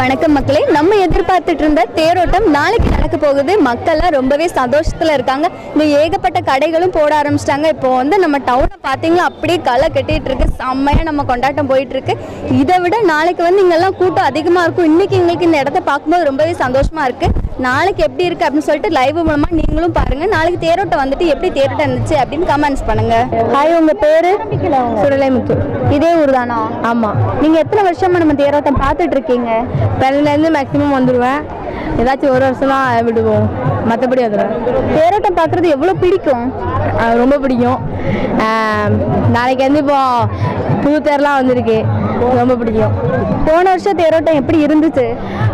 வணக்கம் மக்களே, நம்ம எதிர்பார்த்துட்டு இருந்த தேரோட்டம் நாளைக்கு நடக்க போகுது. மக்கள்லாம் ரொம்பவே சந்தோஷத்துல இருக்காங்க. இங்க ஏகப்பட்ட கடைகளும் போட ஆரம்பிச்சிட்டாங்க. இப்போ வந்து நம்ம டவுனை பார்த்தீங்களா அப்படியே களை கட்டிட்டு இருக்கு. செம்மையா நம்ம கொண்டாட்டம் போயிட்டு இருக்கு. இதை விட நாளைக்கு வந்து இங்கெல்லாம் கூட்டம் அதிகமா இருக்கும். இன்னைக்கு எங்களுக்கு இந்த இடத்த பார்க்கும்போது ரொம்பவே சந்தோஷமா இருக்கு. நாளைக்கு எப்படி இருக்கு அப்படின்னு சொல்லிட்டு லைவ் மூலமா நீங்களும் பாருங்க. நாளைக்கு தேரோட்டம் வந்துட்டு எப்படி தேரோட்டம் இருந்துச்சு அப்படின்னு கமெண்ட்ஸ் பண்ணுங்க. ஹாய், உங்க பேரு? சுடலைமுத்து. இதே ஊர் தானா? ஆமா. நீங்க எத்தனை வருஷமா நம்ம தேரோட்டம் பார்த்துட்டு இருக்கீங்க? பிறந்தலேருந்து மேக்ஸிமம் வந்துடுவேன். ஏதாச்சும் ஒரு வருஷம் தான் விடுவோம், மற்றபடி வந்துடுவேன். தேரோட்டம் பார்க்குறது எவ்வளோ பிடிக்கும்? ரொம்ப பிடிக்கும். நாளைக்கு வந்து இப்போ புது தேர்லாம் வந்திருக்கு, ரொம்ப பிடிக்கும். போன வருஷம் தேரோட்டம் எப்படி இருந்துச்சு?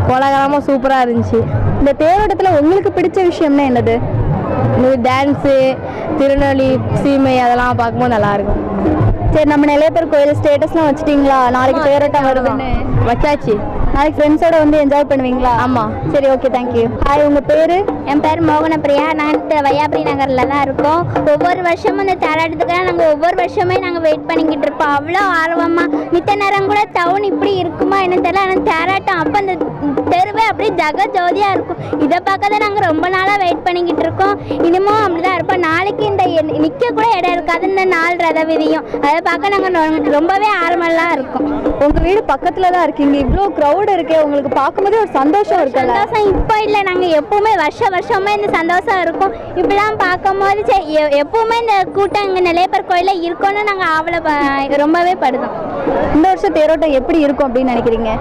கோலாகலமாக சூப்பராக இருந்துச்சு. இந்த தேரோட்டத்தில் உங்களுக்கு பிடிச்ச விஷயம்னா என்னது? டான்ஸு, திருநெல்வேலி சீமை அதெல்லாம் பார்க்கும்போது நல்லாயிருக்கும். சரி, நம்ம நெல்லையப்பர் கோயில் ஸ்டேட்டஸ்லாம் வச்சுட்டீங்களா? நாளைக்கு தேரோட்டம் வருதுன்னு வச்சாச்சு. நாளைக்கு ஃப்ரெண்ட்ஸோட வந்து என்ஜாய் பண்ணுவீங்களா? ஆமாம். சரி, ஓகே, தேங்க்யூ. ஹாய், உங்கள் பேர்? என் பேர் மோகனப்பிரியா. நாங்கள் வையாபுரி நகரில் தான் இருக்கோம். ஒவ்வொரு வருஷமும் இந்த தேரோட்டத்துக்காக நாங்கள் ஒவ்வொரு வருஷமே நாங்கள் வெயிட் பண்ணிக்கிட்டு இருப்போம். அவ்வளோ ஆர்வமாக மித்த நேரம் கூட டவுன் இப்படி இருக்குமா என்ன தெரியல. ஆனால் தேரோட்டம் அப்போ அந்த தெருவே அப்படியே ஜக ஜோதியாக இருக்கும். இதை பார்க்க தான் நாங்கள் ரொம்ப நாளாக வெயிட் பண்ணிக்கிட்டு இருக்கோம். இனிமும் அப்படி தான் இருப்போம். நாளைக்கு இந்த நிற்க கூட இடம் இருக்காது, இந்த 4 ரத வீதியும். அதை பார்க்க நாங்கள் ரொம்பவே ஆர்வமாக இருக்கோம். உங்கள் வீடு பக்கத்தில் தான் இருக்கீங்க, இவ்வளோ க்ரௌட் இருக்கே, உங்களுக்கு பார்க்கும்போதே ஒரு சந்தோஷம் இருக்கு. சந்தோஷம் இப்போ இல்லை, நாங்கள் எப்பவுமே வருஷமே இந்த சந்தோஷம் இருக்கும். இப்படிலாம் பார்க்கும்போது எப்பவுமே இந்த கூட்டம் இங்கே நெல்லையப்பர் கோயிலில் இருக்கோன்னு நாங்கள் அவளை ரொம்பவே படுதோம். இந்த வருஷம் தேரோட்டம் எப்படி இருக்கும் அப்படின்னு நினைக்கிறீங்க?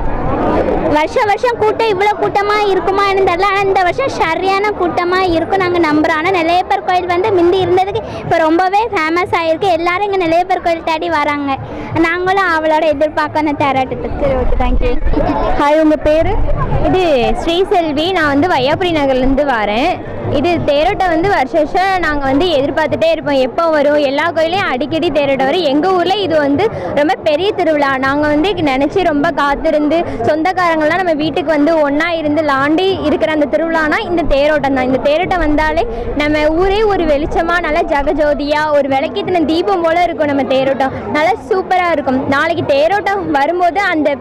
வருஷம் கூட்டம் இவ்வளோ கூட்டமாக இருக்குமா என்னன்னு தெரியல. ஆனால் இந்த வருஷம் சரியான கூட்டமாக இருக்கும் நாங்கள் நம்புகிறோம். ஆனால் நெல்லையப்பர் கோயில் வந்து முந்தி இருந்ததுக்கு இப்போ ரொம்பவே ஃபேமஸ் ஆகிருக்கு. எல்லாரும் இங்கே நெல்லையப்பர் கோயில் தேடி வராங்க. நாங்களும் அவளோட எதிர்பார்க்க அந்த தேரோட்டத்துக்கு. சரி, ஓகே, தேங்க்யூ. ஹாய், உங்கள் பேர்? இது ஸ்ரீசெல்வி. நான் வந்து வையாபுரி நகர்லேருந்து வரேன். இது தேரோட்டம் வந்து வருஷம் நாங்கள் வந்து எதிர்பார்த்துட்டே இருப்போம், எப்போ வரும். எல்லா கோயிலையும் அடிக்கடி தேரோட்டம் வரும். எங்கள் ஊரில் இது வந்து ரொம்ப பெரிய திருவிழா. நாங்கள் வந்து நினச்சி ரொம்ப காத்திருந்து சொந்தக்காரங்கள்லாம் நம்ம வீட்டுக்கு வந்து ஒன்றா இருந்து லாண்டி இருக்கிற அந்த திருவிழானா இந்த தேரோட்டம் தான். இந்த தேரோட்டம் வந்தாலே நம்ம ஊரே ஒரு வெளிச்சமாக நல்லா ஜகஜோதியாக ஒரு விளக்கேற்றின தீபம் போல் இருக்கும். நம்ம தேரோட்டம் நல்லா சூப்பராக இருக்கும். நாளைக்கு தேரோட்டம் வரும்போது அந்த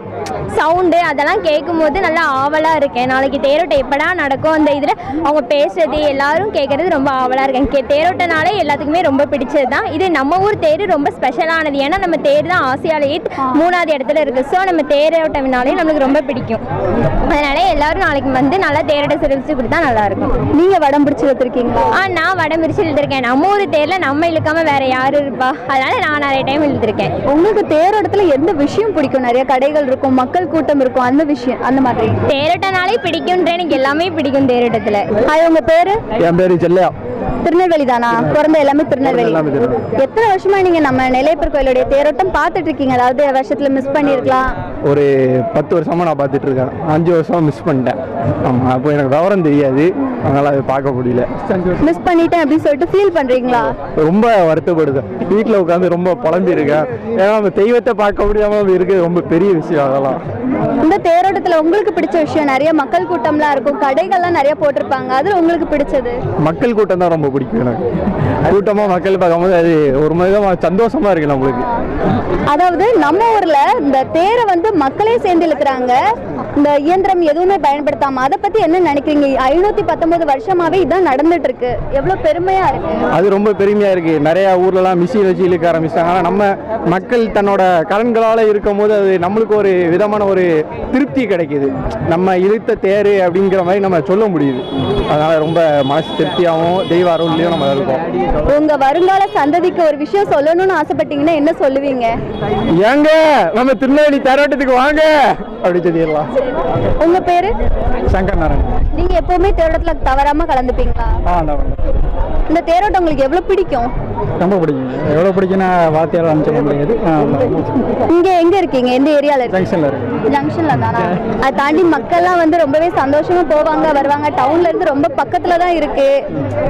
சவுண்டு அதெல்லாம் கேட்கும்போது நல்லா ஆவலாக இருக்கேன். நாளைக்கு தேரோட்டம் எப்படா நடக்கும், அந்த இதில் அவங்க பேசுறது எல்லாரும் கேட்கறது ரொம்ப ஆவலாக இருக்கேன். தேரோட்டனாலே எல்லாத்துக்குமே ரொம்ப பிடிச்சது தான். இது நம்ம ஊர் தேர் ரொம்ப ஸ்பெஷலானது. ஏன்னா நம்ம தேர் தான் ஆசியாலேயே 3வது இடத்துல இருக்குது. ஸோ நம்ம தேரோட்டம்னாலே நம்மளுக்கு ரொம்ப பிடிக்கும். அதனால எல்லாரும் நாளைக்கு வந்து நல்லா தேரோட்டம் சிறப்பிச்சு கொடுத்தா நல்லாயிருக்கும். நீங்கள் வடம் பிடிச்சி இழுத்துருக்கீங்களா? நான் வடம் பிடிச்சி இழுத்துருக்கேன். நம்ம ஊர் தேரில் நம்ம இழுக்காம வேற யாரும் இருப்பா, அதனால நான் நிறைய டைம் இழுத்துருக்கேன். உங்களுக்கு தேரோட்டத்தில் எந்த விஷயம் பிடிக்கும்? நிறைய கடைகள் இருக்கும், மக்கள் கூட்டம் இருக்கும், அந்த விஷயம் அந்த மாதிரி. தேரோட்டனாலே பிடிக்கும்ன்ற எனக்கு எல்லாமே பிடிக்கும் தேரோட்டத்தில். ஹாய், உங்கள் பேர்? என் பேர் செல்லையா. திருநெல்வேலி தானா? பிறந்த எல்லாமே திருநெல்வேலி. எத்தனை வருஷமா நீங்க நம்ம நெல்லையப்பர் கோயிலுடைய தேரோட்டம் பார்த்துட்டு இருக்கீங்க? அதாவது வருஷத்துல மிஸ் பண்ணிருக்கலாம். ஒரு 10 வருஷமா நான் பார்த்துட்டு இருக்கேன். 5 வருஷமா மிஸ் பண்ணிட்டேன். ஆமா, அப்போ எனக்கு விவரம் தெரியாது, அதனால அதை பார்க்க முடியல. மிஸ் பண்ணிட்டேன் அப்படின்னு சொல்லிட்டு ஃபீல் பண்றீங்களா? ரொம்ப வருத்தப்படுது. வீட்டில் உட்காந்து ரொம்ப புலம்பி இருக்கேன். ஏன்னா நம்ம தெய்வத்தை பார்க்க முடியாம இருக்கு, ரொம்ப பெரிய விஷயம். அதெல்லாம் இந்த தேரோட்டத்துல உங்களுக்கு பிடிச்ச விஷயம்? நிறைய மக்கள் கூட்டம்லாம் இருக்கும், கடைகள்லாம் நிறைய போட்டிருப்பாங்க, அதுல உங்களுக்கு பிடிச்சது? மக்கள் கூட்டம் தான் ரொம்ப பிடிக்கும் எனக்கு. கூட்டமா மக்கள் பார்க்கும்போது அது ஒரு மாதிரி சந்தோஷமா இருக்கு நம்மளுக்கு. அதாவது நம்ம ஊர்ல இந்த தேரை வந்து மக்களே சேர்ந்து இழுக்கிறாங்க, இந்த இயந்திரம் எதுவுமே பயன்படுத்தாம. அதை பத்தி என்ன நினைக்கிறீங்க? 519 வருஷமாவே இதான் நடந்துட்டு இருக்கு. எவ்வளவு பெருமையா இருக்கு. அது ரொம்ப பெருமையா இருக்கு. நிறைய ஊர்லலாம் மிஷின் வச்சு இழுக்க ஆரம்பிச்சிட்டாங்க. ஆனால் நம்ம மக்கள் தன்னோட கரன்களால் இருக்கும் போது அது நம்மளுக்கு ஒரு விதமான ஒரு திருப்தி கிடைக்குது. நம்ம இழுத்த தேர் அப்படிங்கிற மாதிரி நம்ம சொல்ல முடியுது. அதனால ரொம்ப மனசு திருப்தியாகவும் தெய்வ அருள்லையும் நம்ம இருக்கோம். உங்க வருங்கால சந்ததிக்கு ஒரு விஷயம் சொல்லணும்னு ஆசைப்பட்டீங்கன்னா என்ன சொல்லுவீங்க? ஏங்க நம்ம திருநெல்வேலி தேரோட்டத்துக்கு வாங்க அப்படி சொல்லிடலாம். உங்க பேரு? சங்கர் நாராயணன். நீங்க எப்பவுமே தேரோட்டத்துல தவறாம கலந்துப்பீங்களா? இந்த தேரோட்டம் உங்களுக்கு எவ்வளவு பிடிக்கும்? ரொம்ப பிடிக்கும். எவ்வளவு பிடிக்குன்னா வார்த்தையால அனுப்பிச்ச முடியாது. இங்க எங்க இருக்கீங்க? எந்த ஏரியால இருக்கு? ஜங்ஷன்ல இருக்கு. ஜங்ஷன்ல தானா? அதை தாண்டி மக்கள்லாம் வந்து ரொம்பவே சந்தோஷமா போவாங்க வருவாங்க. டவுன்ல இருந்து ரொம்ப பக்கத்துல தான் இருக்கு.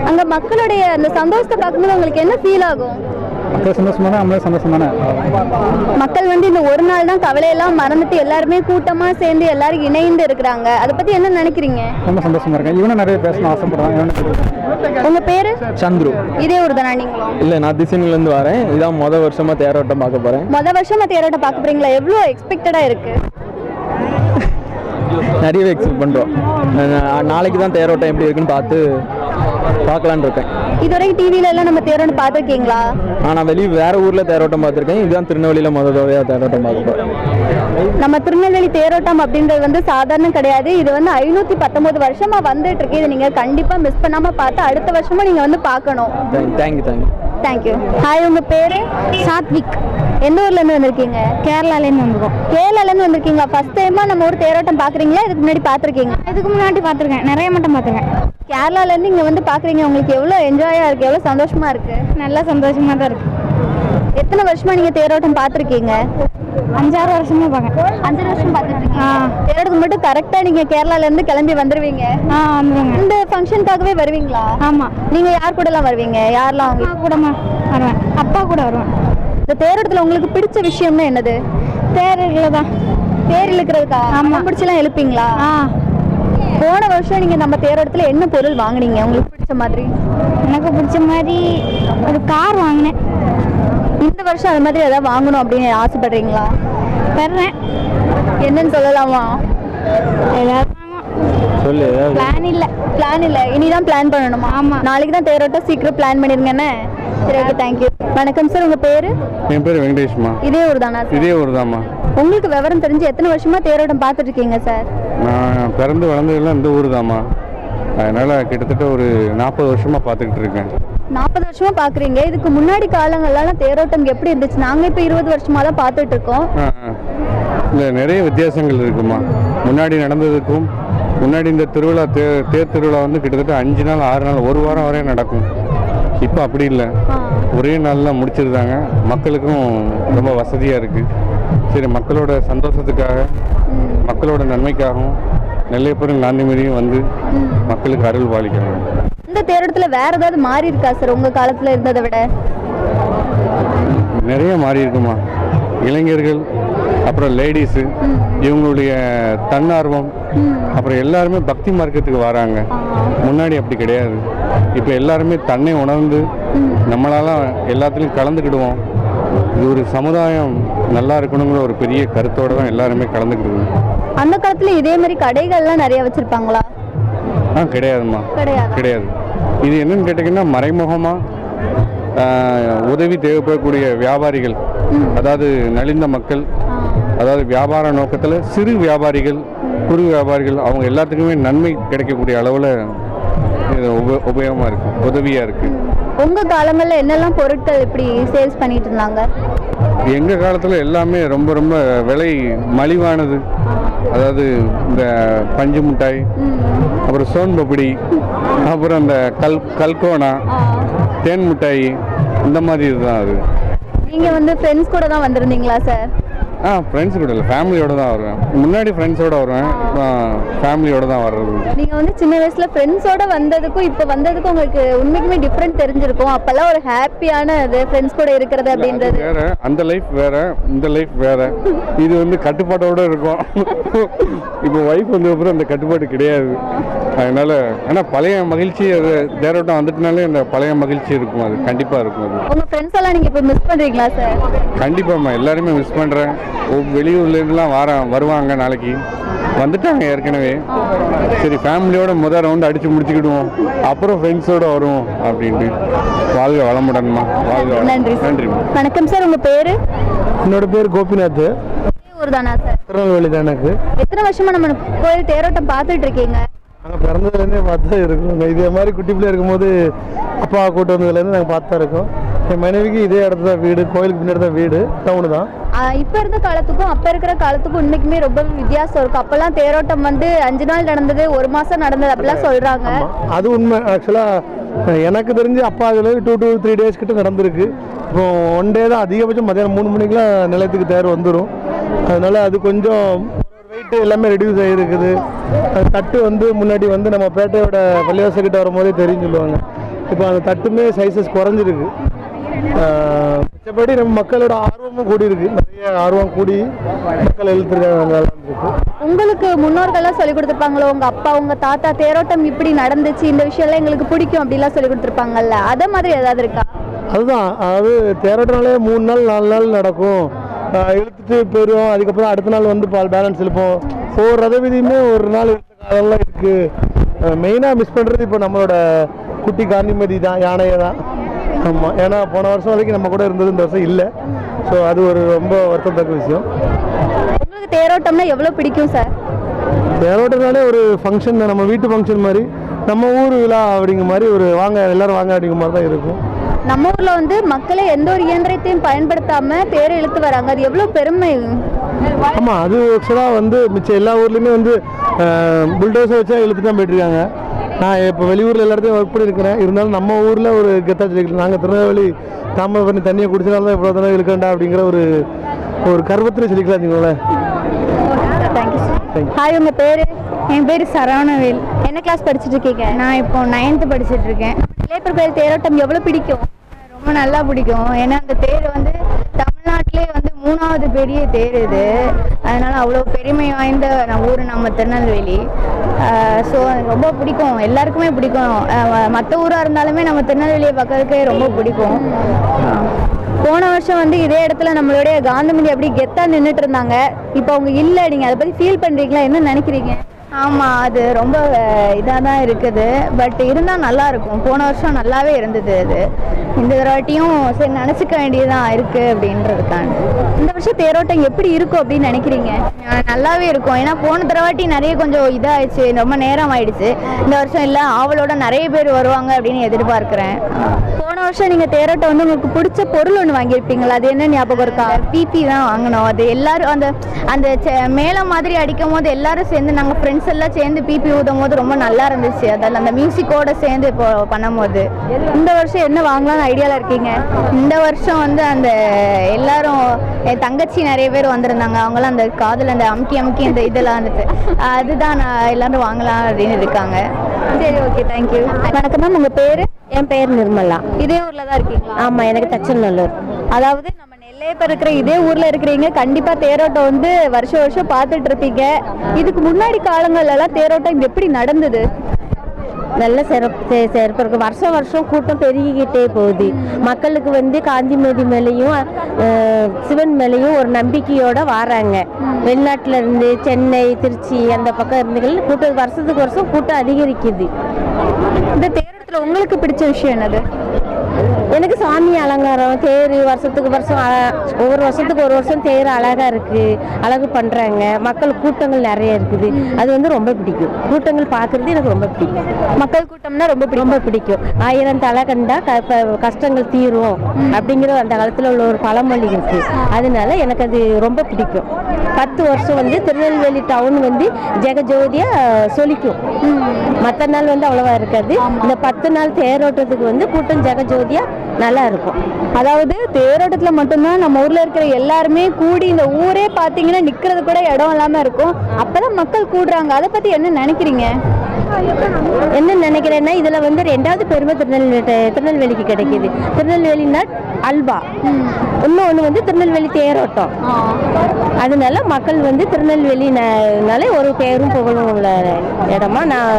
அங்க மக்களுடைய அந்த சந்தோஷத்தை பார்க்கும்போது உங்களுக்கு என்ன ஃபீல் ஆகும்? மக்கள் சந்தோஷமான நம்மளே சந்தோஷம் தானே. மக்கள் வந்து இந்த ஒரு நாள் தான் கவலையெல்லாம் மறந்துட்டு எல்லாருமே கூட்டமா சேர்ந்து எல்லாரும் இணைந்து இருக்கிறாங்க. அதை பத்தி என்ன நினைக்கிறீங்க? ரொம்ப சந்தோஷமா இருக்கேன். இவனும் நிறைய பேசணும் ஆசைப்படுறான். உங்க பேரு? சந்துரு. இதே ஊர் தானா நீங்களும்? இல்லை, நான் திசையிலேருந்து வரேன். இதான் மொதல் வருஷமா தேரோட்டம் பார்க்க போகிறேன். வருஷமா தேரோட்டம் பார்க்க போறீங்களா? எவ்வளோ எக்ஸ்பெக்டடா இருக்கு? நிறையவே எக்ஸ்பெக்ட் பண்ணுறோம். நாளைக்கு தான் தேரோட்டம் எப்படி இருக்குன்னு பார்க்கலான்னு இருக்கேன். இதுவரைக்கும் டிவில எல்லாம் நம்ம தேரோட்டம் பார்த்துருக்கீங்களா? நான் வேற ஊரில் தேரோட்டம் பார்த்துருக்கேன். இதுதான் திருநெல்வேலியில் முதல் தடவையாக தேரோட்டம் பார்க்க. நம்ம திருநெல்வேலி தேரோட்டம் அப்படின்றது வந்து சாதாரணம் கிடையாது. இது வந்து 519 வருஷமா வந்துட்டு இருக்கு. இதை நீங்க கண்டிப்பா மிஸ் பண்ணாம பார்த்து அடுத்த வருஷமும் நீங்க வந்து பார்க்கணும். தேங்க்யூ. ஹாய், உங்க பேரு? சாத்விக். எந்த ஊர்ல இருந்து வந்திருக்கீங்க? கேரளாலேருந்து வந்துருக்கோம். கேரளாலேருந்து வந்திருக்கீங்களா? ஃபர்ஸ்ட் டைமா நம்ம ஊர் தேரோட்டம் பார்க்குறீங்களா? இதுக்கு முன்னாடி பார்த்துருக்கீங்க? இதுக்கு முன்னாடி பார்த்துருக்கேன், நிறைய மட்டும் பார்த்துருக்கேன். கேரளாலேருந்து இங்கே வந்து பார்க்குறீங்க, உங்களுக்கு எவ்வளோ என்ஜாயாக இருக்குது, எவ்வளோ சந்தோஷமாக இருக்குது? நல்லா சந்தோஷமாக தான் இருக்குது. எத்தனை வருஷமா நீங்கள் தேரோட்டம் பார்த்துருக்கீங்க? 5-6 வருஷமா பார்க்கேன். 5 வருஷம் பார்த்துருக்கீங்க. தேரோட்டத்துக்கு மட்டும் கரெக்டாக நீங்கள் கேரளாலேருந்து கிளம்பி வந்துடுவீங்க? வந்துடுங்க. இந்த ஃபங்க்ஷனுக்காகவே வருவீங்களா? ஆமாம். நீங்கள் யார் கூடலாம் வருவீங்க? யாரெல்லாம் அவங்க கூடமா வருவேன்? அப்பா கூட வருவேன். இந்த தேரோட்டத்தில் உங்களுக்கு பிடிச்ச விஷயம்னா என்னது? தேரில் தான். தேர் இழுக்கிறதுக்கா? ஆமாம். பிடிச்சலாம் எழுப்பீங்களா? போன வருஷம் நீங்கள் நம்ம தேரோட்டத்தில் என்ன பொருள் வாங்கினீங்க உங்களுக்கு பிடிச்ச மாதிரி? எனக்கு பிடிச்ச மாதிரி ஒரு கார் வாங்கினேன். இந்த வருஷம் அது மாதிரி ஏதாவது வாங்கணும் அப்படின்னு ஆசைப்படுறீங்களா? வர்றேன். என்னன்னு சொல்லலாமா? ஏதாவது சொல்லு. பிளான் இல்லை, இனிதான் பிளான் பண்ணணுமா? ஆமாம். நாளைக்கு தான் தேரோட்டம், சீக்கிரம் பிளான் பண்ணிருங்கண்ணே. சரி, ஓகே, தேங்க்யூ. வணக்கம் சார், உங்கள் பேர்? என் பேர் வெங்கடேஷ்மா. இதே ஊர் தானா? இதே ஊர் தான்மா. உங்களுக்கு விவரம் தெரிஞ்சு எத்தனை வருஷமா தேரோட்டம் பார்த்துட்டு இருக்கீங்க சார்? நான் பிறந்து வளர்ந்ததெல்லாம் இந்த ஊர் தான்மா. அதனால் கிட்டத்தட்ட ஒரு 40 வருஷமாக பார்த்துக்கிட்டு இருக்கேன். 40 வருஷமா பார்க்குறீங்க. இதுக்கு முன்னாடி காலங்கள்லாம் தேரோட்டம் எப்படி இருந்துச்சு? நாங்கள் இப்போ 20 வருஷமா தான் பார்த்துட்டு இருக்கோம். இல்லை, நிறைய வித்தியாசங்கள் இருக்குமா. முன்னாடி நடந்ததுக்கும் முன்னாடி இந்த திருவிழா தேர் திருவிழா வந்து கிட்டத்தட்ட 5 நாள் 6 நாள் 1 வாரம் வரைய நடக்கும். இப்போ அப்படி இல்லை, ஒரே நாளில் முடிச்சிருந்தாங்க. மக்களுக்கும் ரொம்ப வசதியாக இருக்குது. சரி, மக்களோட சந்தோஷத்துக்காக, மக்களோட நன்மைக்காகவும் நெல்லையப்பரும் காந்திமதியும் வந்து மக்களுக்கு அருள் பாலிக்கிறாங்க. இந்த தேரோட்டத்தில் வேற ஏதாவது மாறி இருக்கா சார் உங்கள் காலத்தில் இருந்ததை விட? நிறைய மாறி இருக்குமா. இளைஞர்கள், அப்புறம் லேடிஸு, இவங்களுடைய தன்னார்வம், அப்புறம் எல்லாருமே பக்தி மார்க்கத்துக்கு வராங்க. முன்னாடி அப்படி கிடையாது. இப்போ எல்லாருமே தன்னை உணர்ந்து நம்மளால எல்லாத்துலேயும் கலந்துக்கிடுவோம். இது ஒரு சமுதாயம் நல்லா இருக்கணுங்கிற ஒரு பெரிய கருத்தோடு தான் எல்லாருமே கலந்துக்கிடுவோம். அந்த காலத்தில் இதே மாதிரி கடைகள்லாம் நிறைய வச்சுருப்பாங்களா? கிடையாதுமா, கிடையாது. இது என்னன்னு கேட்டிங்கன்னா, மறைமுகமாக உதவி தேவைப்படக்கூடிய வியாபாரிகள், அதாவது நலிந்த மக்கள், அதாவது வியாபார நோக்கத்தில் சிறு வியாபாரிகள், குறு வியாபாரிகள், அவங்க எல்லாத்துக்குமே நன்மை கிடைக்கக்கூடிய அளவில் இது உபயோகமாக இருக்குது, உதவியாக இருக்குது. உங்கள் காலங்களில் என்னெல்லாம் பொருட்கள் இப்படி சேல்ஸ் பண்ணிட்டு இருந்தாங்க? எங்கள் காலத்தில் எல்லாமே ரொம்ப ரொம்ப விலை மலிவானது. அதாவது இந்த பஞ்சு மிட்டாய், அப்புறம் சோன் பப்படி, அப்புறம் இந்த கல்கோனா, தேன் மிட்டாய், இந்த மாதிரி இதுதான். அது நீங்கள் வந்து ஃப்ரெண்ட்ஸ் கூட தான் வந்திருந்தீங்களா சார்? ஃப்ரெண்ட்ஸ் கூட இல்லை, ஃபேமிலியோடு தான் வருவேன். முன்னாடி ஃப்ரெண்ட்ஸோடு வருவேன், இப்போ ஃபேமிலியோடு தான் வர்றது. நீங்கள் வந்து சின்ன வயசில் ஃப்ரெண்ட்ஸோடு வந்ததுக்கும் இப்போ வந்ததுக்கும் உங்களுக்கு உண்மைக்குமே டிஃப்ரெண்ட் தெரிஞ்சிருக்கும். அப்போல்லாம் ஒரு ஹாப்பியான இது ஃப்ரெண்ட்ஸ் கூட இருக்கிறது அப்படின்றது வேறு. அந்த லைஃப் வேறு, இந்த லைஃப் வேறு. இது வந்து கட்டுப்பாட்டோடு இருக்கும். இப்போ ஒய்ஃப் வந்த அப்புறம் அந்த கட்டுப்பாடு கிடையாது. அதனால் ஆனால் பழைய மகிழ்ச்சி, அது தேரோட்டம் வந்துட்டுனாலே அந்த பழைய மகிழ்ச்சி இருக்கும். அது கண்டிப்பாக இருக்கும். அது உங்கள் ஃப்ரெண்ட்ஸ் எல்லாம் நீங்கள் இப்போ மிஸ் பண்ணுறீங்களா சார்? கண்டிப்பாம்மா, எல்லாருமே மிஸ் பண்ணுறேன். வெளியூர்லேருந்துலாம் வருவாங்க. நாளைக்கு வந்துட்டாங்க ஏற்கனவே. சரி, ஃபேமிலியோட முதல் ரவுண்டு அடித்து முடிச்சுக்கிடுவோம், அப்புறம் ஃப்ரெண்ட்ஸோடு வருவோம் அப்படின்ட்டு. வாழ்க வளமுடன்மா, வாழ்க. நன்றி. வணக்கம் சார், உங்கள் பேர்? என்னோட பேர் கோபிநாத். ஊர் தானா சார்? திருநெல்வேலி தான். எனக்கு எத்தனை வருஷமா நம்ம கோயில் தேரோட்டம் பார்த்துட்டு இருக்கீங்க? நாங்கள் பிறந்ததுலேருந்தே பார்த்து தான் இருக்கோம். இதே மாதிரி குட்டி பிள்ளையா இருக்கும்போது அப்பா கூட்டு வந்ததுலேருந்து நாங்கள் பார்த்து தான் இருக்கோம். என் மனைவிக்கு இதே இடத்துல தான் வீடு, கோயிலுக்கு பின்னாடி தான் வீடு, டவுனு தான். இப்போ இருந்த காலத்துக்கும் அப்போ இருக்கிற காலத்துக்கும் உண்மைக்குமே ரொம்ப வித்தியாசம் இருக்கும். அப்போல்லாம் தேரோட்டம் வந்து 5 நாள் நடந்தது, 1 மாதம் நடந்தது அப்படிலாம் சொல்கிறாங்க. அது உண்மை. ஆக்சுவலாக எனக்கு தெரிஞ்சு அப்பா அதில் 2 to 3 days கிட்ட நடந்திருக்கு. இப்போ 1 day தான் அதிகபட்சம். மதியானம் 3 மணிக்கெலாம் நிலையத்துக்கு தேர் வந்துடும். அதனால் அது கொஞ்சம் வெயிட்டு எல்லாமே ரெடியூஸ் ஆகிருக்குது. தட்டு வந்து முன்னாடி வந்து நம்ம பேட்டையோட பள்ளிவாசக்கிட்ட வரும்போதே தெரியும் சொல்லுவாங்க. இப்போ அந்த தட்டுமே சைஸஸ் குறைஞ்சிருக்கு. மற்றபடி நம்ம மக்களோட ஆர்வமும் கூடி இருக்கு. நிறைய ஆர்வம் கூடி மக்கள் எழுத்துருக்காங்க. உங்களுக்கு முன்னோர்கள்லாம் சொல்லி கொடுத்துருப்பாங்களோ, உங்கள் அப்பா உங்கள் தாத்தா தேரோட்டம் இப்படி நடந்துச்சு, இந்த விஷயம்லாம் எங்களுக்கு பிடிக்கும் அப்படிலாம் சொல்லி கொடுத்துருப்பாங்கல்ல, அதே மாதிரி ஏதாவது இருக்கா? அதுதான், அதாவது தேரோட்டம்னாலே 3 நாள் 4 நாள் நடக்கும். இழுத்துட்டு போயிடுவோம். அதுக்கப்புறம் அடுத்த நாள் வந்து பேலன்ஸ் இழுப்போம். ஒவ்வொரு ரத வீதியுமே ஒரு நாள் இருந்த காலம்லாம் இருக்குது. மெயினாக மிஸ் பண்ணுறது இப்போ நம்மளோட குட்டி காந்திமதி தான், யானையை தான். ஆமாம், ஏன்னா போன வருஷம் வரைக்கும் நம்ம கூட இருந்தது இந்த வருஷம் இல்லை. ஸோ அது ஒரு ரொம்ப வருத்தத்தக்க விஷயம். உங்களுக்கு தேரோட்டம்னா எவ்வளோ பிடிக்கும் சார்? தேரோட்டம்னாலே ஒரு ஃபங்க்ஷன் தான், நம்ம வீட்டு ஃபங்க்ஷன் மாதிரி, நம்ம ஊர் விழா அப்படிங்கிற மாதிரி ஒரு வாங்க எல்லாரும் வாங்க அப்படிங்கிற மாதிரி தான் இருக்கும். நம்ம ஊர்ல வந்து மக்களே எந்த ஒரு இயந்திரத்தையும் பயன்படுத்தாம தேர் இழுத்து வராங்க, அது எவ்வளோ பெருமை. ஆமாம், அது ஆக்சுவலாக வந்து மிச்சம் எல்லா ஊர்லேயுமே வந்து புல்டோஸை வச்சா இழுத்து தான் போயிட்டுருக்காங்க. நான் இப்போ வெளியூரில் எல்லா இடத்தையும் ஒர்க் பண்ணியிருக்கிறேன். இருந்தாலும் நம்ம ஊரில் ஒரு கெத்தா சொல்லிக்கலாம், நாங்கள் திருநெல்வேலி தாமிரபரணி தண்ணியை குடிச்சனால தான் இவ்வளோ தானே இருக்கண்டா அப்படிங்கிற ஒரு கர்வத்தில் சொல்லிக்கலாம் வச்சுக்கோங்களேன். Thank you sir. ஹாய், உங்கள் பேர்? என் பேர் சரவணவேல். என்ன கிளாஸ் படிச்சுட்டு இருக்கீங்க? நான் இப்போ 9th படிச்சுட்டு இருக்கேன். நெல்லையப்பர் கோயில் தேரோட்டம் எவ்வளோ பிடிக்கும்? ரொம்ப நல்லா பிடிக்கும். ஏன்னா அந்த தேர் வந்து தமிழ்நாட்டிலே வந்து 3வது பெரிய தேர் இது. அதனால அவ்வளோ பெருமை வாய்ந்த ஊர் நம்ம திருநெல்வேலி. ஸோ ரொம்ப பிடிக்கும், எல்லாருக்குமே பிடிக்கும். மற்ற ஊராக இருந்தாலுமே நம்ம திருநெல்வேலியை பார்க்கறதுக்கே ரொம்ப பிடிக்கும். போன வருஷம் வந்து இதே இடத்துல நம்மளுடைய காந்திமதி அப்படி கெத்தா நின்றுட்டு இருந்தாங்க. இப்போ அவங்க இல்லை, நீங்கள் அதை பற்றி ஃபீல் பண்ணுறீங்களா? என்ன நினைக்கிறீங்க? ஆமாம், அது ரொம்ப இதாக தான் இருக்குது. பட் இருந்தால் நல்லாயிருக்கும். போன வருஷம் நல்லாவே இருந்தது. அது இந்த தடவாட்டியும் சரி நினச்சிக்க வேண்டியதான் இருக்குது அப்படின்றதுக்கான. இந்த வருஷம் தேரோட்டம் எப்படி இருக்கும் அப்படின்னு நினைக்கிறீங்க? நல்லாவே இருக்கும். ஏன்னா போன தடவாட்டி நிறைய கொஞ்சம் இதாகிடுச்சு, ரொம்ப நேரம் ஆயிடுச்சு. இந்த வருஷம் இல்லை, ஆவலோட நிறைய பேர் வருவாங்க அப்படின்னு எதிர்பார்க்குறேன். போன வருஷம் நீங்கள் தேரோட்டம் வந்து உங்களுக்கு பிடிச்ச பொருள் ஒன்று வாங்கியிருப்பீங்களா? அது என்ன ஞாபகம் இருக்கா? பிபி தான் வாங்கினோம். அது எல்லாரும் அந்த அந்த மேளம் மாதிரி அடிக்கும் போது எல்லாரும் சேர்ந்து நாங்கள் ஃப்ரெண்ட்ஸ் எல்லாம் சேர்ந்து பிபி ஊதும் போது ரொம்ப நல்லா இருந்துச்சு. அதில் அந்த மியூசிக்கோட சேர்ந்து இப்போ பண்ணும்போது. இந்த வருஷம் என்ன வாங்கலாம்னு ஐடியாவில் இருக்கீங்க? இந்த வருஷம் வந்து அந்த எல்லாரும் என் தங்கச்சி நிறைய பேர் வந்திருந்தாங்க. அவங்களாம் அந்த காதில் அந்த அமுக்கி அந்த இதெல்லாம் வந்துட்டு அதுதான் நான் எல்லாரும் வாங்கலாம் அப்படின்னு இருக்காங்க. சரி, ஓகே, தேங்க்யூ. வணக்கம் மேம், உங்கள் பேர்? என் பேர் நிர்மலா. இதே ஊரில் தான் இருக்கீங்களா? ஆமாம், எனக்கு தச்சநல்லூர். அதாவது நம்ம நெல்லையப்பர் இருக்கிற இதே ஊரில் இருக்கிறீங்க. கண்டிப்பாக தேரோட்டம் வந்து வருஷம் வருஷம் பார்த்துட்டு இருப்பீங்க. இதுக்கு முன்னாடி காலங்கள்லாம் தேரோட்டம் இது எப்படி நடந்தது? நல்ல சிறப்பு இருக்கு. வருஷம் வருஷம் கூட்டம் பெருகிக்கிட்டே போகுது. மக்களுக்கு வந்து காந்திமதி மேலேயும் சிவன் மேலேயும் ஒரு நம்பிக்கையோட வராங்க. வெளிநாட்டில் இருந்து சென்னை, திருச்சி அந்த பக்கம் இருந்துகள் கூட்டம் வருஷத்துக்கு வருஷம் கூட்டம் அதிகரிக்குது. இந்த தேரோட்டத்தில் உங்களுக்கு பிடிச்ச விஷயம் என்னது? எனக்கு சாமி அலங்காரம், தேர் வருஷத்துக்கு வருஷம் ஒவ்வொரு வருஷத்துக்கு ஒரு வருஷம் தேர் அழகாக இருக்குது, அழகு பண்ணுறாங்க. மக்கள் கூட்டங்கள் நிறைய இருக்குது. அது வந்து ரொம்ப பிடிக்கும். கூட்டங்கள் பார்க்குறது எனக்கு ரொம்ப பிடிக்கும். மக்கள் கூட்டம்னா ரொம்ப பிடிக்கும். 1000 தலை கண்டா கஷ்டங்கள் தீரும் அப்படிங்கிற அந்த காலத்தில் உள்ள ஒரு பழமொழி இருக்குது. அதனால எனக்கு அது ரொம்ப பிடிக்கும். 10 வருஷம் வந்து திருநெல்வேலி டவுன் வந்து ஜெகஜோதியாக சொலிக்கும். மற்ற நாள் வந்து அவ்வளோவா இருக்காது. இந்த 10 நாள் தேரோட்டத்துக்கு வந்து கூட்டம் ஜெகஜோதியாக நல்லா இருக்கும். அதாவது தேரோட்டத்தில் மட்டும்தான் நம்ம ஊரில் இருக்கிற எல்லாருமே கூடி இந்த ஊரே பார்த்தீங்கன்னா நிற்கிறது கூட இடம் இல்லாமல் இருக்கும். அப்போதான் மக்கள் கூடுறாங்க. அதை பற்றி என்ன நினைக்கிறீங்க? என்ன நினைக்கிறேன்னா, இதில் வந்து 2வது பெருமை திருநெல்வேலிக்கு கிடைக்கிது. திருநெல்வேலினா அல்வா, இன்னொன்று வந்து திருநெல்வேலி தேரோட்டம். அதனால மக்கள் வந்து திருநெல்வேலினாலே ஒரு பேரும் புகழும் உள்ள இடமா நான்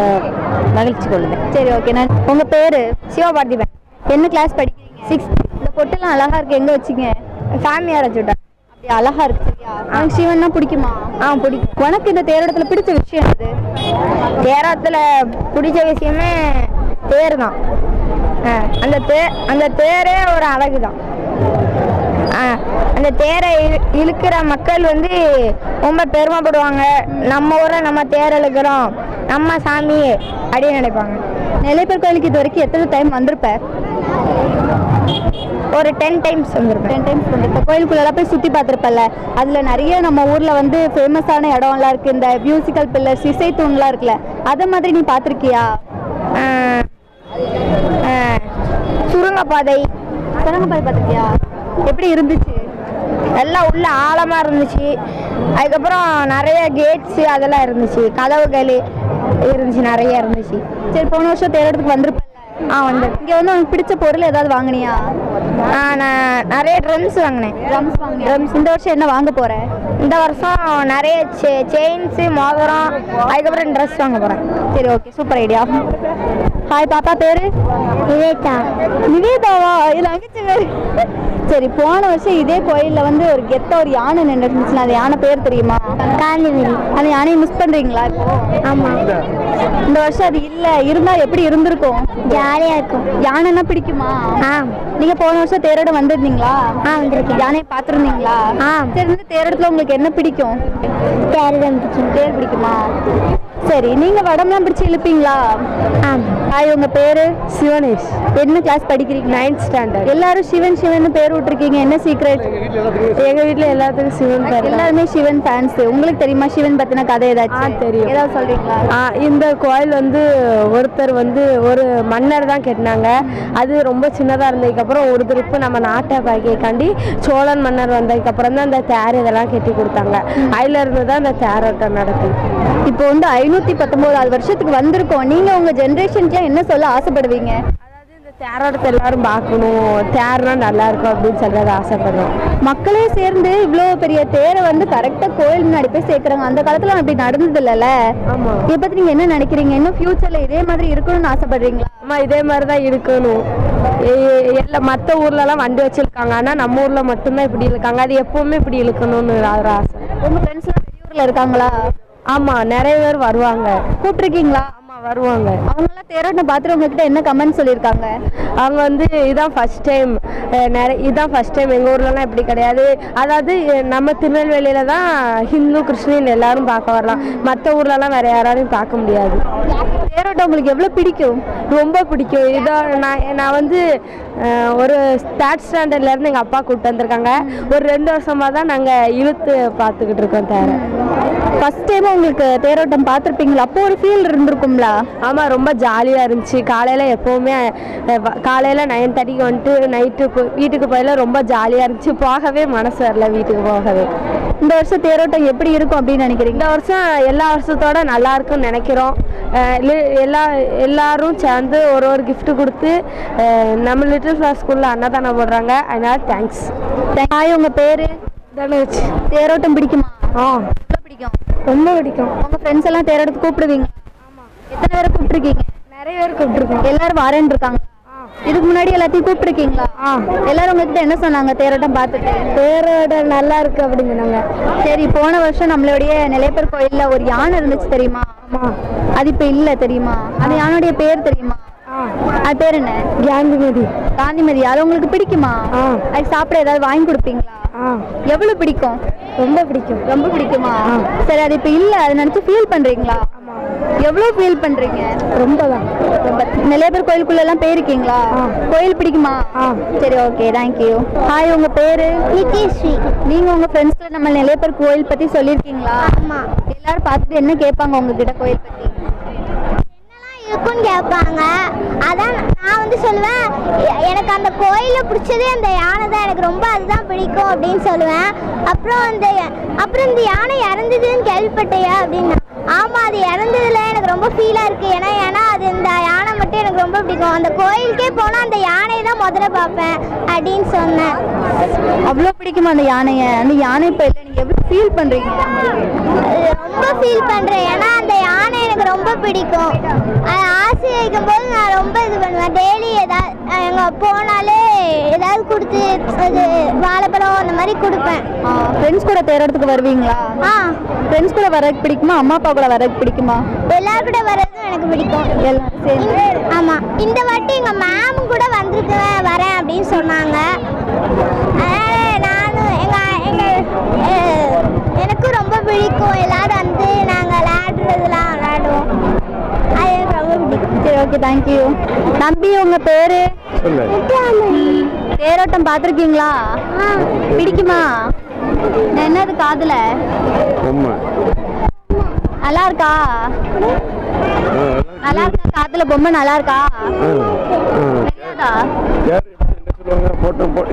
மகிழ்ச்சி கொள்ளுவேன். சரி, ஓகே. நான் உங்கள் பேர்? சிவபார்த்திபன். என்ன கிளாஸ் படிக்கிறீங்க? 6th. இந்த பொட்டெல்லாம் அழகா இருக்கு, எங்கே வச்சிங்க? ஃபேமிலியாக வச்சுட்டேன். அப்படி அழகா இருக்கு. சரியா? உனக்கு சிவன்னா பிடிக்குமா? பிடிக்கும். உனக்கு இந்த தேரோட்டத்தில் பிடிச்ச விஷயம் எது? தேரோட்டத்தில் பிடிச்ச விஷயமே தேர் தான். அந்த தேரே ஒரு அழகு தான். அந்த தேரை இழுக்கிற மக்கள் வந்து ரொம்ப பெருமைப்படுவாங்க. நம்ம ஊரில் நம்ம தேர் இழுக்கிறோம், நம்ம சாமி அப்படின்னு நினைப்பாங்க. நெல்லையப்பர் கோயிலுக்கு இது வரைக்கும் எத்தனை டைம் வந்திருப்ப? ஒரு 10 times வந்திருப்பேன். 10 times வந்திருப்ப. கோயிலுக்குள்ளெல்லாம் போய் சுற்றி பார்த்துருப்பல. அதில் நிறைய நம்ம ஊரில் வந்து ஃபேமஸான இடம்லாம் இருக்குது. இந்த மியூசிக்கல் பில்லர்ஸ், இசை தூண்லாம் இருக்குல்ல, அதை மாதிரி நீ பார்த்துருக்கியா? சுரங்கப்பாதை பார்த்துருக்கியா? எப்படி இருந்துச்சு? எல்லாம் உள்ள ஆழமாக இருந்துச்சு. அதுக்கப்புறம் நிறைய கேட்ஸு அதெல்லாம் இருந்துச்சு, கதவுகள் இருந்துச்சு, நிறைய இருந்துச்சு. சரி, போன வருஷம் தேரோட்டத்துக்கு வந்திருப்பல. வந்து இங்கே வந்து உனக்கு பிடிச்ச பொருள் ஏதாவது வாங்கினியா? நான் நிறைய ட்ரம்ஸ் வாங்கினேன். ட்ரம்ஸ் வாங்கினேன். இந்த வருஷம் என்ன வாங்க போகிறேன்? இந்த வருஷம் நிறைய செயின்ஸு மோதிரம் அதுக்கப்புறம் ட்ரெஸ் வாங்க போகிறேன். சரி ஓகே, சூப்பர் ஐடியா. ஹாய் பாப்பா, பேரு நிவேதா. நிவேதாவா? இது அங்கிச்சு பேரு. சரி, போன வருஷம் இதே கோயிலில் வந்து ஒரு கெத்த ஒரு யானை நின்றுச்சுன்னா அது யானை பேர் தெரியுமா? காந்திமதி. அந்த யானையை மிஸ் பண்ணுறீங்களா இப்போ? ஆமாம். இந்த வருஷம் அது இல்லை, இருந்தால் எப்படி இருந்திருக்கும்? ஜாலியாக இருக்கும். யானைன்னா பிடிக்குமா? ஆ. நீங்கள் போன வருஷம் தேரோட வந்திருந்தீங்களா? வந்திருக்கேன். யானையை பார்த்துருந்தீங்களா? சரி, இந்த தேரோட்டத்தில் உங்களுக்கு என்ன பிடிக்கும்? தேர் தான் பிடிக்கும். தேர் பிடிக்குமா? சரி, நீங்கள் வடம்லாம் பிடிச்சி இழுப்பீங்களா? ஹாய், உங்கள் பேர்? சிவனேஷ். என்ன கிளாஸ் படிக்கிறீங்க? 9th standard. எல்லாரும் சிவன் சிவன் பேர் விட்டுருக்கீங்க, என்ன சீக்ரெட்? எங்கள் வீட்டில் எல்லாத்துக்கும் சிவன் பேர். எல்லாருமே சிவன் ஃபேன்ஸ். உங்களுக்கு தெரியுமா சிவன் பற்றின கதை ஏதாச்சும்? தெரியும். ஏதாவது சொல்றீங்களா? இந்த கோயில் வந்து ஒருத்தர் வந்து ஒரு மன்னர் தான் கட்டினாங்க. அது ரொம்ப சின்னதாக இருந்ததுக்கப்புறம் ஒரு திருப்பு நம்ம நாட்டை பாய்க்காண்டி சோழன் மன்னர் வந்ததுக்கப்புறம் தான் அந்த தேர் இதெல்லாம் கட்டி கொடுத்தாங்க. அதில் இருந்து தான் அந்த தேரோட்டம் நடக்குது. இப்போ வந்து 519வது வருஷத்துக்கு வந்திருக்கோம். நீங்கள் உங்கள் ஜென்ரேஷனுக்கு என்ன சொல்ல ஆசைப்படுவீங்க? அதாவது இந்த தேரோட்டத்தை எல்லாரும் பார்க்கணும், தேர்னா நல்லா இருக்கும் அப்படின்னு சொல்றது ஆசைப்படுறோம். மக்களே சேர்ந்து இவ்வளோ பெரிய தேரை வந்து கரெக்டாக கோயில் முன்னாடி போய் சேர்க்குறாங்க. அந்த காலத்தில் அப்படி நடந்தது இல்லைல்ல? ஆமாம். இதை பற்றி நீங்கள் என்ன நினைக்கிறீங்க? இன்னும் ஃபியூச்சரில் இதே மாதிரி இருக்கணும்னு ஆசைப்படுறீங்களா? ஆமாம், இதே மாதிரி தான் இருக்கணும். மற்ற ஊர்லலாம் வண்டி வச்சுருக்காங்க, ஆனால் நம்ம ஊரில் மட்டும்தான் இப்படி இருக்காங்க. அது எப்போவுமே இப்படி இருக்கணும்னு ஒரு ஆசை. உங்கள் ஃப்ரெண்ட்ஸ்லாம் வெளியூரில் இருக்காங்களா? ஆமாம், நிறைய பேர் வருவாங்க. கூப்பிட்ருக்கீங்களா? ஆமாம், வருவாங்க. அவங்களாம் தேரோட்டம் பார்த்துட்டு உங்ககிட்ட என்ன கமெண்ட் சொல்லியிருக்காங்க? அவங்க வந்து இதான் ஃபஸ்ட் டைம், இதான் ஃபஸ்ட் டைம், எங்கள் ஊர்லலாம் இப்படி கிடையாது. அதாவது நம்ம திருநெல்வேலியில் தான் ஹிந்து கிறிஸ்டின் எல்லாரும் பார்க்க வரலாம், மற்ற ஊர்லலாம் வேறு யாராலையும் பார்க்க முடியாது. தேரோட்டம் உங்களுக்கு எவ்வளோ பிடிக்கும்? ரொம்ப பிடிக்கும். இதை நான் வந்து ஒரு 3rd ஸ்டாண்டர்ட்லேருந்து எங்கள் அப்பா கூப்பிட்டு வந்திருக்காங்க. ஒரு 2 வருஷமாக தான் நாங்கள் இழுத்து பார்த்துக்கிட்டு இருக்கோம் தேரை. ஃபர்ஸ்ட் டைம் உங்களுக்கு தேரோட்டம் பார்த்துருப்பீங்களா? அப்போ ஒரு ஃபீல் இருந்திருக்கும்ல? ஆமாம், ரொம்ப ஜாலியாக இருந்துச்சு. காலையில் எப்போவுமே காலையில் 9:30க்கு வந்துட்டு நைட்டு வீட்டுக்கு போயில ரொம்ப ஜாலியாக இருந்துச்சு. போகவே மனசு வரல வீட்டுக்கு போகவே. இந்த வருஷம் தேரோட்டம் எப்படி இருக்கும் அப்படின்னு நினைக்கிறீங்க? இந்த வருஷம் எல்லா வருஷத்தோட நல்லா இருக்கும்னு நினைக்கிறோம். எல்லாரும் சேர்ந்து ஒரு gift கொடுத்து நம்ம லிட்டில் ஃப்ளவர் ஸ்கூலில் அன்னதானம் போடுறாங்க. அதனால தேங்க்ஸ். ஹாய், உங்கள் பேர்? தனுஷ். தேரோட்டம் பிடிக்குமா? எவ்வளோ பிடிக்கும்? ரொம்ப பிடிக்கும். உங்கள் ஃப்ரெண்ட்ஸ் எல்லாம் தேரோட்டத்துக்கு கூப்பிடுவீங்க? ஆமாம். எத்தனை பேரை கூப்பிட்டுருக்கீங்க? நிறைய பேர் கூப்பிட்டுருக்கோம். எல்லாரும் வரேன்னு இருக்காங்க. இதுக்கு முன்னாடி எல்லாத்தையும் கூப்பிட்டுருக்கீங்களா? எல்லாரும் உங்ககிட்ட என்ன சொன்னாங்க தேரோட்டம் பார்த்துட்டு? தேரோட்டம் நல்லா இருக்கு அப்படின்னு சொன்னாங்க. சரி, போன வருஷம் நம்மளுடைய நிலையப்பர் கோயிலில் ஒரு யானை இருந்துச்சு தெரியுமா? ஆமாம். அது இப்போ இல்லை தெரியுமா? அந்த யானையுடைய பேர் தெரியுமா? அது பேர் என்ன? காந்திமதி. காந்திமதி. அது உங்களுக்கு பிடிக்குமா? அது சாப்பிட ஏதாவது வாங்கி கொடுப்பீங்களா? எவ்வளவு பிடிக்கும்? ரொம்ப பிடிக்கும். ரொம்ப பிடிக்குமா? சரி, அது இப்போ இல்லை, அதை நினச்சி ஃபீல் பண்ணுறீங்களா? எவ்வளோ ஃபீல் பண்ணுறீங்க? ரொம்ப தான். ரொம்ப. நிலையப்பர் கோயிலுக்குள்ளெல்லாம் போயிருக்கீங்களா? கோயில் பிடிக்குமா? சரி, ஓகே, தேங்க்யூ. ஹாய், உங்கள் பேர்? நித்யஸ்ரீ. நீங்கள் உங்கள் ஃப்ரெண்ட்ஸில் நம்ம நிலையப்பர் கோயில் பற்றி சொல்லியிருக்கீங்களா? ஆமாம். எல்லாரும் பார்த்துட்டு என்ன கேட்பாங்க உங்ககிட்ட கோயில் பற்றி? இருக்குன்னு கேட்பாங்க. அதான் நான் வந்து சொல்லுவேன், எனக்கு அந்த கோயிலில் பிடிச்சதே அந்த யானை தான், எனக்கு ரொம்ப அதுதான் பிடிக்கும் அப்படின்னு சொல்லுவேன். அப்புறம் இந்த யானை இறந்ததுன்னு கேள்விப்பட்டையா அப்படின்னு. ஆமாம், அது இறந்ததுல எனக்கு ரொம்ப ஃபீலாக இருக்குது. ஏன்னா அது இந்த யானை மட்டும் எனக்கு ரொம்ப பிடிக்கும். அந்த கோயிலுக்கே போனால் அந்த யானையை தான் முதல்ல பார்ப்பேன் அப்படின்னு சொன்னேன். அவ்வளோ பிடிக்குமா அந்த யானையை? அந்த யானை இப்போ இல்லை, நீங்கள் எவ்வளோ ஃபீல் பண்ணுறீங்க? ரொம்ப ஃபீல் பண்ணுறேன். ஏன்னா அந்த யானை எனக்கு ரொம்ப பிடிக்கும். அதை ஆசை வைக்கும் போது நான் ரொம்ப இது பண்ணுவேன். டெய்லி ஏதாவது எங்கே போனாலே ஏதாவது கொடுத்து அது வாழைப்பழம் அந்த மாதிரி கொடுப்பேன். ஃப்ரெண்ட்ஸ் கூட தேரோட்டத்துக்கு வருவீங்களா? ஃப்ரெண்ட்ஸ் கூட வரதுக்கு பிடிக்குமா? அம்மா அப்பா கூட வரதுக்கு பிடிக்குமா? எல்லாரும் கூட வர்றதும் எனக்கு பிடிக்கும். எல்லாரும் சேர்ந்து. ஆமாம், இந்த வாட்டி எங்கள் மேமும் கூட வந்திருக்கேன் வரேன் அப்படின்னு சொன்னாங்க. அதனால் நானும் எனக்கும் ரொம்ப பிடிக்கும். எல்லாரும் வந்து நாங்கள் விளையாடுறதுலாம் விளையாடுவோம். அது எனக்கு ரொம்ப பிடிக்கும். சரி, ஓகே, தேங்க்யூ. தம்பி, உங்கள் பேர்? தேரோட்டம் பார்த்துருக்கீங்களா? பிடிக்குமா? என்னது காதுல? நல்லா இருக்கா? நல்லா இருக்கா? காதுல பொம்மை நல்லா இருக்கா?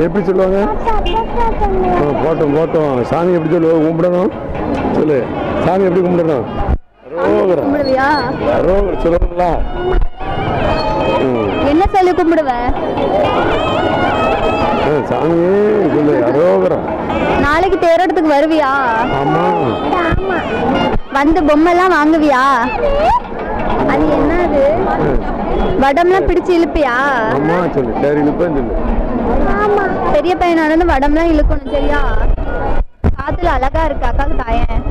எப்படி சொல்லுவாங்க? போட்டோம். சாமி எப்படி சொல்லுவாங்க? கும்பிடணும். சொல்லு, சாமி எப்படி கும்பிடணும்? கும்பிடுவியா? சொல்லுங்களா? என்ன சொல்லி கும்பிடுவ? சாமியே சொல்லு அரோகரம். நாளைக்கு தேரோட்டத்துக்கு வருவியா? ஆமா. வந்து பொம்மைலாம் வாங்குவியா? அது என்னது? வடம்லாம் பிடிச்சு இழுப்பியா? ஆமா சொல்லு. சரி இழுப்பேன் சொல்லு. பெரிய பையனானது வடம்லாம் இழுக்கணும் சரியா? காத்துல அழகா இருக்கு, அக்காக்கு தாயேன்.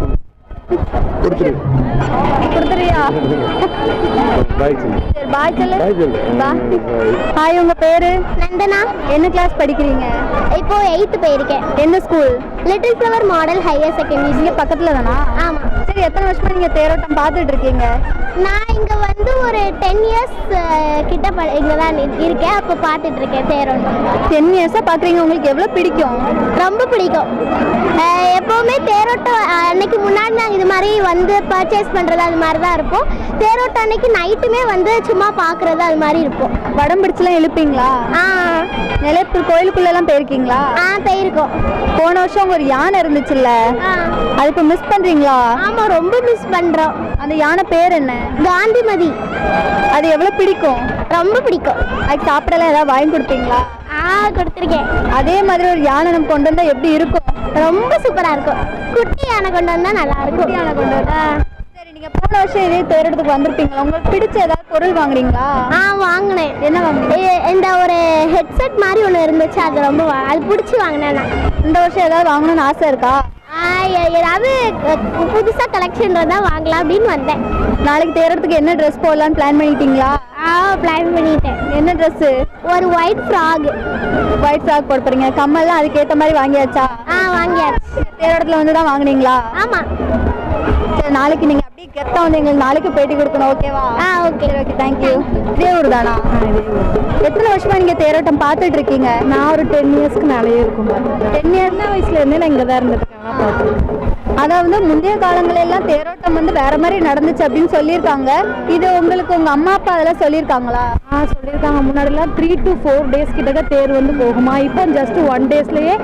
கொடுத்துறியா? பாய் சொல்லு. சரி பாய் சொல்லு. பாய் சொல்லு. ஹாய், உங்க பேரு? நந்தனா. என்ன கிளாஸ் படிக்கிறீங்க? இப்போ 8th போயிருக்கேன். என்ன school? Little flower model higher secondary. இங்க பக்கத்துல தானா? ஆமா. சரி, எத்தனை வருஷமா நீங்க தேரோட்டம் பார்த்துட்டு இருக்கீங்க? நான் இங்க வந்து ஒரு 10 இயர்ஸ் கிட்ட இங்க தான் இருக்கேன். அப்போ பார்த்துட்டு இருக்கேன் தேரோட்டம். 10 இயர்ஸா பாக்குறீங்க. உங்களுக்கு எவ்வளவு பிடிக்கும்? ரொம்ப பிடிக்கும். எப்போவுமே தேரோட்டம் அன்னைக்கு முன்னாடி நாங்கள் இது மாதிரி வந்து பர்ச்சேஸ் பண்ணுறது அது மாதிரி தான் இருப்போம். தேரோட்டம் அன்னைக்கு நைட்டுமே வந்து சும்மா பார்க்குறது அது மாதிரி இருப்போம். வடம் பிடிச்சலாம் இழுப்பீங்களா? நிலையப்பூர் கோயிலுக்குள்ளெல்லாம் போயிருக்கீங்களா? போயிருக்கோம். போன வருஷம் அங்க ஒரு யானை இருந்துச்சுல்ல, அது இப்போ மிஸ் பண்றீங்களா? ஆமாம், ரொம்ப மிஸ் பண்ணுறோம். அந்த யானை பேர் என்ன? காந்திமதி. அது எவ்வளவு பிடிக்கும்? ரொம்ப பிடிக்கும். அதுக்கு சாப்பிடலாம் ஏதாவது வாங்கி கொடுப்பீங்களா? கொடுத்துருக்கேன். அதே மாதிரி ஒரு யானை நம்ம கொண்டு வந்தா எப்படி இருக்கும்? ரொம்ப சூப்பராக இருக்கும். குட்டி யானை கொண்டு வந்தால் நல்லா இருக்கும். குட்டி யானை கொண்டு வந்தா. சரி, நீங்க போன வருஷம் இதே தேரோட்டத்துக்கு வந்திருப்பீங்களா? உங்களுக்கு பிடிச்ச ஏதாவது பொருள் வாங்குறீங்களா? வாங்கினேன். என்ன வாங்குனீங்க? இந்த ஒரு ஹெட்செட் மாதிரி ஒன்று இருந்துச்சு, அது ரொம்ப அது பிடிச்சி வாங்கினேன் நான். இந்த வருஷம் ஏதாவது வாங்கணும்னு ஆசை இருக்கா? ஏதாவது புதுசாக கலெக்ஷன் தான் வாங்கலாம் அப்படின்னு வந்தேன். நாளைக்கு தேரோட்டத்துக்கு என்ன ட்ரெஸ் போடலான்னு பிளான் பண்ணிட்டீங்களா? பிளான் பண்ணிட்டேன். என்ன ட்ரெஸ்ஸு? ஒரு ஒயிட் ஃப்ராக். ஒயிட் ஃப்ராக் போட போறீங்க. கம்மல்லாம் அதுக்கேற்ற மாதிரி வாங்கியாச்சா? வாங்கியாச்சு. தேரோட்டத்தில் வந்து தான் வாங்குனீங்களா? ஆமாம். சரி, நாளைக்கு நீங்கள் அப்படியே கெத்தா வந்து எங்களுக்கு நாளைக்கு பேட்டி கொடுக்கணும். ஓகேவா? ஓகே. Okay, thank you. இதே ஊர் தானா? எத்தனை வருஷமா நீங்கள் தேரோட்டம் பார்த்துட்டு இருக்கீங்க? நான் ஒரு 10 இயர்ஸ்க்கு மேலேயே இருக்கும். 10 இயர்ஸ் வயசுலேருந்தே நான் இங்கே தான் இருந்துருக்கேன். அதாவது முந்தைய காலங்களெல்லாம் தேரோட்டம் வந்து வேற மாதிரி நடந்துச்சு அப்படின்னு சொல்லியிருக்காங்க. இது உங்களுக்கு உங்க அம்மா அப்பா அதெல்லாம் சொல்லியிருக்காங்களா? சொல்லியிருக்காங்க. முன்னாடிலாம் 3 to 4 டேஸ் கிட்டக்க தேர் வந்து போகுமா, இப்போ ஜஸ்ட் 1 டேஸ்லயே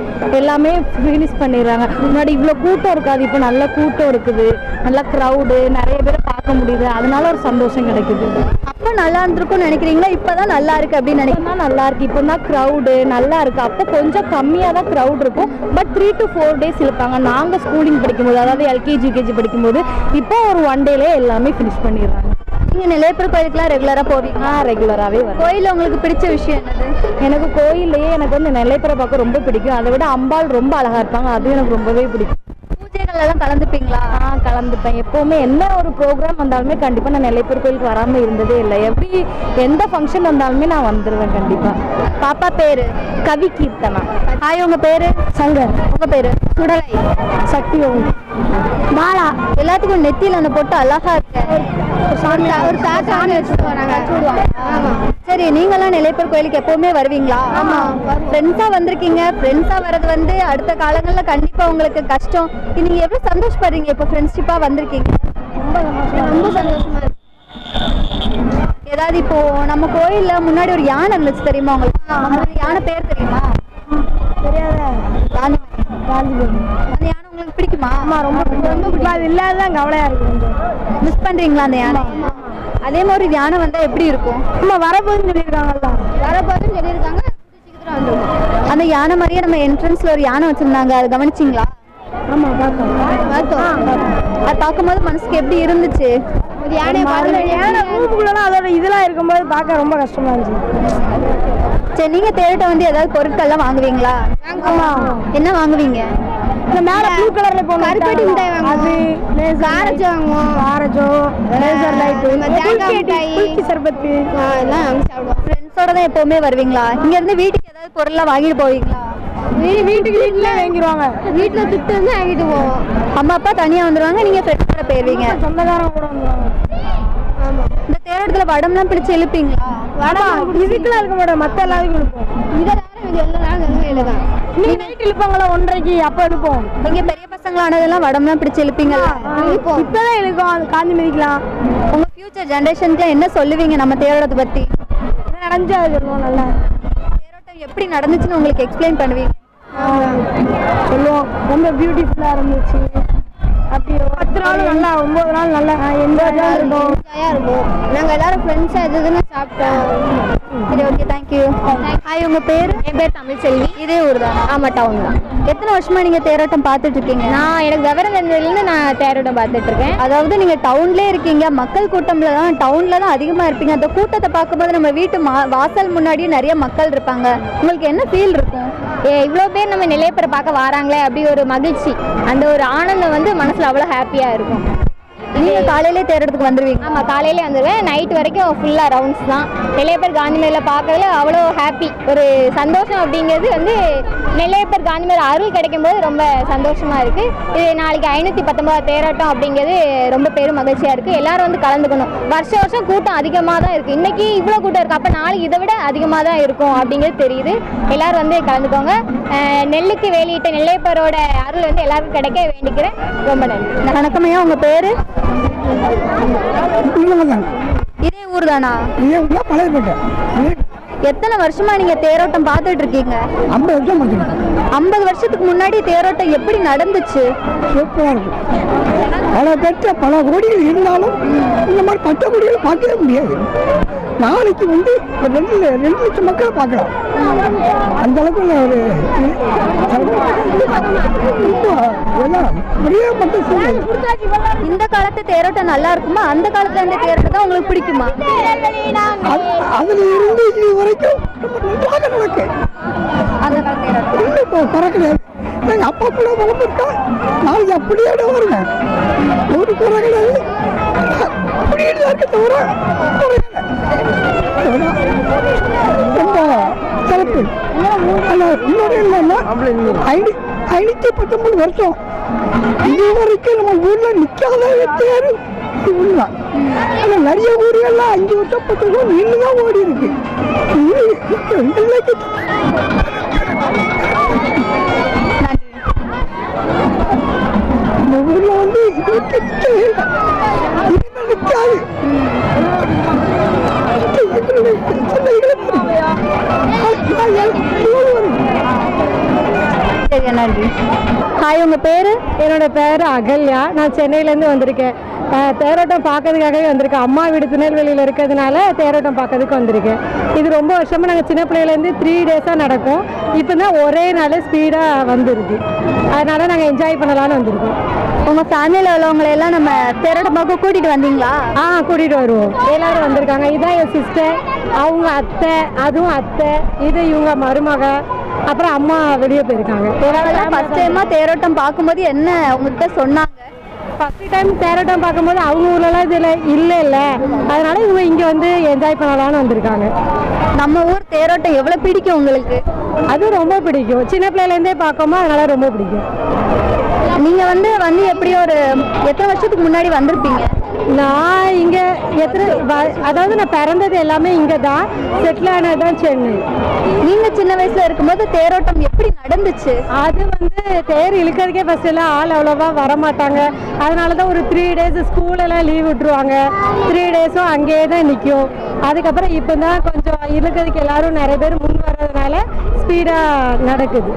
எல்லாமே ஃபினிஷ் பண்ணிடுறாங்க. முன்னாடி இவ்வளோ கூட்டம் இருக்காது, இப்போ நல்ல கூட்டம் இருக்குது, நல்ல க்ரௌடு, நிறைய பேரை பார்க்க முடியுது. அதனால ஒரு சந்தோஷம் கிடைக்குது. அப்போ நல்லா இருந்திருக்கும்னு நினைக்கிறீங்களா? இப்போதான் நல்லா இருக்கு அப்படின்னு நினைக்கிறேன். நல்லா இருக்கு. இப்போ தான் க்ரௌடு நல்லா இருக்கு. அப்போ கொஞ்சம் கம்மியாக தான் க்ரௌட் இருக்கும். பட் 3 to 4 டேஸ் இருப்பாங்க. நாங்கள் ஸ்கூலிங் படிக்கும்போது, அதாவது LKG UKG படிக்கும்போது, இப்போ ஒரு 1 டேலே எல்லாமே ஃபினிஷ் பண்ணிடுறாங்க. நீங்கள் நிலையப்பூர் கோயிலுக்குலாம் ரெகுலராக போவீங்க? ரெகுலராகவே வரும். கோயிலில் உங்களுக்கு பிடிச்ச விஷயம் என்னது? எனக்கு கோயில்லையே எனக்கு வந்து நிலைப்பறை பார்க்க ரொம்ப பிடிக்கும். அதை விட அம்பாள் ரொம்ப அழகாக இருப்பாங்க, அதுவும் எனக்கு ரொம்பவே பிடிக்கும். பூஜைகள் எல்லாம் கலந்துப்பீங்களா? கலந்துப்பேன். எப்போவுமே என்ன ஒரு ப்ரோக்ராம் வந்தாலுமே கண்டிப்பாக நான் நெல்லைப்பூர் கோயிலுக்கு வராமல் இருந்ததே இல்லை. எந்த ஃபங்க்ஷன் வந்தாலுமே நான் வந்துடுவேன் கண்டிப்பாக. பாப்பா பேர் கவி கீர்த்தனா. ஹாய், உங்கள் பேர்? சங்கர். உங்கள் பேர்? சுடலை. சக்தி பாலா. எல்லாத்துக்கும் நெத்தியில் அந்த பொட்டு அழகா இருக்கு. ஒரு தாத்தா வச்சுட்டு வராங்க. சரி, நீங்களாம் நிலைப்பூர் கோயிலுக்கு எப்பவுமே வருவீங்களா? ஃப்ரெண்ட்ஸா வந்திருக்கீங்க. ஃப்ரெண்ட்ஸா வர்றது வந்து அடுத்த காலங்கள்ல கண்டிப்பா உங்களுக்கு கஷ்டம். நீங்க எவ்வளவு சந்தோஷப்படுறீங்க இப்போ ஃப்ரெண்ட்ஷிப்பா வந்திருக்கீங்க? ரொம்ப சந்தோஷமா இருக்கு. ஏதாவது இப்போ நம்ம கோயில்ல முன்னாடி ஒரு யானை இருந்துச்சு தெரியுமா உங்களுக்கு? அந்த யானை பேர் தெரியுமா? அந்த யானை உங்களுக்கு பிடிக்குமா? ரொம்ப பிடிக்கும். அது இல்லாததான் கவலையா இருக்கு. மிஸ் பண்றீங்களா அந்த யானை? அதே மாதிரி யானை வந்தா எப்படி இருக்கும்? வரப்போகுதுன்னு சொல்லியிருக்காங்கல்ல. வரப்போகுதுன்னு சொல்லியிருக்காங்க. அந்த யானை மாதிரியே நம்ம என்ட்ரன்ஸ்ல ஒரு யானை வச்சிருந்தாங்க, அதை கவனிச்சிங்களா? அது பார்க்கும்போது மனசுக்கு எப்படி இருந்துச்சு? அதோட இதெல்லாம் இருக்கும்போது பார்க்க ரொம்ப கஷ்டமா இருந்துச்சு. சரி, நீங்க தேரோட்டம் வந்து ஏதாவது பொருட்கள்லாம் வாங்குவீங்களா? என்ன வாங்குவீங்க? இந்த மேல ப்ளூ கலர்ல போன கருப்பட்டி மிட்டாய் வாங்குவோம். அது காரஜோ வாங்குவோம். காரஜோ, லேசர் லைட், தேங்காய் மிட்டாய், குல்ஃபி சர்பத் எல்லாம் வாங்கி சாப்பிடுவோம். ஃப்ரெண்ட்ஸோட தான் எப்பவுமே வருவீங்களா? இங்க இருந்து வீட்டுக்கு ஏதாவது பொருள்லாம் வாங்கிட்டு போவீங்களா? வீட்டுல வாங்கிடுவாங்க. வீட்டுல திட்டு வந்து வாங்கிட்டு போவோம். அம்மா அப்பா தனியா வந்துருவாங்க, நீங்க ஃப்ரெண்ட்ஸ் கூட போயிருவீங்க. சொந்தக்காரங்க கூட வந்துருவாங்க. இந்த தேரோட்டத்துல வடம்லாம் பிடிச்சு இழுப்பீங்களா? இதுக்கெல்லாம் இருக்க மாட்டோம், மத்த எல்லாத்துக்கும் இழுப்போம். இன்னைக்கு நைட் இழுப்பாங்களா 1:30க்கு, அப்ப இழுப்போம். நீங்க பெரிய பசங்களானதெல்லாம் வடம்லாம் பிடிச்சு இழுப்பீங்களா? இப்பதான் இழுக்கும். காந்தி மிதிக்கலாம். உங்க ஃபியூச்சர் ஜெனரேஷனுக்குலாம் என்ன சொல்லுவீங்க நம்ம தேரோட்டத்தை பத்தி? நடந்து அது சொல்லுவோம். நல்லா தேரோட்டம் எப்படி நடந்துச்சுன்னு உங்களுக்கு எக்ஸ்பிளைன் பண்ணுவீங்க? சொல்லுவோம். ரொம்ப பியூட்டிஃபுல்லா இருந்துச்சு. அப்படியோ 10 நாள் நல்லா 9 நாள் நல்லா என்ஜாயாக இருக்கும். நாங்கள் எல்லாரும் ஃப்ரெண்ட்ஸாக எதுன்னு சாப்பிட்டோம். சரி, ஓகே, தேங்க்யூ. ஹாய், உங்கள் பேர்? என் பேர் தமிழ் செல்வி. இதே ஊர் தான்? ஆமாம், டவுன் தான். எத்தனை வருஷமா நீங்கள் தேரோட்டம் பார்த்துட்டு இருக்கீங்க? எனக்கு விவரம் தெரிஞ்சதுலேருந்து நான் தேரோட்டம் பார்த்துட்டு இருக்கேன். அதாவது நீங்கள் டவுன்லேயே இருக்கீங்க, மக்கள் கூட்டம்ல தான் டவுனில் தான் அதிகமாக இருப்பீங்க. அந்த கூட்டத்தை பார்க்கும்போது நம்ம வீட்டு வாசல் முன்னாடியும் நிறைய மக்கள் இருப்பாங்க. உங்களுக்கு என்ன ஃபீல் இருக்கும்? இவ்வளோ பேர் நம்ம நிலையப்பரை பார்க்க வராங்களே, அப்படி ஒரு மகிழ்ச்சி, அந்த ஒரு ஆனந்தம் வந்து மனசில் அவ்வளோ ஹாப்பியாக இருக்கும். நீங்கள் காலையிலே தேரோட்டத்துக்கு வந்துடுவீங்க? ஆமாம், காலையிலே வந்துடுவேன். நைட் வரைக்கும் ஃபுல்லாக ரவுண்ட்ஸ் தான். நெல்லையப்பர் காந்திமேரில் பார்க்கறதுல அவ்வளோ ஹாப்பி, ஒரு சந்தோஷம் அப்படிங்கிறது வந்து நெல்லையப்பர் காந்திமேர் அருள் கிடைக்கும் போது ரொம்ப சந்தோஷமாக இருக்குது. இது நாளைக்கு 519 தேரோட்டம் அப்படிங்கிறது ரொம்ப பெரும் மகிழ்ச்சியாக இருக்குது. எல்லோரும் வந்து கலந்துக்கணும். வருஷம் கூட்டம் அதிகமாக தான் இருக்குது. இன்றைக்கி இவ்வளோ கூட்டம் இருக்குது, அப்போ நாளைக்கு இதை விட அதிகமாக தான் இருக்கும் அப்படிங்கிறது தெரியுது. எல்லோரும் வந்து கலந்துக்கோங்க. நெல்லுக்கு வெளியிட்ட நெல்லையப்பரோட அருள் வந்து எல்லாருக்கும் கிடைக்க வேண்டிக்கிறேன். ரொம்ப நன்றி. வணக்கமையா, உங்கள் பேர்? இதே ஊர் தானா? எத்தனை வருஷமா நீங்க தேரோட்டம் பார்த்துட்டு இருக்கீங்க? 50 வருஷம் பார்த்துருக்கேன். 50 வருஷத்துக்கு முன்னாடி தேரோட்டம் எப்படி நடந்துச்சு? சூப்பராக இருக்கும். பல கோடிகள் இருந்தாலும் இந்த மாதிரி 10 கோடிகள் பார்க்கவே முடியாது. நாளைக்கு வந்து 2 லட்சம் மக்களை பார்க்கலாம். அந்த அளவுக்கு ஒரு இந்த காலத்து தேரோட்டம் நல்லா இருக்குமா, அந்த காலத்துல இருந்த தேரோட்டம் தான் உங்களுக்கு பிடிக்குமா? அதுல இருந்து இது வரைக்கும் நன்றாக நடக்கு. அந்த காலத்து தேரோட்டம் பறக்கல. எங்க அப்பா கூட வளர்ப்பு இருக்கா, நாளைக்கு அப்படியே வருங்க. ஒரு குறை கிடையாது, அப்படியே இருக்க தவிர ரொம்ப சிறப்பு. இன்னொரு இல்லைன்னா 519 வருஷம் இது வரைக்கும் நம்ம ஊர்ல நிக்காத தேர் உண்மைதான். நிறைய ஊர்கள்லாம் 5 வருஷம் 10 வருஷம் நின்றுதான் ஓடி இருக்கு. இந்த ஊர்ல வந்து நிக்காது. சரி, நன்றி. ஹாய், உங்க பேரு? என்னோட பேர் அகல்யா. நான் சென்னையிலேருந்து வந்திருக்கேன். தேரோட்டம் பார்க்கறதுக்காகவே வந்திருக்கேன். அம்மா வீடு திருநெல்வேலியில் இருக்கிறதுனால தேரோட்டம் பார்க்கறதுக்கு வந்திருக்கேன். இது ரொம்ப வருஷமாக நாங்கள் சின்ன பிள்ளையிலேருந்து 3 டேஸாக நடக்கும். இப்போ தான் ஒரே நாள் ஸ்பீடாக வந்துருக்கு. அதனால நாங்கள் என்ஜாய் பண்ணலான்னு வந்திருக்கோம். உங்க ஃபேமிலியில் உள்ளவங்களை எல்லாம் நம்ம தேரோட்டம் பார்க்க கூட்டிட்டு வந்தீங்களா? கூட்டிகிட்டு வருவோம். எல்லாரும் வந்திருக்காங்க. இதான் என் சிஸ்டர், அவங்க அத்தை, அதுவும் அத்தை, இது இவங்க மருமக, அப்புறம் அம்மா வெளியே போயிருக்காங்க. ஃபர்ஸ்ட் டைமா தேரோட்டம் பார்க்கும்போது என்ன உங்ககிட்ட சொன்னாங்க? ஃபர்ஸ்ட் டைம் தேரோட்டம் பார்க்கும்போது அவங்க ஊர்லலாம் இதில் இல்லை, அதனால இவங்க இங்கே வந்து என்ஜாய் பண்ணலான்னு வந்திருக்காங்க. நம்ம ஊர் தேரோட்டம் எவ்வளோ பிடிக்கும் உங்களுக்கு? அது ரொம்ப பிடிக்கும். சின்ன பிள்ளையிலேருந்தே பார்க்கோமா, அதனால ரொம்ப பிடிக்கும். நீங்க வந்து எப்படியோ ஒரு எத்தனை வருஷத்துக்கு முன்னாடி வந்திருப்பீங்க? நான் இங்கே அதாவது நான் பிறந்தது எல்லாமே இங்கே தான், செட்டில் ஆனது தான் சென்னை. நீங்கள் சின்ன வயசில் இருக்கும்போது தேரோட்டம் எப்படி நடந்துச்சு? அது வந்து தேர் இழுக்கிறதுக்கே ஃபர்ஸ்ட் எல்லாம் ஆள் அவ்வளோவா வரமாட்டாங்க. அதனால தான் ஒரு 3 டேஸ் ஸ்கூலெல்லாம் லீவ் விட்டுருவாங்க. 3 டேஸும் அங்கேயே தான் நிற்கும். அதுக்கப்புறம் இப்போ தான் கொஞ்சம் இழுக்கிறதுக்கு எல்லாரும் நிறைய பேர் முன் வர்றதுனால ஸ்பீடாக நடக்குது.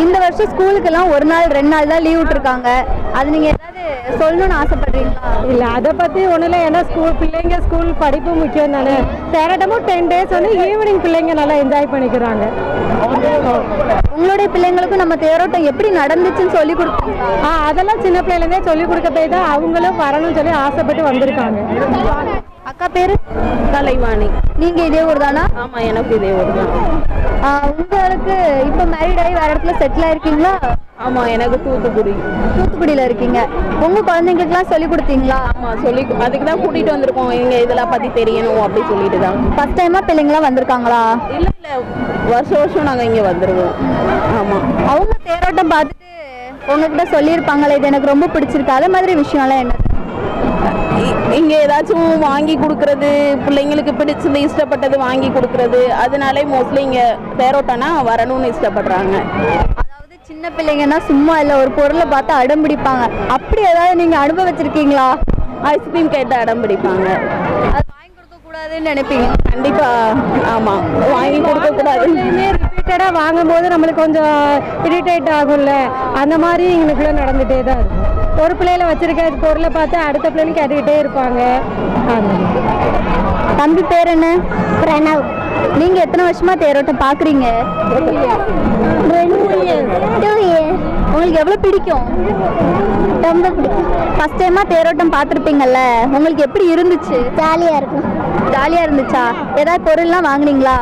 இந்த வருஷம் ஸ்கூலுக்கெல்லாம் 1 நாள் 2 நாள் தான் லீவ் விட்டுருக்காங்க. அது நீங்கள் ஏதாவது சொல்லணும்னு ஆசைப்படுறீங்களா? இல்லை, அதை பற்றி ஒன்றும் இல்லை. ஏன்னா பிள்ளைங்க ஸ்கூல் படிப்பு முக்கியம் தானே. தேரோட்டமும் 10 டேஸ் வந்து ஈவினிங் பிள்ளைங்க நல்லா என்ஜாய் பண்ணிக்கிறாங்க. உங்களுடைய பிள்ளைங்களுக்கும் நம்ம தேரோட்டம் எப்படி நடந்துச்சுன்னு சொல்லி கொடுப்போம். அதெல்லாம் சின்ன பிள்ளைலேருந்தே சொல்லிக் கொடுக்க போய் தான் அவங்களும் வரணும்னு சொல்லி ஆசைப்பட்டு வந்திருக்காங்க. அக்கா பேரு? கலைவாணி. நீங்க இதே ஊர் தானா? ஆமாம், எனக்கு இதே ஊர் தான். உங்களுக்கு இப்போ மேரிட் ஆகி வேற இடத்துல செட்டில் ஆயிருக்கீங்களா? ஆமாம், எனக்கு தூத்துக்குடியில் இருக்கீங்க. உங்க குழந்தைங்களுக்குலாம் சொல்லி கொடுத்தீங்களா? ஆமாம், அதுக்கு தான் கூட்டிகிட்டு வந்திருக்கோம். இங்கே இதெல்லாம் பற்றி தெரியணும் அப்படி சொல்லிட்டு தான். ஃபர்ஸ்ட் டைமா பிள்ளைங்களாம் வந்திருக்காங்களா? இல்லை, வருஷம் நாங்கள் இங்கே வந்துடுவோம். ஆமாம், அவங்க தேரோட்டம் பார்த்துட்டு உங்ககிட்ட சொல்லியிருப்பாங்களே இது எனக்கு ரொம்ப பிடிச்சிருக்கு, அது மாதிரி விஷயம்லாம் என்ன? இங்கே ஏதாச்சும் வாங்கி கொடுக்கறது, பிள்ளைங்களுக்கு பிடிச்சது இஷ்டப்பட்டது வாங்கி கொடுக்கறது, அதனாலே மோஸ்ட்லி இங்கே தேரோட்டம்னா வரணும்னு இஷ்டப்படுறாங்க. அதாவது சின்ன பிள்ளைங்கன்னா சும்மா இல்லை, ஒரு பொருளை பார்த்து அடம் பிடிப்பாங்க. அப்படி ஏதாவது நீங்கள் அனுபவிச்சிருக்கீங்களா? ஐஸ்கிரீம் கேட்டு அடம் பிடிப்பாங்க. அது வாங்கி கொடுக்கக்கூடாதுன்னு நினைப்பீங்க? கண்டிப்பாக. ஆமாம், வாங்கி கொடுக்கக்கூடாது. ரிப்பீட்டடாக வாங்கும்போது நம்மளுக்கு கொஞ்சம் இரிட்டேட் ஆகும்ல, அந்த மாதிரி எங்களுக்குள்ள நடந்துகிட்டே தான் இருக்கும். ஒரு பிள்ளையில வச்சிருக்க பொருளை பார்த்து அடுத்த பிள்ளைன்னு கேட்டுக்கிட்டே இருப்பாங்க. தம்பி பேர் என்ன? பிரணவ். நீங்க எத்தனை வருஷமா தேரோட்டம் பாக்குறீங்க? 2 years. உங்களுக்கு எவ்வளவு பிடிக்கும்? ரொம்ப பிடிக்கும். ஃபர்ஸ்ட் டைமா தேரோட்டம் பார்த்துருப்பீங்கல்ல, உங்களுக்கு எப்படி இருந்துச்சு? ஜாலியாக இருக்கும். ஜாலியா இருந்துச்சா? ஏதாவது பொருள்லாம் வாங்குனீங்களா?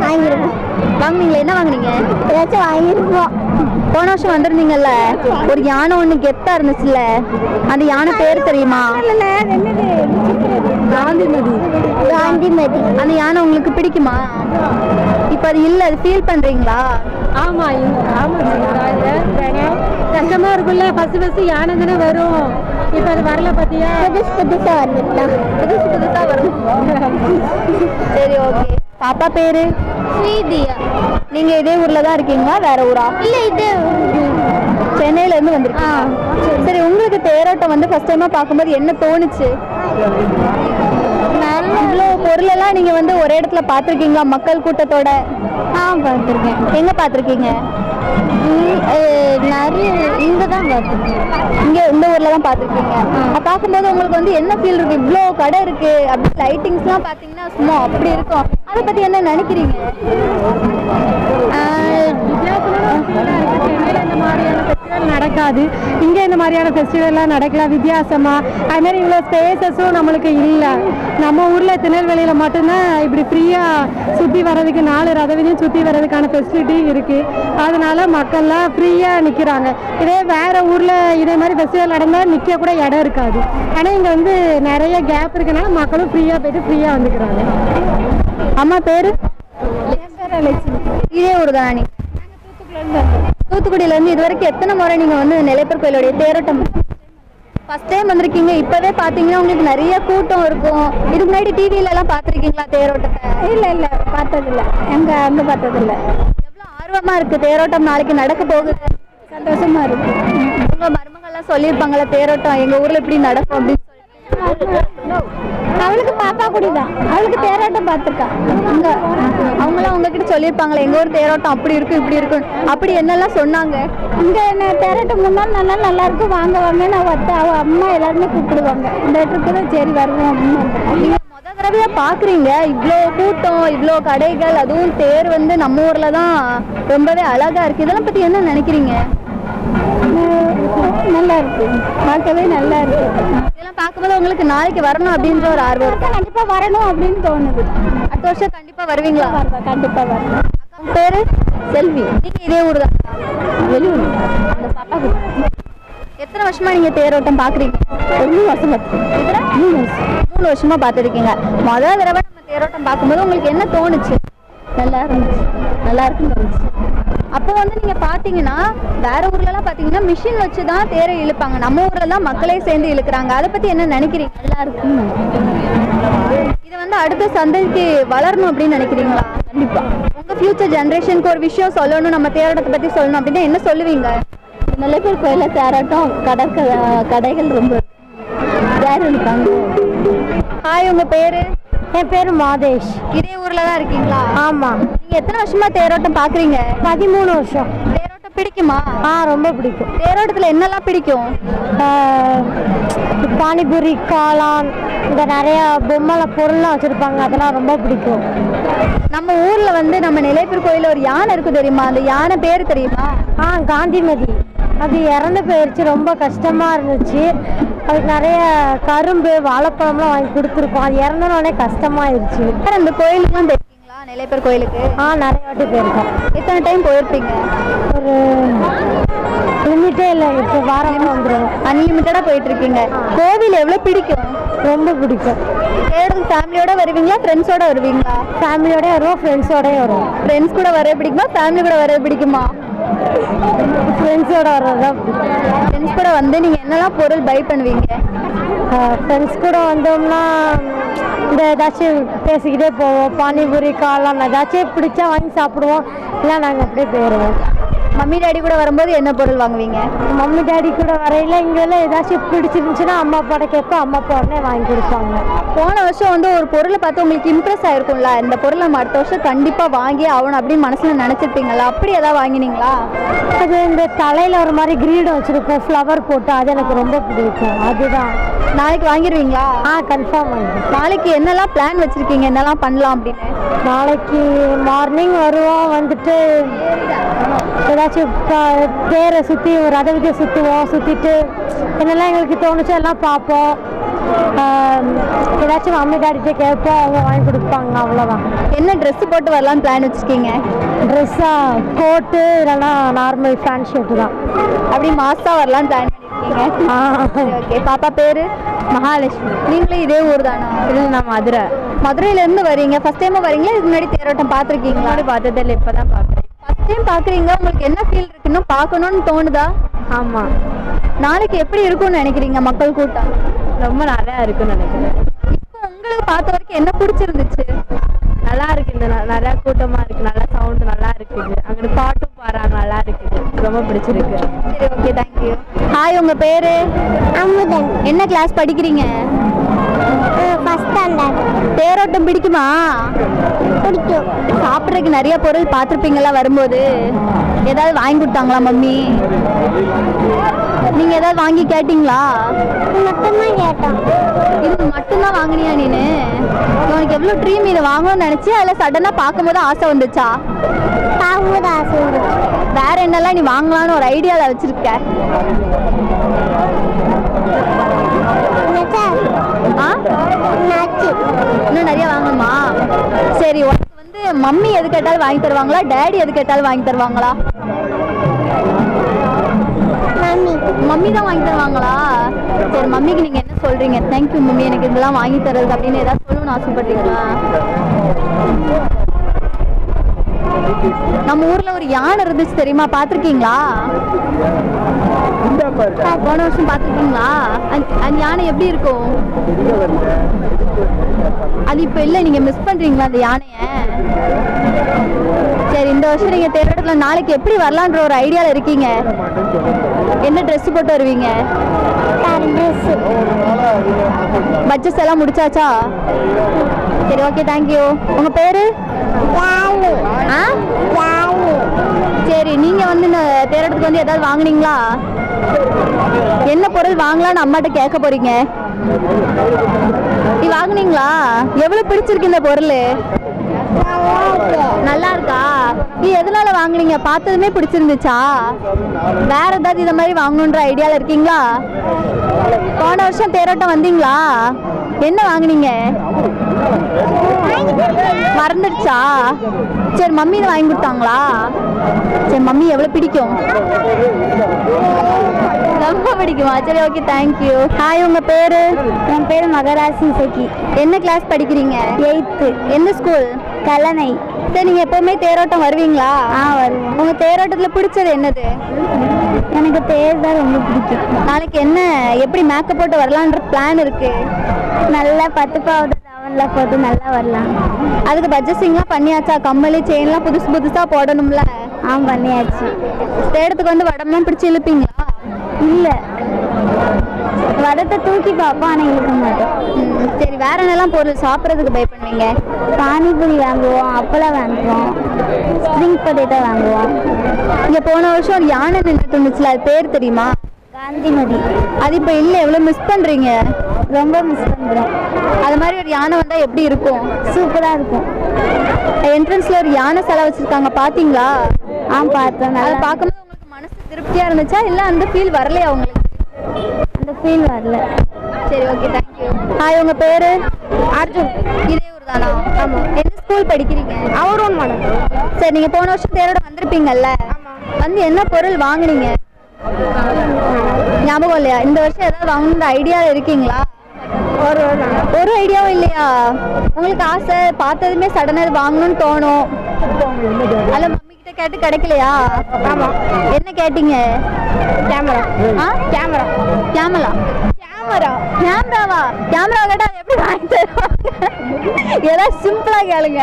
வாங்கியிருக்கோம். வாங்குனீங்களா? என்ன வாங்குனீங்க? ஏதாச்சும் வாங்கியிருக்கோம். போன வருஷம் வந்திருந்தீங்கல்ல, ஒரு யானை ஒண்ணு கெத்தா இருந்துச்சுல்ல, அந்த யானை பேர் தெரியுமா? காந்திமதி. அந்த யானை உங்களுக்கு பிடிக்குமா? இப்ப அது இல்ல, அது ஃபீல் பண்றீங்களா? ஆமா கஷ்டமா இருக்குல்ல. ஃபர்ஸ்ட் யானை தானே வரும், இப்ப அது வரல பாத்தியா? புதுசா வந்துட்டா. புதுசா வரும். சரி, ஓகே. பாப்பா பேரு? ஸ்ரீதியா. நீங்க இதே ஊர்ல தான் இருக்கீங்களா, வேற ஊரா? இல்லை, இது சென்னையில இருந்து வந்திருக்கீங்க. சரி, உங்களுக்கு தேரோட்டம் வந்து ஃபர்ஸ்ட் டைமா பார்க்கும்போது என்ன தோணுச்சு? இவ்வளோ பொருள் எல்லாம் நீங்க வந்து ஒரே இடத்துல பார்த்துருக்கீங்களா, மக்கள் கூட்டத்தோட? பார்த்துருக்கேன். எங்க பார்த்துருக்கீங்க? நிறைய இங்கே தான் பார்த்துருக்கேன். இங்க இந்த ஊர்ல தான் பார்த்துருக்கீங்க. பார்க்கும்போது உங்களுக்கு வந்து என்ன ஃபீல் இருக்கு? இவ்வளோ கடை இருக்கு, அப்படி லைட்டிங்ஸ்லாம் பார்த்தீங்கன்னா சும்மா அப்படி இருக்கும். அதை பத்தி என்ன நினைக்கிறீங்க? இந்த மாதிரியான ஃபெஸ்டிவல் நடக்காது, இங்கே இந்த மாதிரியான ஃபெஸ்டிவல்லாம் நடக்கலாம் வித்தியாசமாக. அதுமாதிரி இவ்வளோ ஸ்பேசஸும் நம்மளுக்கு இல்லை. நம்ம ஊரில் திருநெல்வேலியில் மட்டும்தான் இப்படி ஃப்ரீயாக சுற்றி வர்றதுக்கு 4 ரதவீதியும் சுற்றி வர்றதுக்கான ஃபெசிலிட்டி இருக்குது. அதனால மக்கள்லாம் ஃப்ரீயாக நிற்கிறாங்க. இதே வேறு ஊரில் இதே மாதிரி ஃபெஸ்டிவல் நடந்தால் நிற்க கூட இடம் இருக்காது. ஆனால் இங்கே வந்து நிறைய கேப் இருக்கனால மக்களும் ஃப்ரீயாக போயிட்டு ஃப்ரீயாக வந்துக்கிறாங்க. அம்மா பேரு? இதே ஊர் தானே? தூத்துக்குடியில இருந்து இது வரைக்கும் எத்தனை முறை நீங்க வந்து நெல்லையப்பர் கோயிலுடைய தேரோட்டம்? ஃபர்ஸ்ட் டைம் வந்திருக்கீங்க. இப்பவே பாத்தீங்கன்னா உங்களுக்கு நிறைய கூட்டம் இருக்கும். இதுக்கு முன்னாடி டிவில எல்லாம் பாத்திருக்கீங்களா தேரோட்டத்தை? இல்லை பார்த்ததில்ல. அங்கே பார்த்ததில்ல. எவ்வளவு ஆர்வமா இருக்கு தேரோட்டம் நாளைக்கு நடக்க போகுது? சந்தோஷமா இருக்கு. உங்க மருமகள்லாம் சொல்லியிருப்பாங்களா தேரோட்டம் எங்க ஊர்ல இப்படி நடக்கும் அப்படின்னு சொல்லி? அவளுக்கு பாப்பா குடிதான், அவளுக்கு தேரோட்டம் பார்த்துருக்கா. அங்க அவங்களாம் உங்ககிட்ட சொல்லியிருப்பாங்களா எங்க ஊர் தேரோட்டம் அப்படி இருக்கும் இப்படி இருக்கும், அப்படி என்னெல்லாம் சொன்னாங்க? இங்கே என்ன தேரோட்டம் முன்னால் நல்லா இருக்கும், வாங்க வாங்கன்னு அவ அம்மா எல்லாருமே கூப்பிடுவாங்க. இந்த இடத்துக்கு தான் சரி வருவோம் அப்படின்னு. நீங்க முத தடவையா பாக்குறீங்க இவ்வளோ கூட்டம், இவ்வளோ கடைகள், அதுவும் தேர் வந்து நம்ம ஊர்ல தான் ரொம்பவே அழகா இருக்கு. இதெல்லாம் பத்தி என்ன நினைக்கிறீங்க? நல்லா இருக்கு, பார்க்கவே நல்லா இருக்கு. இதெல்லாம் பார்க்கும்போது உங்களுக்கு நாளைக்கு வரணும் அப்படின்ற ஒரு ஆர்வம் இருக்கு. கண்டிப்பா வரணும் அப்படின்னு தோணுது. அடுத்த வருஷம் கண்டிப்பா வருவீங்களா? கண்டிப்பா வரணும். உங்க பேரு? செல்வி. நீங்க இதே ஊர் தான்? வெளியூர். அந்த பாப்பா எத்தனை வருஷமா நீங்க தேரோட்டம் பாக்குறீங்க? 3 வருஷம் பார்த்துருக்கேன். 3 வருஷமா பார்த்துருக்கீங்க. முதல் தடவை நம்ம தேரோட்டம் பார்க்கும்போது உங்களுக்கு என்ன தோணுச்சு? நல்லா இருந்துச்சு, நல்லா இருக்குன்னு தோணுச்சு. அப்போ வந்து நீங்க பாத்தீங்கன்னா வேற ஊர்ல எல்லாம் பாத்தீங்கன்னா மிஷின் வச்சுதான் தேரை இழுப்பாங்க. நம்ம ஊர்ல தான் மக்களே சேர்ந்து இழுக்கிறாங்க. அதை பத்தி என்ன நினைக்கிறீங்க? நல்லா இருக்கு. இது வந்து அடுத்த சந்தைக்கு வளரணும் அப்படின்னு நினைக்கிறீங்களா? கண்டிப்பா. உங்க ஃபியூச்சர் ஜெனரேஷனுக்கு ஒரு விஷயம் சொல்லணும், நம்ம தேரோட்டத்தை பத்தி சொல்லணும் அப்படின்னா என்ன சொல்லுவீங்க? நெல்லையப்பர் கோயிலில் தேரோட்டம், கடைகள் ரொம்ப யார் இருக்காங்க. ஹாய், உங்க பேரு? என் பேர் மாதேஷ். இதே ஊர்ல தான் இருக்கீங்களா? ஆமாம். நீங்க எத்தனை வருஷமா தேரோட்டம் பாக்குறீங்க? 13 வருஷம். தேரோட்டம் பிடிக்குமா? ரொம்ப பிடிக்கும். தேரோட்டத்துல என்னெல்லாம் பிடிக்கும்? பானிபூரி, காளான், இந்த நிறைய பொம்மை பொருள்லாம் வச்சுருப்பாங்க, அதெல்லாம் ரொம்ப பிடிக்கும். நம்ம ஊர்ல வந்து நம்ம நெல்லையப்பர் கோயில ஒரு யானை இருக்கு தெரியுமா? அந்த யானை பேர் தெரியுமா? காந்திமதி. அது இறந்து போயிடுச்சு, ரொம்ப கஷ்டமாக இருந்துச்சு. அதுக்கு நிறைய கரும்பு, வாழைப்பழம்லாம் வாங்கி கொடுத்துருக்கோம். அது இறந்தோடனே கஷ்டமாயிருச்சு. அந்த கோயிலுக்குலாம் போயிருக்கீங்களா? நெல்லையப்பர் கோயிலுக்கு? நிறைய வாட்டி போயிருக்கோம். எத்தனை டைம் போயிருப்பீங்க? ஒரு லிமிட்டே இல்லை, இப்போ வாரம் வந்துடும். அன்லிமிட்டடா போயிட்டு இருக்கீங்க. கோவில் எவ்வளவு பிடிக்கும்? ரொம்ப பிடிக்கும். தேரோட்டம் ஃபேமிலியோட வருவீங்களா, ஃப்ரெண்ட்ஸோட வருவீங்களா? ஃபேமிலியோடய வருவோம், ஃப்ரெண்ட்ஸோடய வருவோம். ஃப்ரெண்ட்ஸ் கூட வர பிடிக்குமா, ஃபேமிலி கூட வர பிடிக்குமா? ஃப்ரெண்ட்ஸோட வர்றதுதான். ஃப்ரெண்ட்ஸ் கூட வந்து நீங்கள் என்னெல்லாம் பொருள் பை பண்ணுவீங்க? ஃப்ரெண்ட்ஸ் கூட வந்தோம்னா இந்த ஏதாச்சும் பேசிக்கிட்டே போவோம். பானிபூரி, காளான் ஏதாச்சும் பிடிச்சா வாங்கி சாப்பிடுவோம், இல்லை நாங்கள் அப்படியே போயிடுவோம். மம்மி டாடி கூட வரும்போது என்ன பொருள் வாங்குவீங்க? மம்மி டாடி கூட வரையில இங்கெல்லாம் ஏதாச்சும் பிடிச்சிருந்துச்சுன்னா அம்மா அப்பாட்ட கேட்போம், அம்மா அப்பா உடனே வாங்கி கொடுப்பாங்க. போன வருஷம் வந்து ஒரு பொருளை பார்த்து உங்களுக்கு இம்ப்ரெஸ் ஆயிருக்கும்ல, இந்த பொருளை நம்ம அடுத்த வருஷம் கண்டிப்பா வாங்கி ஆகணும் அப்படின்னு மனசுல நினைச்சிருப்பீங்களா? அப்படி ஏதாவது வாங்கினீங்களா? அது இந்த தலையில ஒரு மாதிரி கிரீடம் வச்சிருக்கோம், ஃப்ளவர் போட்டு, அது எனக்கு ரொம்ப பிடிக்கும். அதுதான். நாளைக்கு வாங்கிடுவீங்களா? கன்ஃபார்ம் வாங்கிடுவேன். நாளைக்கு என்னெல்லாம் பிளான் வச்சிருக்கீங்க, என்னெல்லாம் பண்ணலாம் அப்படின்னு? நாளைக்கு மார்னிங் வருவோம், வந்துட்டு ஏதாச்சும் தேரை சுற்றி ஒரு ரத விதியை சுற்றுவோம், சுற்றிட்டு என்னெல்லாம் எங்களுக்கு தோணுச்சோ எல்லாம் பார்ப்போம். ஏதாச்சும் மம்மி டாடிகிட்ட கேட்போம், அவங்க வாங்கி கொடுப்பாங்க. அவ்வளோதான். என்ன ட்ரெஸ் போட்டு வரலான்னு பிளான் வச்சுருக்கீங்க? ட்ரெஸ்ஸாக கோட்டு இல்லைன்னா நார்மல் ஃபேண்ட் ஷர்ட்டு தான். அப்படி மாஸாக வரலான்னு பிளான் பண்ணியிருக்கீங்க. ஓகே. பாப்பா பேர் மகாலட்சுமி. நீங்களும் இதே ஊர் தானா? இல்லை, நான் மதுரை. மதுரையிலேருந்து வரீங்க. ஃபர்ஸ்ட் டைமாக வரீங்களா? இதுக்கு முன்னாடி தேரோட்டம் பார்த்துருக்கீங்களா? பார்த்ததில்லை, இப்போ தான் பார்க்குறேன். ஃபர்ஸ்ட் டைம் பார்க்குறீங்க. உங்களுக்கு என்ன ஃபீல் இருக்கு? இன்னும் பார்க்கணும்னு தோணுதா? ஆமாம். நாளைக்கு எப்படி இருக்கும்னு நினைக்கிறீங்க மக்கள் கூட்டம்? ரொம்ப நிறையா இருக்குன்னு நினைக்கிறேன். இப்போ உங்களுக்கு பார்த்த வரைக்கும் என்ன பிடிச்சிருந்துச்சு? நல்லா இருக்கு, இந்த நிறையா கூட்டமாக இருக்குது, நல்லா சவுண்டு நல்லா இருக்குது, அங்கிட்டு பாட்டும் பாடுறாங்க, நல்லா இருக்குது, ரொம்ப பிடிச்சிருக்கு. சரி, ஓகே, தேங்க்யூ. ஹாய், உங்கள் பேர்? அமுதன். என்ன கிளாஸ் படிக்கிறீங்க? First standard. தேரோட்டம் பிடிக்குமா? பிடிக்கும். சாப்பிட்றதுக்கு நிறைய பொருள் பார்த்துருப்பீங்களா வரும்போது? ஏதாவது வாங்கி கொடுத்தாங்களா மம்மி? நீங்கள் ஏதாவது வாங்கி கேட்டிங்களா? மட்டும்தான் கேட்டோம். இது மட்டும்தான் வாங்கினியா நீனு? உனக்கு எவ்வளோ ட்ரீம் இதை வாங்கணும்னு நினச்சி அதில் சடனாக பார்க்கும்போது ஆசை வந்துச்சா? பார்க்கும்போது ஆசை வந்துச்சு. வேற என்னெல்லாம் நீ வாங்கலான்னு ஒரு ஐடியாவில் வச்சிருக்க? இன்னும் நிறைய வாங்கணுமா? சரி, உனக்கு வந்து மம்மி எது கேட்டாலும் வாங்கி தருவாங்களா, டேடி எது கேட்டாலும் வாங்கி தருவாங்களா? மம்மி தான் வாங்கி தருவாங்களா? சரி, மம்மிக்கு நீங்க என்ன சொல்றீங்க? தேங்க்யூ மம்மி, எனக்கு இதெல்லாம் வாங்கி தரது அப்படின்னு ஏதாவது சொல்லணும்னு ஆசைப்பட்டீங்களா? நம்ம ஊர்ல ஒரு யானை இருந்துச்சு தெரியுமா? பாத்திருக்கீங்களா? போன வருஷம் பாத்திருக்கீங்களா? அந்த யானை எப்படி இருக்கும்? அது இப்ப இல்ல, நீங்க மிஸ் பண்றீங்களா அந்த யானைய? சரி, இந்த வருஷம் நீங்க தேரோட்டத்துல நாளைக்கு எப்படி வரலான்ற ஒரு ஐடியால இருக்கீங்க? என்ன ட்ரெஸ் போட்டு வருவீங்க? பட்ஜெட்ஸ் எல்லாம் முடிச்சாச்சா? சரி, ஓகே, தேங்க்யூ. உங்க பேரு? சரி, நீங்க வந்து இந்த தேரோட்டத்துக்கு வந்து ஏதாவது வாங்குனீங்களா? என்ன பொருள் வாங்கலாம்னு அம்மாட்ட கேட்க போறீங்க? நீ வாங்குனீங்களா? எவ்வளவு பிடிச்சிருக்கு இந்த பொருள்? நல்லா இருக்கா? நீ எதனால வாங்குனீங்க? பார்த்ததுமே பிடிச்சிருந்துச்சா? வேற ஏதாவது இத மாதிரி வாங்கணுன்ற ஐடியால இருக்கீங்களா? போன வருஷம் தேரோட்டம் வந்தீங்களா? என்ன வாங்குனீங்க? மறந்துடுச்சா? சரி, மம்மி இதை வாங்கி கொடுத்தாங்களா? சரி, மம்மி எவ்வளவு பிடிக்கும்? ரொம்ப பிடிக்குமா? சரி, ஓகே, தேங்க்யூ. ஹாய், உங்க பேரு? என் பேர் மகராசி சகி. என்ன கிளாஸ் படிக்கிறீங்க? 8th. எந்த ஸ்கூல்? கல்லணை. சரி, நீங்க எப்பவுமே தேரோட்டம் வருவீங்களா? வருவேன். உங்க தேரோட்டத்துல பிடிச்சது என்னது? எனக்கு தேர் தான் ரொம்ப பிடிக்கும். நாளைக்கு என்ன எப்படி மேக்கப் போட்டு வரலான்ற பிளான் இருக்கு? நல்லா 10 பாவடை தவன்ல போட்டு நல்லா வரலாம். அதுக்கு பட்ஜெட்டிங்லாம் பண்ணியாச்சா? கம்மலி செயின்லாம் புதுசா போடணும்ல? பண்ணியாச்சு. தேடத்துக்கு வந்து வடம்லாம் பிடிச்சி இழுப்பீங்களா? இல்ல, வடத்தை தூக்கி பார்ப்போம், ஆனால் இழுக்க மாட்டோம். சரி, வேற என்னெல்லாம் பொருள் சாப்பிட்றதுக்கு பை பண்ணுவீங்க? பானிபூரி வாங்குவோம், அப்பளம் வாங்குவோம், ஸ்ப்ரிங் பொட்டேட்டோ வாங்குவோம். இங்க போன வருஷம் ஒரு யானை நின்றுட்டு இருந்துச்சுல, அது பேர் தெரியுமா? காந்திமதி. அது இப்போ இல்லை. எவ்வளோ மிஸ் பண்றீங்க? ரொம்ப மிஸ் பண்ணுறோம். அது மாதிரி ஒரு யானை வந்தா எப்படி இருக்கும்? சூப்பராக இருக்கும். என்ட்ரன்ஸ்ல ஒரு யானை சிலை வச்சிருக்காங்க, பாத்தீங்களா? பார்த்தோம். அதை பார்க்கும்போது உங்களுக்கு மனசு திருப்தியா இருந்துச்சா, இல்ல அந்த ஃபீல் வரலையா உங்களுக்கு? அந்த ஃபீல் வரல. சரி, ஓகே, தேங்க்யூ. ஹாய், உங்க பேரு? அர்ஜுன். இதே ஊர் தானா? ஆமா. எந்த ஸ்கூல் படிக்கிறீங்க? அவரும் மேடம். சரி, நீங்க போன வருஷம் தேரோட வந்திருப்பீங்கல்ல, வந்து என்ன பொருள் வாங்குனீங்க? ஞாபகம் இல்லையா? இந்த வருஷம் ஏதாவது வாங்கணுன்ற ஐடியாவில் இருக்கீங்களா? ஒரு ஐடியாவும் இல்லையா? உங்களுக்கு ஆசை பார்த்ததுமே சடனாக வாங்கணும்னு தோணும். அதில் மம்மி கிட்ட கேட்டு கிடைக்கலையா? ஆமா. என்ன கேட்டீங்க? கேமரா. கேமரா? கேமரா? கேமராவா? கேமரா கேட்டா அது எப்படி வாங்கி தருவாங்க? ஏதாவது சிம்பிளா கேளுங்க.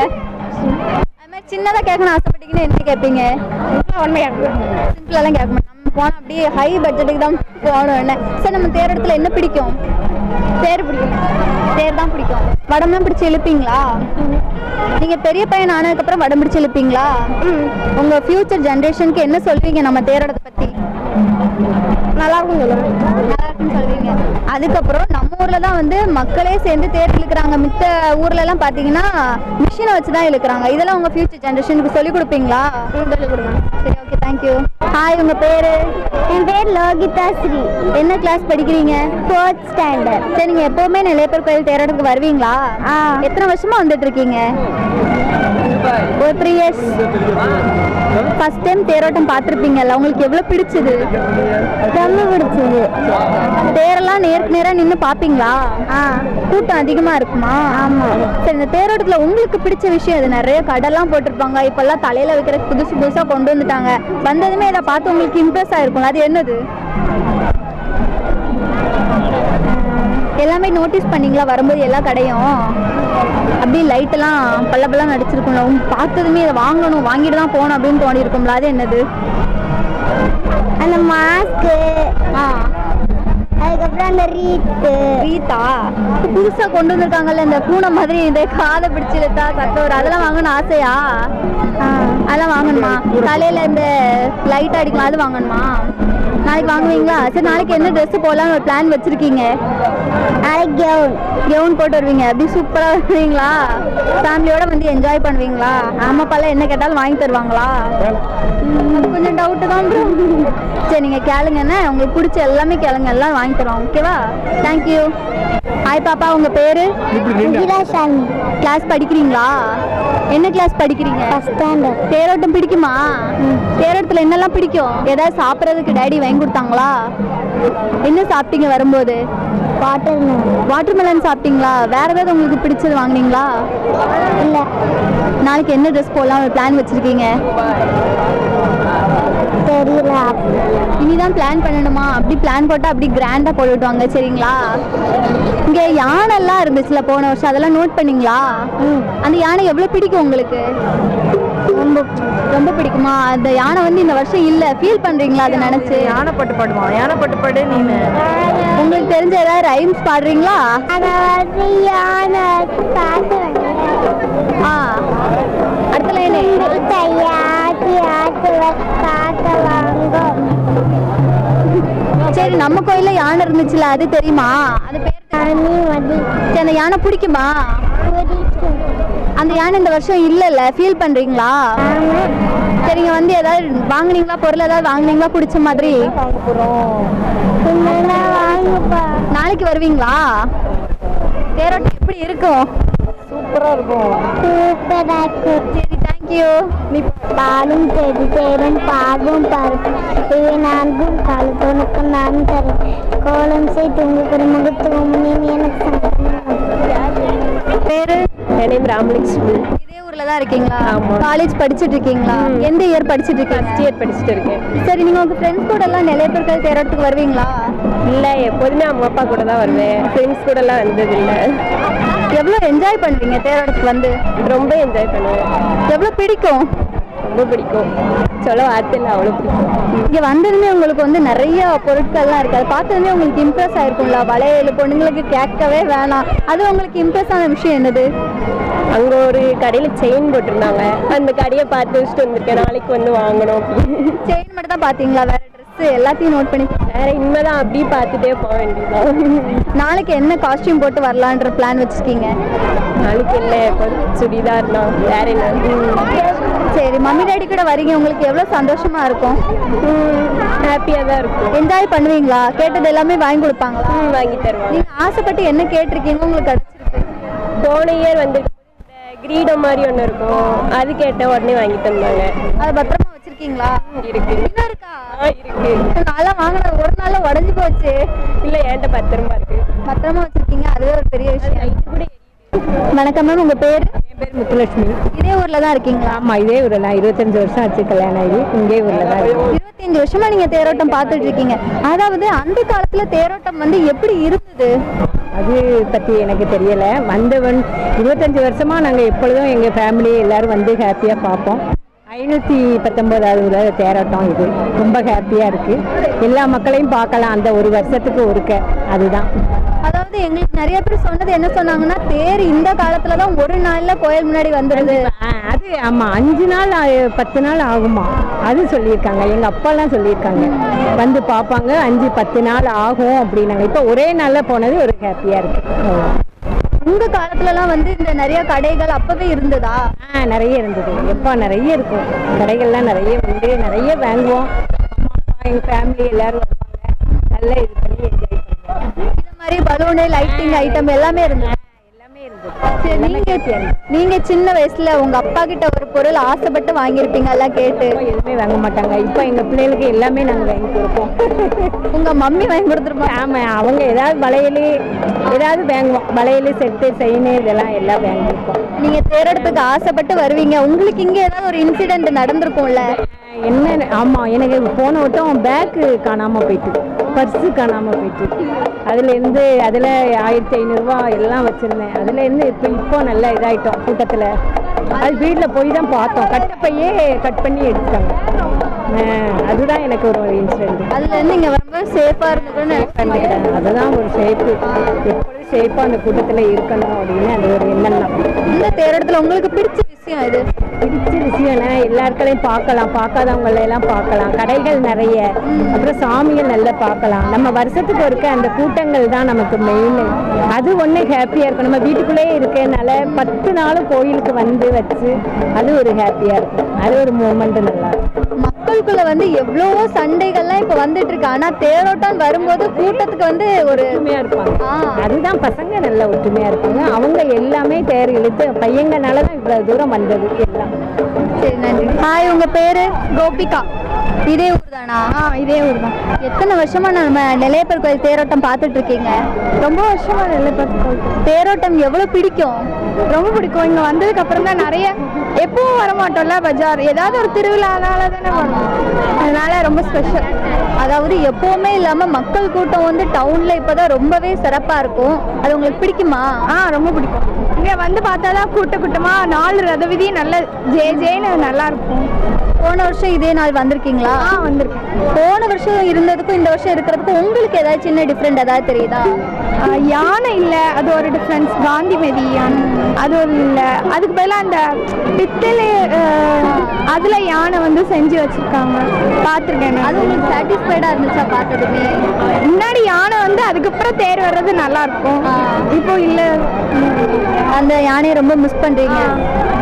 அது மாதிரி சின்னதா கேட்கணும் ஆசைப்பட்டீங்கன்னா என்ன கேட்பீங்க? சிம்பிளாக ஒன்றுமே சிம்பிளாலாம் கேட்க மாட்டோம். நம்ம போனால் அப்படியே ஹை பட்ஜெட்டுக்கு தான் போகணும். என்ன சார் நம்ம தேரோட்டத்தில் என்ன பிடிக்கும்? தேர் பிடிக்கும். தேர் தான் பிடிக்கும். வடம்லாம் பிடிச்சி இழுப்பீங்களா? நீங்கள் பெரிய பையன் ஆனதுக்கப்புறம் வடம் பிடிச்சி இழுப்பீங்களா? உங்கள் ஃப்யூச்சர் ஜென்ரேஷனுக்கு என்ன சொல்வீங்க நம்ம தேரோட்டத்தை பற்றி? நல்லா இருக்குன்னு சொல்லுவீங்க. அதுக்கப்புறம் நம்ம ஊர்ல தான் வந்து மக்களே சேர்ந்து தேர் இழுக்கிறாங்க. மித்த ஊர்ல எல்லாம் பாத்தீங்கன்னா மிஷினை வச்சு தான் இழுக்கிறாங்க. இதெல்லாம் உங்க ஃபியூச்சர் ஜெனரேஷனுக்கு சொல்லி கொடுப்பீங்களா? சொல்லிக் கொடுங்க. சரி, ஓகே, தேங்க்யூ. ஹாய், உங்க பேரு? என் பேர் லோகிதா ஸ்ரீ. என்ன கிளாஸ் படிக்கிறீங்க? 4th standard. சரி, நீங்க எப்பவுமே நெல்லையப்பர் கோயில் தேரோட்டத்துக்கு வருவீங்களா? எத்தனை வருஷமா வந்துட்டு இருக்கீங்க? ஒரு 3 years. ஃபர்ஸ்ட் டைம் தேரோட்டம் பார்த்துருப்பீங்கல்ல, உங்களுக்கு எவ்வளோ பிடிச்சது? ரொம்ப பிடிச்சது. தேரெல்லாம் நேருக்கு நேராக நின்று பார்ப்பீங்களா? கூட்டம் அதிகமாக இருக்குமா? ஆமாம். சரி, இந்த தேரோட்டத்தில் உங்களுக்கு பிடிச்ச விஷயம் இது? நிறைய கடைலாம் போட்டிருப்பாங்க. இப்போல்லாம் தலையில் வைக்கிற புதுசு புதுசாக கொண்டு வந்துட்டாங்க. வந்ததுமே இதை பார்த்து உங்களுக்கு இம்ப்ரெஸ் ஆகிருக்கும்ல, அது என்னது? எல்லாமே நோட்டீஸ் பண்ணீங்களா வரும்போது? எல்லா கடையும் அப்படியே லைட்டெல்லாம் பல்லப்பெல்லாம் நடிச்சிருக்கும்ல, பார்த்ததுமே இதை வாங்கணும், வாங்கிட்டு தான் போகணும் அப்படின்னு தோணி இருக்கும்ல, அது என்னது? அந்த மாஸ்க்கு, அதுக்கப்புறம் அந்த ரீத்தா புதுசாக கொண்டு வந்திருக்காங்கல்ல, இந்த பூனை மாதிரி இந்த காதை பிடிச்சி இழுத்தா கத்தோர், அதெல்லாம் வாங்கணும் ஆசையா? அதெல்லாம் வாங்கணுமா? தலையில் இந்த லைட் அடிக்கலாம், அது வாங்கணுமா? நாளைக்கு வாங்குவீங்களா? சரி, நாளைக்கு என்ன ட்ரெஸ் போடலான்னு ஒரு பிளான் வச்சிருக்கீங்க? நாளைக்கு கவுன் போட்டு வருவீங்க. அப்படி சூப்பராக வருவீங்களா? ஃபேமிலியோட வந்து என்ஜாய் பண்ணுவீங்களா? அம்மா அப்பாலாம் என்ன கேட்டாலும் வாங்கி தருவாங்களா? அது கொஞ்சம் டவுட்டு தான் ப்ரோ. சரி, நீங்கள் கேளுங்கண்ணே, உங்களுக்கு பிடிச்ச எல்லாமே கேளுங்க, எல்லாம் வாங்கி தருவாங்க. ஓகேவா? தேங்க்யூ. ஹாய் பாப்பா, உங்கள் பேர்? கிளாஸ் படிக்கிறீங்களா? என்ன கிளாஸ் படிக்கிறீங்க? 1st standard. தேரோட்டம் பிடிக்குமா? தேரோட்டத்தில் என்னெல்லாம் பிடிக்கும்? ஏதாவது சாப்பிட்றதுக்கு டேடி வாங்கி கொடுத்தாங்களா? என்ன சாப்பிட்டீங்க வரும்போது? வாட்டர்மெலன் சாப்பிட்டீங்களா? வேற ஏதாவது உங்களுக்கு பிடிச்சது வாங்கினீங்களா? இல்லை. நாளைக்கு என்ன ட்ரெஸ் போடலாம் ஒரு பிளான் வச்சிருக்கீங்க? தெரியல. இனிதான் பிளான் பண்ணணுமா? அப்படி பிளான் போட்டால் அப்படி கிராண்டாக போட்டுட்டு வாங்க, சரிங்களா? இங்கே யானைலாம் இருந்துச்சுல போன வருஷம், அதெல்லாம் நோட் பண்ணீங்களா? அந்த யானை எவ்வளோ பிடிக்கும் உங்களுக்கு? ரொம்ப பிடிக்குமா? அந்த யானை வந்து இந்த வருஷம் இல்லை, ஃபீல் பண்ணுறீங்களா அதை நினச்சி? யானை பாட்டு பாடுவான். யானை பாட்டு பாடு நீ. உங்களுக்கு தெரிஞ்ச ஏதாவது ரைம்ஸ் பாடுறீங்களா? அதாவது யானை பார்த்து அடுத்த லைனு சரி, நம்ம கோயில்ல யானை இருந்துச்சுல, அது தெரியுமா? அது பேர் சரி, அந்த யானை பிடிக்குமா? அந்த யானை இந்த வருஷம் இல்லைல்ல, ஃபீல் பண்றீங்களா? சரிங்க, வந்து ஏதாவது வாங்குனீங்களா? பொருள் ஏதாவது வாங்குனீங்களா பிடிச்ச மாதிரி? நாளைக்கு வருவீங்களா? தேரோட்டம் எப்படி இருக்கும்? சூப்பராக இருக்கும். சரி, தேங்க்யூ. பாலும் தேரும் பாகும் பருப்பு நான்கும் கழுத்தோனுக்கு நான் தரும் கோலம் செய் தூங்குகிற முகத்துவம் எனக்கு பேரு? ராமலட்சுமி. இதே ஊர்ல தான் இருக்கீங்களா? ஆமா. காலேஜ் படிச்சிட்டு இருக்கீங்களா? எந்த இயர் படிச்சிட்டு இருக்கீங்க? ஃபர்ஸ்ட் இயர் படிச்சுட்டு இருக்கேன். சரி, நீங்க உங்க ஃப்ரெண்ட்ஸ் கூட எல்லாம் நெல்லையப்பர் கோயில் தேரோட்டத்துக்கு வருவீங்களா? இல்லை, எப்போதுமே அம்மா அப்பா கூட தான் வருவேன். ஃப்ரெண்ட்ஸ் கூட எல்லாம் வந்தது இல்லை. எவ்வளோ என்ஜாய் பண்ணுவீங்க தேரோட்டத்துக்கு வந்து? ரொம்ப என்ஜாய் பண்ணுவேன். எவ்வளோ பிடிக்கும்? ரொம்ப பிடிக்கும். சொல்ல வார்த்தை இல்லை, அவ்வளோ பிடிக்கும். இங்கே வந்ததுமே உங்களுக்கு வந்து நிறைய பொருட்கள்லாம் இருக்குது. அதை பார்த்ததுமே உங்களுக்கு இம்ப்ரெஸ் ஆயிருக்கும்ல? வளையல் பொண்ணுங்களுக்கு கேட்கவே வேணாம். அது உங்களுக்கு இம்ப்ரெஸ் ஆன விஷயம் என்னது? அங்கே ஒரு கடையில் செயின் போட்டிருந்தாங்க. அந்த கடையை பார்த்து வச்சுட்டு வந்திருக்கேன். நாளைக்கு வந்து வாங்கணும். செயின் மட்டும் தான் பார்த்தீங்களா? வேற ட்ரெஸ் எல்லாத்தையும் நோட் பண்ணி வேற இனிமேதான் அப்படியே பார்த்துட்டே போக வேண்டியதுதான். நாளைக்கு என்ன காஸ்டியூம் போட்டு வரலான்ற பிளான் வச்சுருக்கீங்க? நாளைக்கு இல்லை, சுடிதார்னா வேற என்ன. சரி, மம்மி டாடி கூட வரீங்க, உங்களுக்கு எவ்வளோ சந்தோஷமா இருக்கும்? ஹாப்பியாக தான் இருக்கும். என்ஜாய் பண்ணுவீங்களா? கேட்டது எல்லாமே வாங்கி கொடுப்பாங்களா? வாங்கி தருவாங்க. நீங்கள் ஆசைப்பட்டு என்ன கேட்டிருக்கீங்க உங்களுக்கு கிடைச்சிருக்கு? போன இயர் வந்து கிரீடம் மாதிரி ஒன்று இருக்கும், அது கேட்ட உடனே வாங்கி தந்தாங்க. அதை பத்திரமா வச்சிருக்கீங்களா? இருக்கு. இன்னும் இருக்கா? இருக்கு. நான்லாம் வாங்கினது ஒரு நாள்ல உடஞ்சி போச்சு. இல்லை, என்கிட்ட பத்திரமா இருக்கு. பத்திரமா வச்சிருக்கீங்க, அதுவே ஒரு பெரிய விஷயம். கூட வணக்கம் மேம், உங்க பேர்? என் பேர் முத்துலட்சுமி. இதே ஊர்ல தான் இருக்கீங்களா? ஆமா, இதே ஊர்ல. 25 வருஷம் ஆச்சு கல்யாணம் ஆகி. இங்கே ஊர்ல தான். 25 வருஷமா நீங்க தேரோட்டம் பார்த்துட்டு இருக்கீங்க. அதாவது அந்த காலத்துல தேரோட்டம் வந்து எப்படி இருந்தது? அது பற்றி எனக்கு தெரியலை. வந்தவன் 25 வருஷமாக நாங்கள் எப்பொழுதும் எங்கள் ஃபேமிலி எல்லோரும் வந்து ஹாப்பியாக பார்ப்போம். 519வது தேரோட்டம் இது ரொம்ப ஹாப்பியாக இருக்குது. எல்லா மக்களையும் பார்க்கலாம் அந்த ஒரு வருஷத்துக்கு ஒருக்க. அதுதான் அதாவது எங்களுக்கு நிறைய பேர் சொன்னது என்ன சொன்னாங்கன்னா, தேர் இந்த காலத்துல தான் ஒரு நாள்ல கோயில் முன்னாடி வந்துடுது. அது ஆமாம் 5 நாள் 10 நாள் ஆகுமா அது சொல்லியிருக்காங்க. எங்கள் அப்பாலாம் சொல்லியிருக்காங்க வந்து பார்ப்பாங்க 5-10 நாள் ஆகும் அப்படின்னாங்க. இப்போ ஒரே நாளில் போனது ஒரு ஹாப்பியாக இருக்குது. உங்க காலத்துலலாம் வந்து இந்த நிறைய கடைகள் அப்பவே இருந்ததா? நிறைய இருந்தது. எப்போ நிறைய இருக்கும் கடைகள்லாம் நிறைய உண்டு. நிறைய வாங்குவோம். அம்மா அப்பா எங்கள் ஃபேமிலி எல்லோரும் வருவாங்க. நல்லா இது பண்ணி என்ஜாய் பண்ணுவோம். இந்த மாதிரி பலூனு லைட்டிங் ஐட்டம் எல்லாமே இருந்தது. நீங்க சின்ன வயசுல உங்க அப்பா கிட்ட ஒரு பொருள் ஆசைப்பட்டு வாங்கியிருப்பீங்க எல்லாம் கேட்டு? எதுவுமே வாங்க மாட்டாங்க. இப்போ எங்க பிள்ளைகளுக்கு எல்லாமே நாங்க வாங்கி கொடுப்போம். உங்க மம்மி வாங்கி கொடுத்துருப்போம்? ஆமா, அவங்க ஏதாவது வளையல் ஏதாவது வாங்குவோம். வளையல் செட்டு செயின் இதெல்லாம் எல்லாம் வாங்கி கொடுப்போம். நீங்க தேரோட்டத்துக்கு ஆசைப்பட்டு வருவீங்க. உங்களுக்கு இங்க ஏதாவது ஒரு இன்சிடென்ட் நடந்திருக்கும்ல? என்ன? ஆமா, எனக்கு போன வட்டம் பேக்கு காணாம போயிட்டு, பர்ஸு காணாம போயிட்டு. அதுலேருந்து அதில் 1500 ரூபா எல்லாம் வச்சுருந்தேன். அதுலேருந்து இப்போ நல்லா இதாகிட்டோம் கூட்டத்தில். அது வீட்டில் போய் தான் பார்த்தோம். கட்டப்பையே கட் பண்ணி எடுத்துட்டாங்க. அதுதான் எனக்கு ஒரு இன்சிடென்ட். அதுலேருந்து இங்கே ரொம்ப சேஃபாக இருந்துக்கணும்னு நினைக்கிறேன். அதுதான் ஒரு சேஃபு. எப்பொழுதும் சேஃபாக அந்த கூட்டத்தில் இருக்கணும் அப்படின்னு அது ஒரு எண்ணம். இந்த தேரோட்டத்தில் உங்களுக்கு பிடிச்ச விஷயம் இது? பிடிச்ச விஷயம்னா எல்லாருக்களையும் பார்க்கலாம், பார்க்காதவங்களெல்லாம் பார்க்கலாம். கடைகள் நிறைய, அப்புறம் சாமிகள் நல்லா பார்க்கலாம். நம்ம வருஷத்துக்கு ஒருக்க அந்த கூட்டங்கள் தான் நமக்கு மெயின். அது ஒன்று ஹாப்பியாக இருக்கும். நம்ம வீட்டுக்குள்ளேயே இருக்கனால 10 நாளும் கோயிலுக்கு வந்து வச்சு அது ஒரு ஹாப்பியாக இருக்கும். அது ஒரு மூமெண்ட் நல்லா இருக்கும். மக்களுக்குள்ள வந்து எவ்வளவோ சண்டைகள்லாம் இப்போ வந்துட்டு இருக்கு. ஆனால் தேரோட்டம் வரும்போது கூட்டத்துக்கு வந்து ஒரு ஒற்றுமையாக இருப்பாங்க. அதுதான் பசங்க நல்லா ஒற்றுமையாக இருப்பாங்க. அவங்க எல்லாமே தேர் இழுத்து பையங்கனால தான் இவ்வளோ தூரம் வந்தது எல்லாம். சரி, நன்றி. ஹாய், உங்க பேரு? கோபிகா. இதே ஊர் தானா? இதே ஊர் தான். எத்தனை வருஷமா நம்ம நெல்லையப்பர் கோயில் தேரோட்டம் பார்த்துட்டு இருக்கீங்க? ரொம்ப வருஷமா நெல்லையப்பர் கோயில் தேரோட்டம் எவ்வளவு பிடிக்கும்? ரொம்ப பிடிக்கும். இங்கே வந்ததுக்கு அப்புறம் தான் நிறைய, எப்பவும் வர மாட்டோம்ல பஜார், ஏதாவது ஒரு திருவிழானால தானே வரும். அதனால ரொம்ப ஸ்பெஷல். அதாவது எப்பவுமே இல்லாம மக்கள் கூட்டம் வந்து டவுன்ல இப்பதான் ரொம்பவே சிறப்பா இருக்கும். அது உங்களுக்கு பிடிக்குமா? ரொம்ப பிடிக்கும். இங்கே வந்து பார்த்தா தான் கூட்டமா 4 ரத வீதி நல்ல ஜேன்னு நல்லா இருக்கும். போன வருஷம் இதே நாள் வந்திருக்கீங்களா? வந்திருக்கேன். போன வருஷம் இருந்ததுக்கும் இந்த வருஷம் இருக்கிறதுக்கும் உங்களுக்கு ஏதாவது சின்ன டிஃப்ரெண்ட் ஏதாவது தெரியுதா? யானை இல்லை, அது ஒரு டிஃப்ரென்ஸ். காந்திமதி யானை அது ஒரு இல்லை. அதுக்கு பதிலாக அந்த பித்தளை அதில் யானை வந்து செஞ்சு வச்சுருக்காங்க, பார்த்துருக்கேன். அது உங்களுக்கு சாட்டிஸ்ஃபைடாக இருந்துச்சா பார்த்ததுமே? முன்னாடி யானை வந்து அதுக்கப்புறம் தேர் வர்றது நல்லாயிருக்கும். இப்போ இல்லை, அந்த யானையை ரொம்ப மிஸ் பண்ணுறீங்க.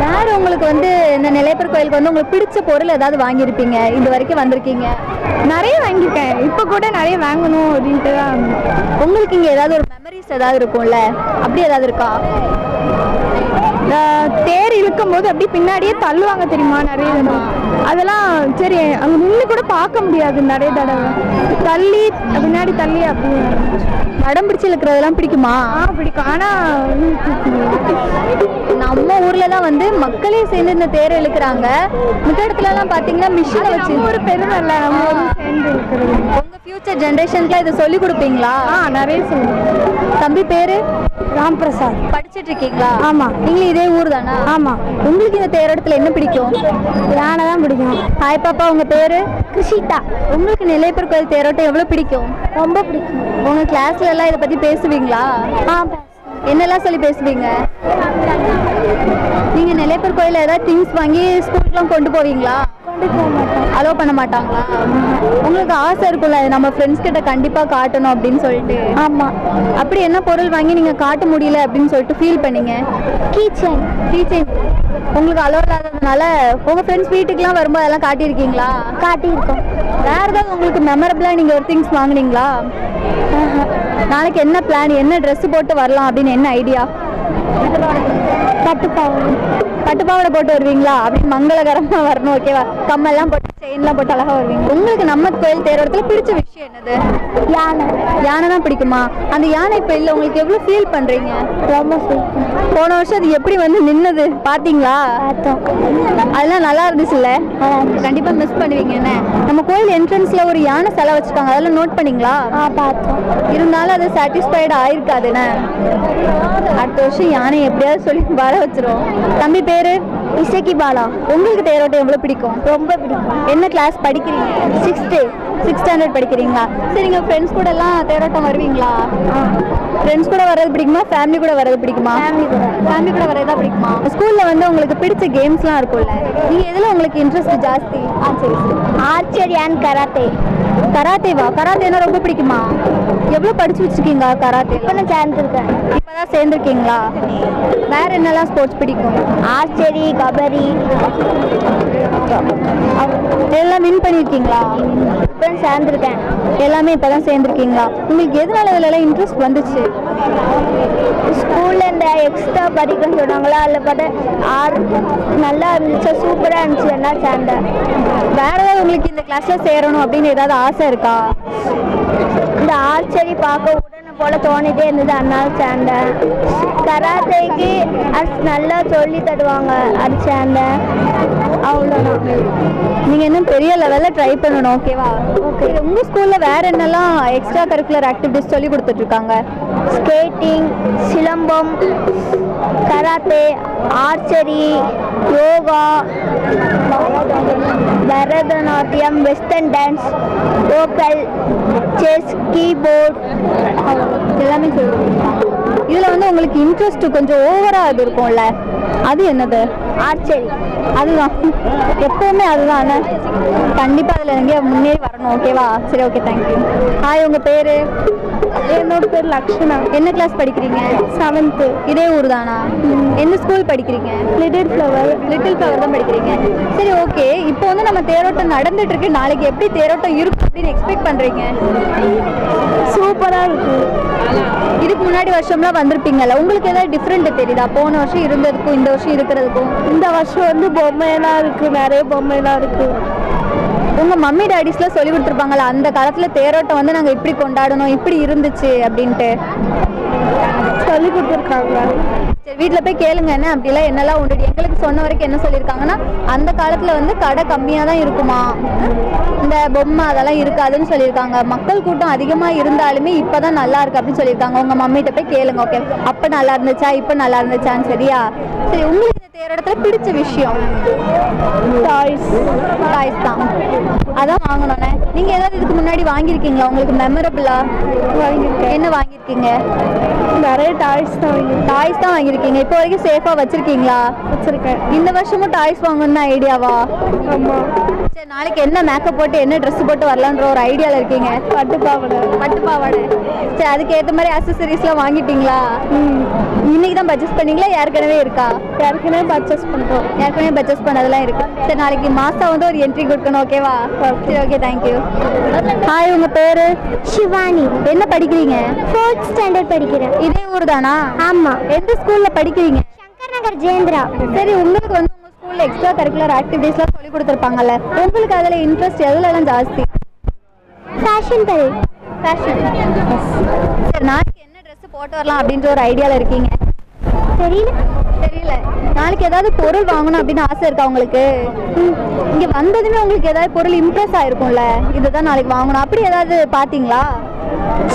வேற உங்களுக்கு வந்து இந்த நெல்லையப்பர் கோயிலுக்கு வந்து உங்களுக்கு பிடிச்ச பொருள் ஏதாவது வாங்கியிருப்பீங்க? இது வரைக்கும் வந்திருக்கீங்க. நிறைய வாங்கியிருக்கேன். இப்போ கூட நிறைய வாங்கணும் அப்படின்ட்டு தான். உங்களுக்கு இங்கே ஏதாவது ஒரு மெமரிஸ் ஏதாவது இருக்கும்ல, அப்படி ஏதாவது இருக்கா? தேர் இழுக்கும் போது அப்படி பின்னாடியே தள்ளுவாங்க தெரியுமா நிறைய இடம். அதெல்லாம் சரி அங்கே நின்று கூட பார்க்க முடியாது. நிறைய தடவை தள்ளி பின்னாடி தள்ளி அப்படி நடம் பிடிச்சி இழுக்கிறதெல்லாம் பிடிக்குமா? பிடிக்கும். ஆனால் நம்ம ஊர்லலாம் வந்து மக்களே சேர்ந்து இந்த தேர் இழுக்கிறாங்க. மித்த இடத்துலலாம் பார்த்தீங்கன்னா மிஷினை வச்சு ஒரு பெருமை இல்லை. நம்ம சேர்ந்து இழுக்கிறது. உங்கள் ஃபியூச்சர் ஜென்ரேஷனுக்குலாம் இதை சொல்லி கொடுப்பீங்களா? நிறைய சொல்லுங்கள். தம்பி பேரு? ராம்பிரசாத். படிச்சுட்டு இருக்கீங்களா? ஆமாம். நீங்களும் இதே ஊர் தானா? ஆமாம். உங்களுக்கு இந்த தேரோட்டத்தில் என்ன பிடிக்கும்? யானை தான் பிடிக்கும். ஹாய் பாப்பா, உங்க பேரு? கிருஷிதா. உங்களுக்கு நெல்லையப்பர் கோயில் தேரோட்டம் எவ்வளவு பிடிக்கும்? ரொம்ப பிடிக்கும். உங்க கிளாஸ்ல எல்லாம் இதை பத்தி பேசுவீங்களா? என்னெல்லாம் சொல்லி பேசுவீங்க? நீங்க நெல்லையப்பர் கோயில ஏதாவது திங்ஸ் வாங்கி ஸ்கூலுக்குலாம் கொண்டு போவீங்களா? கொண்டு போக மாட்டோம். அலோவ் பண்ண மாட்டாங்களா? உங்களுக்கு ஆசை இருக்கும்ல நம்ம ஃப்ரெண்ட்ஸ் கிட்ட கண்டிப்பா காட்டணும் அப்படின்னு சொல்லிட்டு? ஆமாம். அப்படி என்ன பொருள் வாங்கி நீங்க காட்ட முடியல அப்படின்னு சொல்லிட்டு ஃபீல் பண்ணீங்க? கீச்சைன். கீச்சைன் உங்களுக்கு அலோவ் இல்லாததுனால உங்க ஃப்ரெண்ட்ஸ் வீட்டுக்குலாம் வரும்போது அதெல்லாம் காட்டியிருக்கீங்களா? காட்டியிருக்கோம். வேற ஏதாவது உங்களுக்கு மெமரபிளா நீங்க ஒரு திங்ஸ் வாங்குனீங்களா? நாளைக்கு என்ன பிளான், என்ன ட்ரெஸ் போட்டு வரலாம் அப்படின்னு என்ன ஐடியா? பட்டுப்பாவடை போட்டு வருவீங்களா? அப்படின்னு மங்களகரமா வரணும், ஓகேவா? கம்மெல்லாம் போட்டு செயின்லாம் போட்டு அழகா வருவீங்க. உங்களுக்கு நம்ம கோயில் தேரோட்டத்தில் பிடிச்ச விஷயம் என்னது? யானை. யானை தான் பிடிக்குமா? அந்த யானை இப்போ இல்லை, உங்களுக்கு எவ்வளோ ஃபீல் பண்றீங்க? ரொம்ப ஃபீல். போன வருஷம் அது எப்படி வந்து நின்னது பாத்தீங்களா? அதெல்லாம் நல்லா இருந்துச்சுல்ல? கண்டிப்பா மிஸ் பண்ணுவீங்க. என்ன நம்ம கோயில் என்ட்ரன்ஸ்ல ஒரு யானை சிலை வச்சிருக்காங்க, அதெல்லாம் நோட் பண்ணீங்களா? பார்த்தோம். இருந்தாலும் அது சாட்டிஸ்ஃபைடு ஆயிருக்காதுன்னு. அடுத்த வருஷம் யானை எப்படியாவது சொல்லி வர வச்சிரும். தம்பி பேரு? இசக்கி பாலா. உங்களுக்கு தேரோட்டம் எவ்வளோ பிடிக்கும்? ரொம்ப பிடிக்கும். என்ன கிளாஸ் படிக்கிறீங்க? 6th ஸ்டாண்டர்ட் படிக்கிறீங்களா? சரி, நீங்கள் ஃப்ரெண்ட்ஸ் கூட எல்லாம் தேரோட்டம் வருவீங்களா? ஃப்ரெண்ட்ஸ் கூட வர்றது பிடிக்குமா, ஃபேமிலி கூட வர்றது பிடிக்குமா? ஃபேமிலி கூட வர்றது தான் பிடிக்குமா? ஸ்கூலில் வந்து உங்களுக்கு பிடிச்ச கேம்ஸ்லாம் இருக்கும்ல, நீங்கள் எதில் உங்களுக்கு இன்ட்ரெஸ்ட் ஜாஸ்தி? Archery and karate. கராத்தேவா? கராத்தேனா ரொம்ப பிடிக்குமா? எவ்வளோ படிச்சு வச்சிருக்கீங்க கராத்தே? இப்போ நான் சேர்ந்துருக்கேன். இப்போதான் சேர்ந்துருக்கீங்களா? வேற என்னெல்லாம் ஸ்போர்ட்ஸ் பிடிக்கும்? ஆர்ச்சரி, கபடி எல்லாம் வின் பண்ணியிருக்கீங்களா? இப்போ சேர்ந்துருக்கேன். எல்லாமே இப்போதான் சேர்ந்துருக்கீங்களா? உங்களுக்கு எதனால இதுலலாம் இன்ட்ரெஸ்ட் வந்துச்சு? ஸ்கூலில் இந்த எக்ஸ்ட்ரா படிக்கணும்னு சொன்னாங்களா, அதில் பார்த்தா நல்லா இருந்துச்சு, சூப்பராக இருந்துச்சு, என்ன சேர்ந்தேன். வேற ஏதாவது உங்களுக்கு இந்த கிளாஸ்ல சேரணும் அப்படின்னு ஏதாவது ஆசை இருக்கா? இந்த ஆர்ச்சரி பார்க்க உடனே போல தோணிட்டே இருந்தது, அதனால சேர்ந்தேன். கராத்தேக்கு நல்லா சொல்லி தருவாங்க, அது சேர்ந்தேன். அவ்வளோதான். நீங்கள் இன்னும் பெரிய லெவலில் ட்ரை பண்ணணும். ஓகேவா? ஓகே. உங்கள் ஸ்கூலில் வேற என்னெல்லாம் எக்ஸ்ட்ரா கரிக்குலர் ஆக்டிவிட்டிஸ் சொல்லி கொடுத்துட்ருக்காங்க? Skating, silambam, karate, archery, yoga, Bharatanatyam, western dance, vocal, chess, keyboard எல்லாமே சொல்லி கொடுத்துருக்காங்க. இதில் வந்து உங்களுக்கு இன்ட்ரெஸ்ட் கொஞ்சம் ஓவராக அது இருக்கும்ல, அது என்னது? ஆர்ச்சரி. அதுதான் எப்போவுமே அதுதானே. கண்டிப்பாக அதில் எங்கேயா முன்னேறி வரணும். ஓகேவா? சரி, ஓகே, தேங்க்யூ. ஹாய், உங்கள் பேர்? என்னோட பேர் லக்ஷ்மணா. என்ன கிளாஸ் படிக்கிறீங்க? 7th. இதே ஊர் தானா? எந்த ஸ்கூல் படிக்கிறீங்க? Little flower. லிட்டில் ஃப்ளவர் தான் படிக்கிறீங்க. சரி, ஓகே. இப்போ வந்து நம்ம தேரோட்டம் நடந்துட்டு இருக்கு. நாளைக்கு எப்படி தேரோட்டம் இருக்கும் அப்படின்னு எக்ஸ்பெக்ட் பண்ணுறீங்க? சூப்பராக இருக்கு. இதுக்கு முன்னாடி வருஷம்லாம் வந்திருப்பீங்கல்ல, உங்களுக்கு ஏதாவது டிஃப்ரெண்ட் தெரியுதா போன வருஷம் இருந்ததுக்கும் இந்த வருஷம் இருக்கிறதுக்கும்? இந்த வருஷம் வந்து பொம்மையெல்லாம் இருக்கு, நிறைய பொம்மையெல்லாம் இருக்கு. உங்கள் மம்மி டேடிஸ்லாம் சொல்லி கொடுத்துருப்பாங்களா அந்த காலத்தில் தேரோட்டம் வந்து நாங்கள் இப்படி கொண்டாடணும், இப்படி இருந்துச்சு அப்படின்ட்டு சொல்லி கொடுத்துருக்காங்க. சரி, வீட்டில் போய் கேளுங்க என்ன அப்படிலாம் என்னெல்லாம் உண்டு. எங்களுக்கு சொன்ன வரைக்கும் என்ன சொல்லியிருக்காங்கன்னா, அந்த காலத்தில் வந்து கடை கம்மியாக தான் இருக்குமா, இந்த பொம்மை அதெல்லாம் இருக்காதுன்னு சொல்லியிருக்காங்க. மக்கள் கூட்டம் அதிகமாக இருந்தாலுமே இப்போ தான் நல்லா இருக்கு அப்படின்னு சொல்லியிருக்காங்க. உங்கள் மம்மிகிட்ட போய் கேளுங்க. ஓகே, அப்போ நல்லா இருந்துச்சா இப்போ நல்லா இருந்துச்சான்னு? சரியா? சரி, உங்களுக்கு இந்த தேரோட்டத்தில் பிடிச்ச விஷயம்? டாய்ஸ் தான். அதான் வாங்கணுண்ணே. நீங்கள் ஏதாவது இதுக்கு முன்னாடி வாங்கியிருக்கீங்களா? உங்களுக்கு மெமரபிளா வாங்கியிருக்கேன். என்ன வாங்கியிருக்கீங்க? நிறைய டாய்ஸ் தான் வாங்கியிருக்கீங்க. இப்போ வரைக்கும் சேஃபாக வச்சுருக்கீங்களா? வச்சுருக்கேன். இந்த வருஷமும் டாய்ஸ் வாங்கணும்னு ஐடியாவா? ஆமாம். சரி, நாளைக்கு என்ன மேக்கப் போட்டு என்ன ட்ரெஸ் போட்டு வரலான்ற ஒரு ஐடியாவில் இருக்கீங்க? பட்டு பாவாடை. சரி, அதுக்கு ஏற்ற மாதிரி அக்சசரிஸ்லாம் வாங்கிட்டீங்களா? இன்னைக்கு தான் பர்ச்சேஸ் பண்ணீங்களா, ஏற்கனவே இருக்கா? ஏற்கனவே பர்ச்சேஸ் பண்ணதெல்லாம் இருக்கு. சரி, நாளைக்கு மாசா வந்து ஒரு என்ட்ரி கொடுக்கணும். ஓகேவா? சரி, ஓகே, தேங்க்யூ. ஹாய், உங்கள் பேர்? சிவானி. என்ன படிக்கிறீங்க? 4th ஸ்டாண்டர்ட் படிக்கிறேன். இதே ஊர் தானா? ஆமாம். எந்த ஸ்கூலில் படிக்கிறீங்க? சங்கர் நகர் ஜெயந்திரா. சரி, உங்களுக்கு வந்து உங்கள் ஸ்கூலில் எக்ஸ்ட்ரா கரிக்குலர் ஆக்டிவிட்டீஸ்லாம் சொல்லி கொடுத்துருப்பாங்கல்ல, உங்களுக்கு அதில் இன்ட்ரெஸ்ட் எதுலலாம் ஜாஸ்தி? ஃபேஷன். சரி, நாளைக்கு என்ன ட்ரெஸ் போட்டு வரலாம் அப்படின்ற ஒரு ஐடியாவில் இருக்கீங்க? தெரியல. நாளைக்கு ஏதாவது பொருள் வாங்கணும் அப்படின்னு ஆசை இருக்கா உங்களுக்கு? இங்கே வந்ததுமே உங்களுக்கு ஏதாவது பொருள் இம்ப்ரெஸ் ஆயிருக்கும்ல, இதுதான் நாளைக்கு வாங்கணும் அப்படி ஏதாவது பார்த்தீங்களா?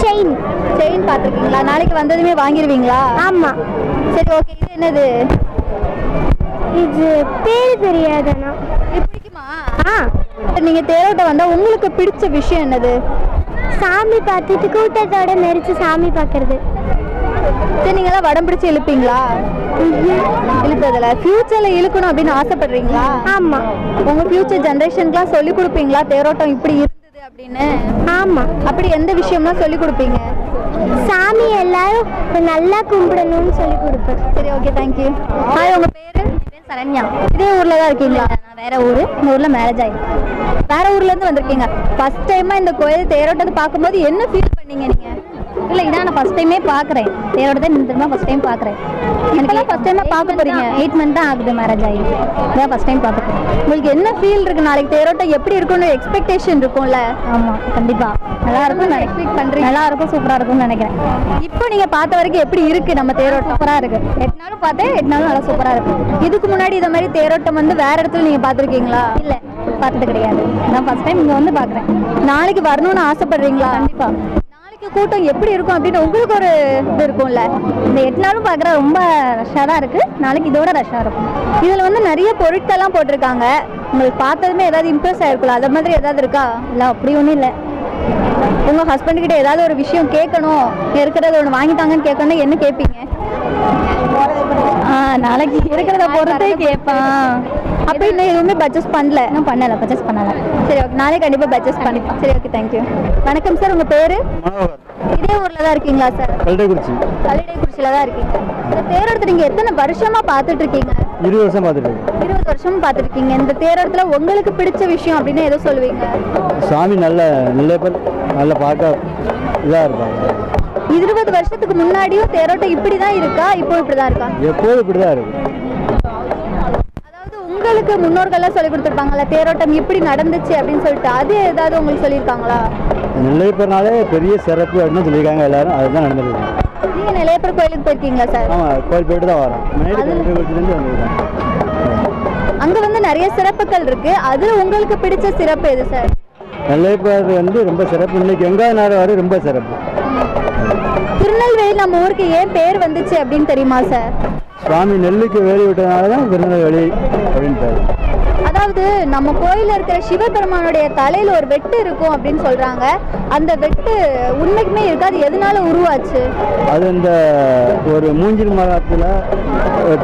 செயின் பார்த்துருக்கீங்களா? நாளைக்கு வந்ததுமே வாங்கிடுவீங்களா? ஆமாம். சரி, ஓகே. இது என்னது? இது பேர் தெரியாதண்ணா. இது பிடிக்குமா? நீங்கள் தேரோட்டம் வந்தால் உங்களுக்கு பிடிச்ச விஷயம் என்னது? சாமி பார்த்துட்டு கூட்டத்தோட நெரிச்சு சாமி பார்க்கறது. சரி, நீங்களாம் வடம் பிடிச்சி இழுப்பீங்களா? இழுத்ததில்ல. ஃபியூச்சரில் இழுக்கணும் அப்படின்னு ஆசைப்படுறீங்களா? ஆமாம். உங்கள் ஃபியூச்சர் ஜென்ரேஷனுக்குலாம் சொல்லி கொடுப்பீங்களா தேரோட்டம் இப்படி இருந்தது அப்படின்னு? ஆமாம். அப்படி எந்த விஷயம்லாம் சொல்லி கொடுப்பீங்க? சாமி எல்லாரும் நல்லா கும்பிடணும்னு சொல்லி கொடுப்பேன். சரி, ஓகே, தேங்க்யூ. ஹாய், உங்கள் பேர்? சரண்யா. இதே ஊரில் தான் இருக்கீங்களா? நான் வேற ஊர். இந்த ஊரில் மேரேஜ் ஆகிருக்கு. வேற ஊர்லேருந்து வந்திருக்கீங்க. ஃபர்ஸ்ட் டைமாக இந்த கோயில் தேரோட்டத்தை பார்க்கும்போது என்ன ஃபீல் பண்ணீங்க நீங்கள்? இல்லை, இதான் நான் ஃபஸ்ட் டைமே பார்க்குறேன். தேரோட்டத்தை இந்த திரும்ப ஃபஸ்ட் டைம் பார்க்குறேன். எனக்கு ஃபஸ்ட் டைமாக பார்க்க போகிறீங்க? 8 month தான் ஆகுது மேரேஜ் ஆகி. இதான் ஃபஸ்ட் டைம் பார்த்துக்கிறேன். உங்களுக்கு என்ன ஃபீல் இருக்குது? நாளைக்கு தேரோட்டம் எப்படி இருக்கும்னு எக்ஸ்பெக்டேஷன் இருக்கும்ல? ஆமாம், கண்டிப்பாக நல்லா இருக்கும். எக்ஸ்பெக்ட் பண்ணுறீங்க? நல்லா இருக்கும், சூப்பராக இருக்கும்னு நினைக்கிறேன். இப்போ நீங்கள் பார்த்த வரைக்கும் எப்படி இருக்குது நம்ம தேரோட்டம்? சூப்பராக இருக்குது. 8 நாளும் பார்த்தேன், 8 நாளும் நல்லா சூப்பராக இருக்குது. இதுக்கு முன்னாடி இந்த மாதிரி தேரோட்டம் வந்து வேற இடத்துல நீங்கள் பார்த்துருக்கீங்களா? இல்லை, பார்த்தது கிடையாது. நான் ஃபஸ்ட் டைம் இங்கே வந்து பார்க்குறேன். நாளைக்கு வரணும்னு ஆசைப்படுறீங்களா? கண்டிப்பாக. கூட்டம் எப்படி இருக்கும் அப்படின்னு உங்களுக்கு ஒரு இது இருக்கும்ல? இந்த 8 நாளும் பார்க்குற ரொம்ப ரஷ்ஷாக தான் இருக்குது. நாளைக்கு இதோட ரஷ்ஷாக இருக்கும். இதில் வந்து நிறைய பொருட்கள்லாம் போட்டிருக்காங்க. உங்களுக்கு பார்த்ததுமே ஏதாவது இம்ப்ரெஸ் ஆயிருக்கலாம், அது மாதிரி ஏதாவது இருக்கா? இல்லை அப்படி ஒன்றும் இல்லை. உங்கள் ஹஸ்பண்ட் கிட்ட ஏதாவது ஒரு விஷயம் கேட்கணும், இருக்கிறத ஒன்று வாங்கிட்டாங்கன்னு கேட்கணும், என்ன கேட்பீங்க? நாளைக்கு இருக்கிறத பொறுத்தே கேட்பான். அப்போ இன்னும் எதுவுமே பட்ஜெட் பண்ணல? இன்னும் பண்ணலை, பர்ச்சேஸ் பண்ணலை. சரி ஓகே, நாளைக்கு கண்டிப்பாக பட்ஜெட் பண்ணிப்போம். சரி ஓகே, தேங்க்யூ. வணக்கம் சார், உங்கள் பேர்? இதே ஊரில் தான் இருக்கீங்களா சார்? கல்டைக்குறிச்சி. கல்டைக்குறிச்சியில் தான் இருக்கீங்க. இந்த தேரோட்டத்தை நீங்கள் எத்தனை வருஷமாக பார்த்துட்டு இருக்கீங்க? 20 வருஷம் பார்த்துட்டு இருக்கேன். 20 வருஷம் பார்த்துருக்கீங்க. இந்த தேரோட்டத்தில் உங்களுக்கு பிடிச்ச விஷயம் அப்படின்னு எதோ சொல்லுவீங்க? சாமி நல்ல பேர் நல்ல பார்க்க இதாக இருப்பாங்க. 20 வருஷத்துக்கு முன்னாடியும் தேரோட்டம் இப்படி தான் இருக்கா, இப்போ இப்படி தான் இருக்கா? எப்போதும் இப்படி தான் இருக்கு. அதாவது உங்களுக்கு முன்னோர்கள்லாம் சொல்லி கொடுத்துருப்பாங்கல்ல தேரோட்டம் இப்படி நடந்துச்சு அப்படின்னு சொல்லிட்டு, அது ஏதாவது உங்களுக்கு சொல்லியிருக்காங்களா? நெல்லையப்பர்னாலே பெரிய சிறப்பு அப்படின்னு சொல்லியிருக்காங்க எல்லாரும், அதுதான் நடந்துருக்கு. நீங்கள் நெல்லையப்பர் கோயிலுக்கு போயிருக்கீங்களா சார்? ஆமாம், கோயில் போயிட்டு தான் வரோம். கோயிலேருந்து வந்துருக்கேன். அங்கே வந்து நிறைய சிறப்புகள் இருக்கு, அது உங்களுக்கு பிடிச்ச சிறப்பு எது சார்? நெல்லையப்பர் வந்து ரொம்ப சிறப்பு. இன்னைக்கு வெங்காய நாடு வரை ரொம்ப சிறப்பு. திருநெல்வேலி நம்ம ஊருக்கு ஏன் பேர் வந்துச்சு அப்படின்னு தெரியுமா சார்? சுவாமி நெல்லுக்கு வேலி விட்டதுனால தான் திருநெல்வேலி அப்படின்னு பேர். அதாவது நம்ம கோயிலில் இருக்கிற சிவபெருமானுடைய தலையில் ஒரு வெட்டு இருக்கும் அப்படின்னு சொல்கிறாங்க. அந்த வெட்டு உண்மைக்குமே இருக்கு, அது எதனால உருவாச்சு? அது இந்த ஒரு மூஞ்சில் மரத்தில்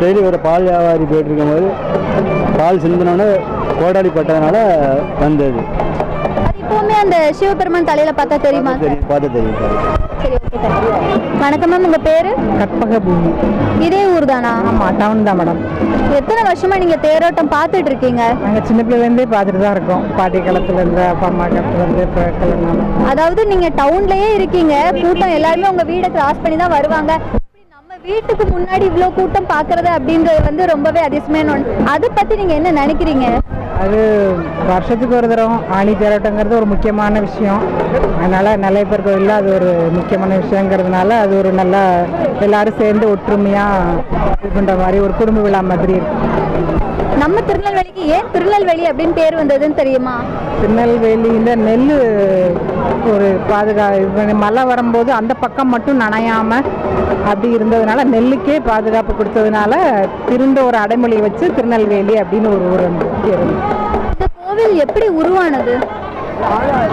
டெய்லி ஒரு பால் வியாபாரி போயிட்டு இருக்கும்போது பால் சிந்தினோன்னு கோடாலி பட்டதுனால வந்தது. அது இப்போவுமே அந்த சிவபெருமான் தலையில் பார்த்தா தெரியுமா? தெரியும். சரி ஓகே சார். வணக்கம் மேம், உங்கள் பேர்? கற்பக பூமி. இதே ஊர் தானா? ஆமாம், டவுன் தான் மேடம். எத்தனை வருஷமா நீங்கள் தேரோட்டம் பார்த்துட்டு இருக்கீங்க? நாங்கள் சின்ன பிள்ளைலேருந்தே பார்த்துட்டு தான் இருக்கோம். பாட்டி காலத்துலேருந்து, அப்பா அம்மா காலத்துலேருந்து, இப்போ கல்யாணம். அதாவது நீங்கள் டவுன்லேயே இருக்கீங்க, கூட்டம் எல்லாருமே உங்கள் வீடை கிராஸ் பண்ணி தான் வருவாங்க. நம்ம வீட்டுக்கு முன்னாடி இவ்வளோ கூட்டம் பார்க்கறது அப்படின்றது வந்து ரொம்பவே அதிசயமான ஒன்று. அதை பற்றி நீங்கள் என்ன நினைக்கிறீங்க? அது வருஷத்துக்கு ஒரு தரம் ஆணி தேரோட்டங்கிறது ஒரு முக்கியமான விஷயம். அதனால் நெல்லையப்பர் கோயிலில் அது ஒரு முக்கியமான விஷயங்கிறதுனால அது ஒரு நல்ல எல்லாரும் சேர்ந்து ஒற்றுமையாக இது பண்ணுற மாதிரி ஒரு குடும்ப விழா மாதிரி இருக்கும். நம்ம திருநெல்வேலிக்கு ஏன் திருநெல்வேலி அப்படின்னு பேர் வந்ததுன்னு தெரியுமா? திருநெல்வேலியில் நெல் ஒரு மழை வரும்போது அந்த பக்கம் மட்டும் நனையாமல் அப்படி இருந்ததுனால நெல்லுக்கே பாதுகாப்பு கொடுத்ததுனால திருந்த ஒரு அடைமொழியை வச்சு திருநெல்வேலி அப்படின்னு ஒரு ஊர் பேர். இந்த கோவில் எப்படி உருவானது?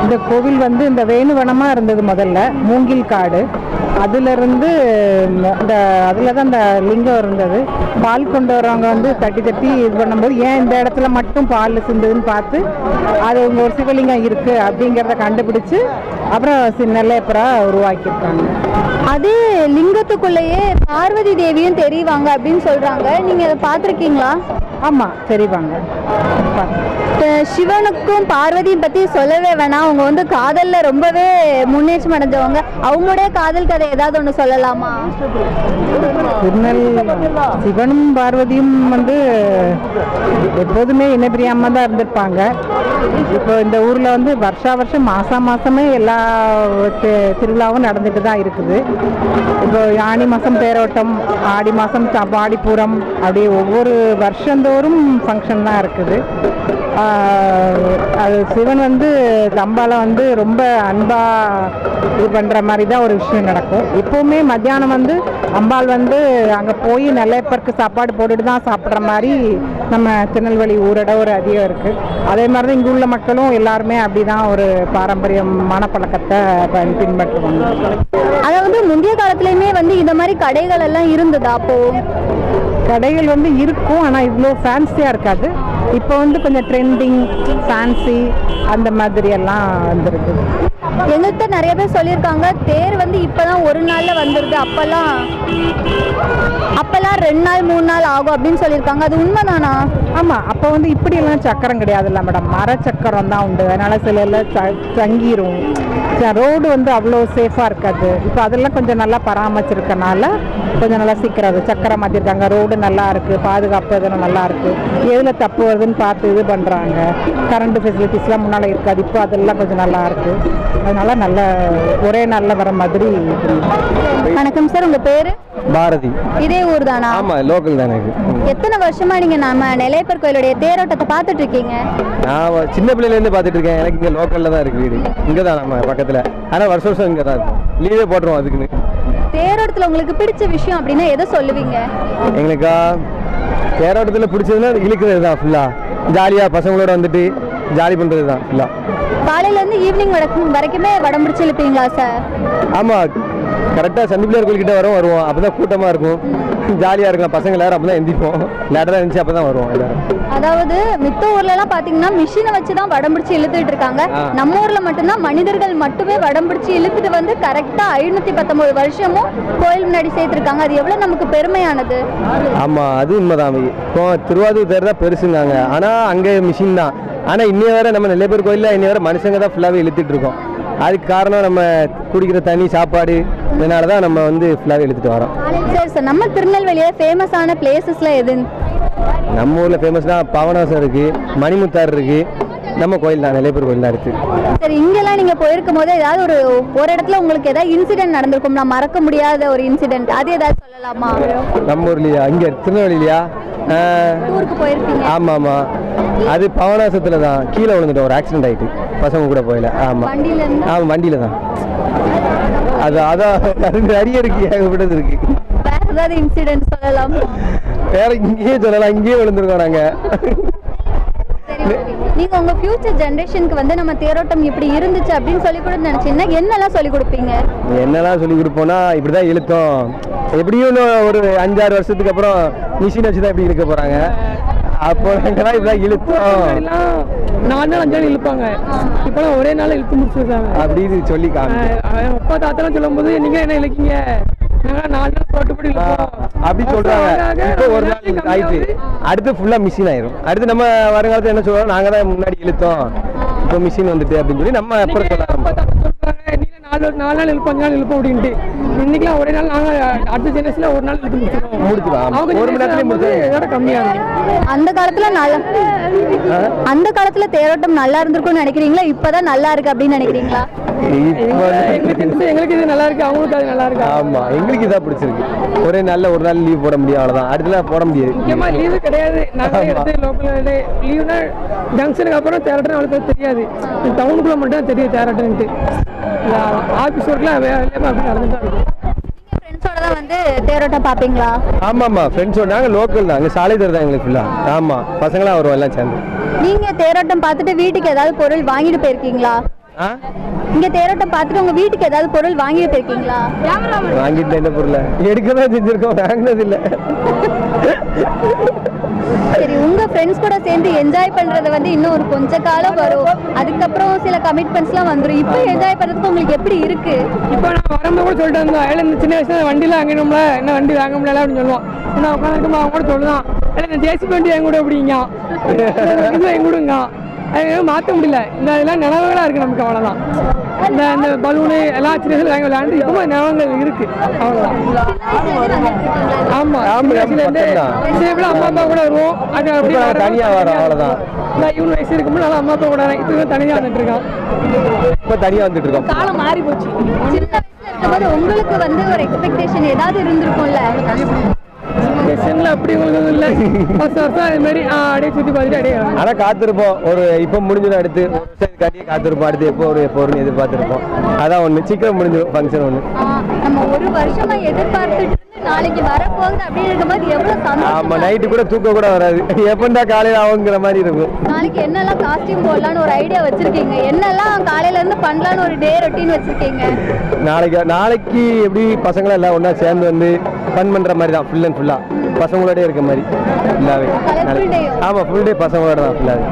இந்த கோவில் வந்து இந்த வேணுவனமாக இருந்தது முதல்ல, மூங்கில் காடு. அதிலிருந்து அதில் தான் இந்த லிங்கம் இருந்தது. பால் கொண்டு வரவங்க வந்து தட்டி தட்டி இது பண்ணும்போது ஏன் இந்த இடத்துல மட்டும் பால் சிந்ததுன்னு பார்த்து அது உங்கள் ஒரு சிவலிங்கம் இருக்குது அப்படிங்கிறத கண்டுபிடிச்சு அப்புறம் நெல்லையப்பரா உருவாக்கியிருக்காங்க. அதே லிங்கத்துக்குள்ளேயே பார்வதி தேவியும் தெரிவாங்க அப்படின்னு சொல்கிறாங்க. நீங்கள் அதை பார்த்துருக்கீங்களா? ஆமாம், தெரிவாங்க. சிவனுக்கும் பார்வதியும் பற்றி சொல்லவே வேணாம். அவங்க வந்து காதலில் ரொம்பவே முன்னேற்றம் அடைஞ்சவங்க. அவங்களுடைய காதல் கதை ஏதாவது ஒன்று சொல்லலாமா? சிவனும் பார்வதியும் வந்து எப்போதுமே இணைப்பிரியாம தான் இருந்திருப்பாங்க. இப்போ இந்த ஊரில் வந்து வருஷம் மாதமே எல்லா திருவிழாவும் நடந்துட்டு தான் இருக்குது. இப்போ ஆனி மாதம் தேரோட்டம், ஆடி மாதம் பாடிப்பூரம், அப்படியே ஒவ்வொரு வருஷந்தோறும் ஃபங்க்ஷன் தான் இருக்குது. அது சிவன் வந்து தம்பால வந்து ரொம்ப அன்பாக இது பண்ணுற மாதிரி தான் ஒரு விஷயம் நடக்கும். எப்போவுமே மத்தியானம் வந்து அம்பாள் வந்து அங்கே போய் நெல்லையப்பருக்கு சாப்பாடு போட்டுட்டு தான் சாப்பிட்ற மாதிரி நம்ம திருநெல்வேலி ஊரோட ஒரு அதிகம் இருக்குது. அதே மாதிரி தான் இங்கே உள்ள மக்களும் எல்லாருமே அப்படி தான் ஒரு பாரம்பரியமான பழக்கத்தை பின்பற்றுவாங்க. அதாவது முந்தைய காலத்துலேயுமே வந்து இந்த மாதிரி கடைகள் எல்லாம் இருந்ததா? அப்போது கடைகள் வந்து இருக்கும், ஆனால் இவ்வளோ ஃபேன்சியாக இருக்காது. இப்போ வந்து கொஞ்சம் ட்ரெண்டிங் ஃபேன்சி அந்த மாதிரி எல்லாம் வந்துருக்கு. எங்கள்கிட்ட நிறைய பேர் சொல்லியிருக்காங்க தேர் வந்து இப்போதான் ஒரு நாளில் வந்துடுது, அப்போல்லாம் 2 நாள் 3 நாள் ஆகும் அப்படின்னு சொல்லியிருக்காங்க. அது உண்மைதானா? ஆமாம், அப்போ வந்து இப்படியெல்லாம் சக்கரம் கிடையாதுல்ல மேடம், மர சக்கரம் தான் உண்டு. அதனால் சில எல்லாம் தங்கிரும். ரோடு வந்து அவ்வளோ சேஃபாக இருக்காது. இப்போ அதெல்லாம் கொஞ்சம் நல்லா பராமரிச்சிருக்கனால கொஞ்சம் நல்லா சீக்கிரம் சக்கரம் மாற்றிருக்காங்க. ரோடு நல்லா இருக்குது, பாதுகாப்பு இதெல்லாம் நல்லா இருக்குது. எதில் தப்பு வருதுன்னு பார்த்து இது பண்ணுறாங்க. கரண்ட் ஃபெசிலிட்டிஸ்லாம் முன்னால் இருக்காது, இப்போ அதெல்லாம் கொஞ்சம் நல்லா இருக்குது. அதனால நல்ல ஒரே நாளில் வர மாதிரி. வணக்கம் சார், உங்க பேரு? பாரதி. இதே ஊர் தானா? ஆமா, லோக்கல் தானே இது. எத்தனை வருஷமா நீங்க நம்ம நெல்லையப்பர் கோயிலுடைய தேரோட்டத்தை பார்த்துட்டு இருக்கீங்க? நான் சின்ன பிள்ளையிலேருந்து பார்த்துட்டு இருக்கேன். எனக்கு இங்கே லோக்கலில் தான் இருக்குது வீடு. இங்கே தான் நம்ம பக்கத்தில். ஆனால் வருஷம் வருஷம் இங்கே தான் இருக்கும். லீவே போட்டுருவோம் அதுக்குன்னு. தேரோட்டத்தில் உங்களுக்கு பிடிச்ச விஷயம் அப்படின்னா எதை சொல்லுவீங்க? எங்களுக்கா தேரோட்டத்தில் பிடிச்சதுன்னா இழுக்கிறது தான். ஃபுல்லாக ஜாலியாக பசங்களோட வந்துட்டு ஜாலி பண்ணுறது தான் ஃபுல்லாக. காலையிலேருந்து ஈவினிங் வரைக்குமே வடம் பிடிச்சி இழுப்பீங்களா சார்? ஆமாம், கரெக்டாக சந்திப்பிள்ளையார் கோயில்கிட்ட வருவோம். அப்போ தான் கூட்டமாக இருக்கும், ஜாலியாக இருக்கலாம். பசங்க எல்லாரும் அப்போ தான் எந்திப்போம். லேட்டாக தான் இருந்துச்சு, அப்போ தான் வருவோம் எல்லாரும். அதாவது மித்த ஊர்லலாம் பார்த்தீங்கன்னா மிஷினை வச்சு தான் வடம் பிடிச்சி இழுத்துட்டு இருக்காங்க. நம்ம ஊரில் மட்டும்தான் மனிதர்கள் மட்டுமே வடம் பிடிச்சி இழுத்துட்டு வந்து கரெக்டாக 519 வருஷமும் கோயில் முன்னாடி சேர்த்துருக்காங்க. அது எவ்வளோ நமக்கு பெருமையானது. ஆமாம், அது உண்மைதான். இப்போ திருவாரூர் தேர் தான் பெருசுங்காங்க, ஆனால் அங்கே மிஷின் தான். ஆனால் இன்னைய வரை நம்ம நெல்லையப்பர் கோயிலில் இன்னைய வரை மனுஷங்க தான் ஃபுல்லாகவே இழுத்துட்டு இருக்கோம். அதுக்கு காரணம் நம்ம குடிக்கிற தண்ணி, சாப்பாடு, இதனால தான் நம்ம வந்து ஃபுல்லாகவே இழுத்துட்டு வரோம். சரி சார், நம்ம திருநெல்வேலியில் ஃபேமஸான பிளேசஸ்லாம் எது? நம்ம ஊரில் ஃபேமஸ்னால் பாவனாசம் இருக்குது, மணிமுத்தார் இருக்குது, நம்ம கோயில் தான், நெல்லையப்பர் கோயில் தான் இருக்குது. சரி, இங்கெல்லாம் நீங்கள் போயிருக்கும் போது ஏதாவது ஒரு இடத்துல உங்களுக்கு ஏதாவது இன்சிடென்ட் நடந்திருக்கும், நான் மறக்க முடியாத ஒரு இன்சிடென்ட், அது ஏதாவது சொல்லலாமா? நம்ம ஊர்லையா? இங்கே திருநெல்வேலியா? ஊருக்கு போயிருக்கீங்க? ஆமாம் ஆமாம், அது பவனாசத்தில் தான். கீழே விழுந்துட்டோம், ஒரு ஆக்சிடென்ட் ஆகிட்டு, பசங்க கூட போயில. ஆமாம் ஆமாம், வண்டியில் தான். அதான் நிறைய இருக்கு, ஏகப்பட்டது இருக்கு. வேற ஏதாவது இன்சிடென்ட் சொல்லலாம்? வேற இங்கேயே சொல்லலாம், இங்கேயே விழுந்துருக்கோம் நாங்கள். நீங்க உங்க ஃபியூச்சர் ஜெனரேஷனுக்கு வந்து நம்ம தேரோட்டம் இப்படி இருந்துச்சு அப்படின்னு சொல்லி கூட நினைச்சீங்கன்னா என்னெல்லாம் சொல்லி கொடுப்பீங்க? என்னெல்லாம் சொல்லி கொடுப்போம்னா, இப்படிதான் இழுத்தோம். எப்படியும் ஒரு 5-6 வருஷத்துக்கு அப்புறம் மிஷின் வச்சு தான் இப்படி இழுக்க போறாங்க. அப்போ நாங்கெல்லாம் இப்படிதான் இழுத்தோம். 4 நாள் 5 நாள் இழுப்பாங்க, இப்போலாம் ஒரே நாள் இழுத்து முடிச்சிருக்காங்க அப்படின்னு சொல்லி அப்பா தாத்தெல்லாம் சொல்லும் போது நீங்க என்ன இழுக்கீங்க, நாங்க 4 நாள் போட்டுப்படி இழுப்போம் அப்படி சொல்றாங்க. இப்போ ஒரு நாள் ஆயிட்டு, அடுத்து ஃபுல்லா மிஷின் ஆயிரும். அடுத்து நம்ம வருங்காலத்துல என்ன சொல்றோம், நாங்க தான் முன்னாடி இழுத்தோம், இப்போ மிஷின் வந்துட்டு அப்படின்னு சொல்லி நம்ம அப்புறம் சொல்றாங்க. நீங்க 4 நாள் இழுப்போம், 5 நாள் இழுப்போம் அப்படின்ட்டு. இன்னைக்கெல்லாம் ஒரே நாள் நாங்க அடுத்த ஜெனரேஷன்ல ஒரு நாள் இழுத்து முடிச்சிருக்கோம். ஒரு மணி நேரத்துல முடிச்சு கம்மியா இருக்கு. அந்த காலத்துல தேரோட்டம் நல்லா இருந்திருக்கும்னு நினைக்கிறீங்களா, இப்பதான் நல்லா இருக்கு அப்படின்னு நினைக்கிறீங்களா? எங்களுக்கு இது நல்லா இருக்கு, அவங்களுக்கு அது நல்லா இருக்கு. ஆமா, எங்களுக்கு இதான் பிடிச்சிருக்கு. ஒரே நாள்ல ஒரு நாள் லீவ் போட முடியும், அவ்வளவுதான். அடுத்த போட முடியாது. முக்கியமா லீவு கிடையாது. நாங்க எடுத்து லோக்கல் லீவ்னா ஜங்ஷனுக்கு அப்புறம் தேரோட்டம் அவ்வளவு தெரியாது. டவுனுக்குள்ள மட்டும் தெரியும் தேரோட்டம்ட்டு. ஆபீஸ் ஒர்க்லாம் அப்படி நடந்துட்டு இருக்கும். ஃப்ரெண்ட்ஸோட தான் வந்து தேரோட்டம் பாப்பீங்களா? ஆமா ஆமா, ஃப்ரெண்ட்ஸோட. நாங்க லோக்கல் தான், அங்க சாலை தேர் தான் எங்களுக்கு ஃபுல்லா. ஆமா, பசங்களாம் வருவோம் எல்லாம் சேர்ந்து. நீங்க தேரோட்டம் பார்த்துட்டு வீட்டுக்கு ஏதாவது பொருள் வாங்கிட்டு போயிருக்கீங்களா? இங்க தேரோட்டம் பார்த்துட்டு உங்க வீட்டுக்கு ஏதாவது பொருள் வாங்கிட்டு போயிருக்கீங்களா? வாங்கிட்டு என்ன பொருள் எடுக்கதான் செஞ்சிருக்கோம், வாங்கினது இல்லை. சரி, உங்க ஃப்ரெண்ட்ஸ் கூட சேர்ந்து என்ஜாய் பண்றது வந்து இன்னும் ஒரு கொஞ்ச காலம் வரும், அதுக்கப்புறம் சில கமிட்மெண்ட்ஸ்லாம் வந்துடும். இப்போ என்ஜாய் பண்றதுக்கு உங்களுக்கு எப்படி இருக்கு? இப்போ நான் வரும்போது கூட சொல்லிட்டு வந்தோம், இந்த சின்ன வயசுல வண்டியில் வாங்கணும்ல, என்ன வண்டி வாங்க முடியல அப்படின்னு சொல்லுவோம். நான் உட்காந்துட்டு அவங்க கூட சொல்லுதான், இந்த ஜேசி வண்டி என் கூட அப்படிங்க, என் கூடங்க, அது மாற்ற முடியல. இந்த இதெல்லாம் நினைவுகளாக இருக்குது நமக்கு, அவ்வளோதான். இந்த பலூனு எல்லாம் சின்ன வயசுல வாங்கி விளையாண்டு இப்போ நினைவுகள் இருக்கு, அவ்வளோதான். ஆமாம், அம்மா அப்பா கூட வருவோம், அது அப்படியே தனியாக வரும், அவ்வளோதான். இவனு வயசு இருக்கும்போது நல்லா அம்மா அப்பா கூட இப்போ தனியாக வந்துட்டு இருக்கான். இப்போ தனியாக வந்துட்டு இருக்கோம். காலம் மாறி போச்சு. சின்ன வயசுல இருக்கும்போது உங்களுக்கு வந்து ஒரு எக்ஸ்பெக்டேஷன் ஏதாவது இருந்திருக்கும்ல? அப்படி உங்களுக்கு இல்லை, வருஷம் அது மாதிரி அப்படியே சுற்றி பார்த்துட்டு அப்படியே. ஆனால் காத்திருப்போம், ஒரு இப்போ முடிஞ்சிடும், அடுத்து காட்டியே காத்திருப்போம், அடுத்து எப்போ ஒரு எதிர்பார்த்துருப்போம். அதான் ஒன்று சீக்கிரம் முடிஞ்சிடும் ஃபங்க்ஷன் ஒன்று. நம்ம ஒரு வருஷமா எதிர்பார்த்துட்டு நாளைக்கு வரப்போகுது அப்படின்னு இருக்கும்போது எவ்வளவு சந்தோஷம். ஆமா, நைட்டு கூட தூக்கம் கூட வராது, எப்பண்டா காலையில ஆகுங்கிற மாதிரி இருக்கும். நாளைக்கு என்னெல்லாம் காஸ்டியூம் போடலான்னு ஒரு ஐடியா வச்சிருக்கீங்க? என்னெல்லாம் காலையில இருந்து பண்ணலான்னு ஒரு டே ரொட்டீன் வச்சிருக்கீங்க? நாளைக்கு எப்படி பசங்களா எல்லாம் ஒண்ணா சேர்ந்து வந்து ஃபன் பண்ற மாதிரி தான், ஃபுல் அண்ட் ஃபுல்லா பசங்களோட இருக்க மாதிரி ஃபுல்லாவே. ஆமா, ஃபுல் டே பசங்களோட தான் ஃபுல்லாவே.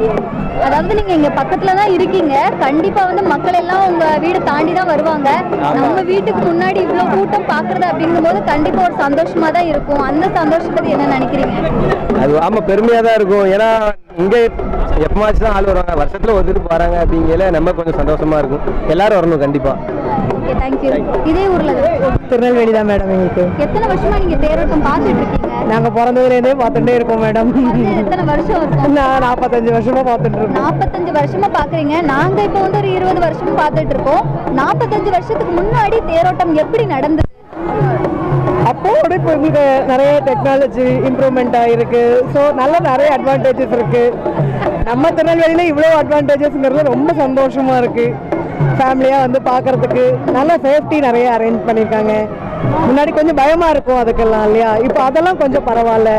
அதாவது நீங்க இங்க பக்கத்துல தான் இருக்கீங்க, கண்டிப்பா வந்து மக்கள் எல்லாம் உங்க வீடு தாண்டி தான் வருவாங்க. நம்ம வீட்டுக்கு முன்னாடி இவ்வளவு கூட்டம் பாக்குறது அப்படிங்கும் போது கண்டிப்பா ஒரு சந்தோஷமா தான் இருக்கும். அந்த சந்தோஷத்தை என்ன நினைக்கிறீங்க? அது ஆமா, பெருமையா தான் இருக்கும். ஏன்னா இங்க எப்பமாச்சும் தான் ஆள் வருவாங்க, வருஷத்துல ஒருத்தருக்கு வராங்க அப்படிங்கல நம்ம கொஞ்சம் சந்தோஷமா இருக்கும். எல்லாரும் வரணும் கண்டிப்பா. தேங்க்யூ. இதே ஊர்ல திருநெல்வேலி தான் மேடம். எங்களுக்கு எத்தனை வருஷமா நீங்க தேரோட்டம் பார்த்துட்டு இருக்கீங்க? நாங்கள் பிறந்ததுலேருந்தே பார்த்துட்டே இருக்கோம் மேடம். எத்தனை வருஷம் இருக்கும்? நான் 45 வருஷமா பார்த்துட்டு இருக்கோம். 45 வருஷமா பாக்குறீங்க. நாங்க இப்போ வந்து ஒரு 20 வருஷமா பார்த்துட்டு இருக்கோம். 45 வருஷத்துக்கு முன்னாடி தேரோட்டம் எப்படி நடந்தது? அப்போட இப்போ உங்களுக்கு நிறைய டெக்னாலஜி இம்ப்ரூவ்மெண்ட் ஆகிருக்கு. ஸோ நிறைய அட்வான்டேஜஸ் இருக்குது. நம்ம திருநெல்வேலியில் இவ்வளோ அட்வான்டேஜஸ்ங்கிறது ரொம்ப சந்தோஷமாக இருக்குது. ஃபேமிலியாக வந்து பார்க்குறதுக்கு நல்ல சேஃப்டி நிறைய அரேஞ்ச் பண்ணியிருக்காங்க. முன்னாடி கொஞ்சம் பயமாக இருக்கும் அதுக்கெல்லாம் இல்லையா, இப்போ அதெல்லாம் கொஞ்சம் பரவாயில்ல.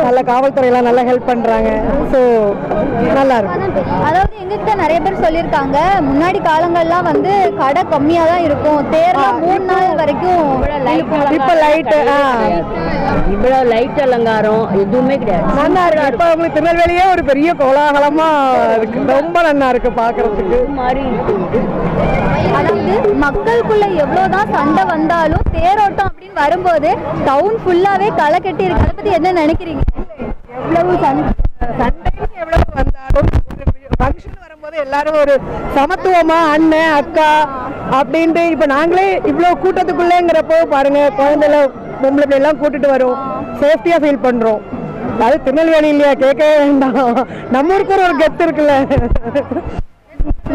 நல்ல காவல்துறையெல்லாம் நல்லா ஹெல்ப் பண்ணுறாங்க. ஸோ நல்லா இருக்கும். அதாவது எங்ககிட்ட நிறைய பேர் சொல்லியிருக்காங்க, முன்னாடி காலங்கள்லாம் வந்து கடை கம்மியாக தான் இருக்கும், தேர்லாம் 3 நாள் வரைக்கும். இப்போ லைட்டு இவ்வளோ லைட் அலங்காரம் எதுவுமே கிடையாது. நல்லா இருக்கு. இப்போ உங்களுக்கு திருநெல்வேலியே ஒரு பெரிய கோலாகலமாக இருக்கு. ரொம்ப நல்லா இருக்கு பார்க்கறதுக்கு. அதாவது மக்களுக்குள்ள எவ்வளவுதான் சண்டை வந்தாலும் தேரோட்டம் அப்படின்னு வரும்போது டவுன் ஃபுல்லாவே களை கட்டி இருக்கு. அதை பத்தி என்ன நினைக்கிறீங்க? எவ்வளவு சண்டையும் எவ்வளவு வந்தாலும் ஃபங்க்ஷன் வரும்போது எல்லாரும் ஒரு சமத்துவமா அண்ணன் அக்கா அப்படின்ட்டு இப்போ நாங்களே இவ்வளோ கூட்டத்துக்குள்ளேங்கிறப்போ பாருங்க, குழந்தைல பொம்பளை பிள்ளைலாம் கூட்டிட்டு வரோம், சேஃப்டியா ஃபீல் பண்றோம். அது திருநெல்வேலி இல்லையா, கேட்கவே வேண்டாம். நம்ம ஊருக்கு ஒரு கெத்து இருக்குல்ல.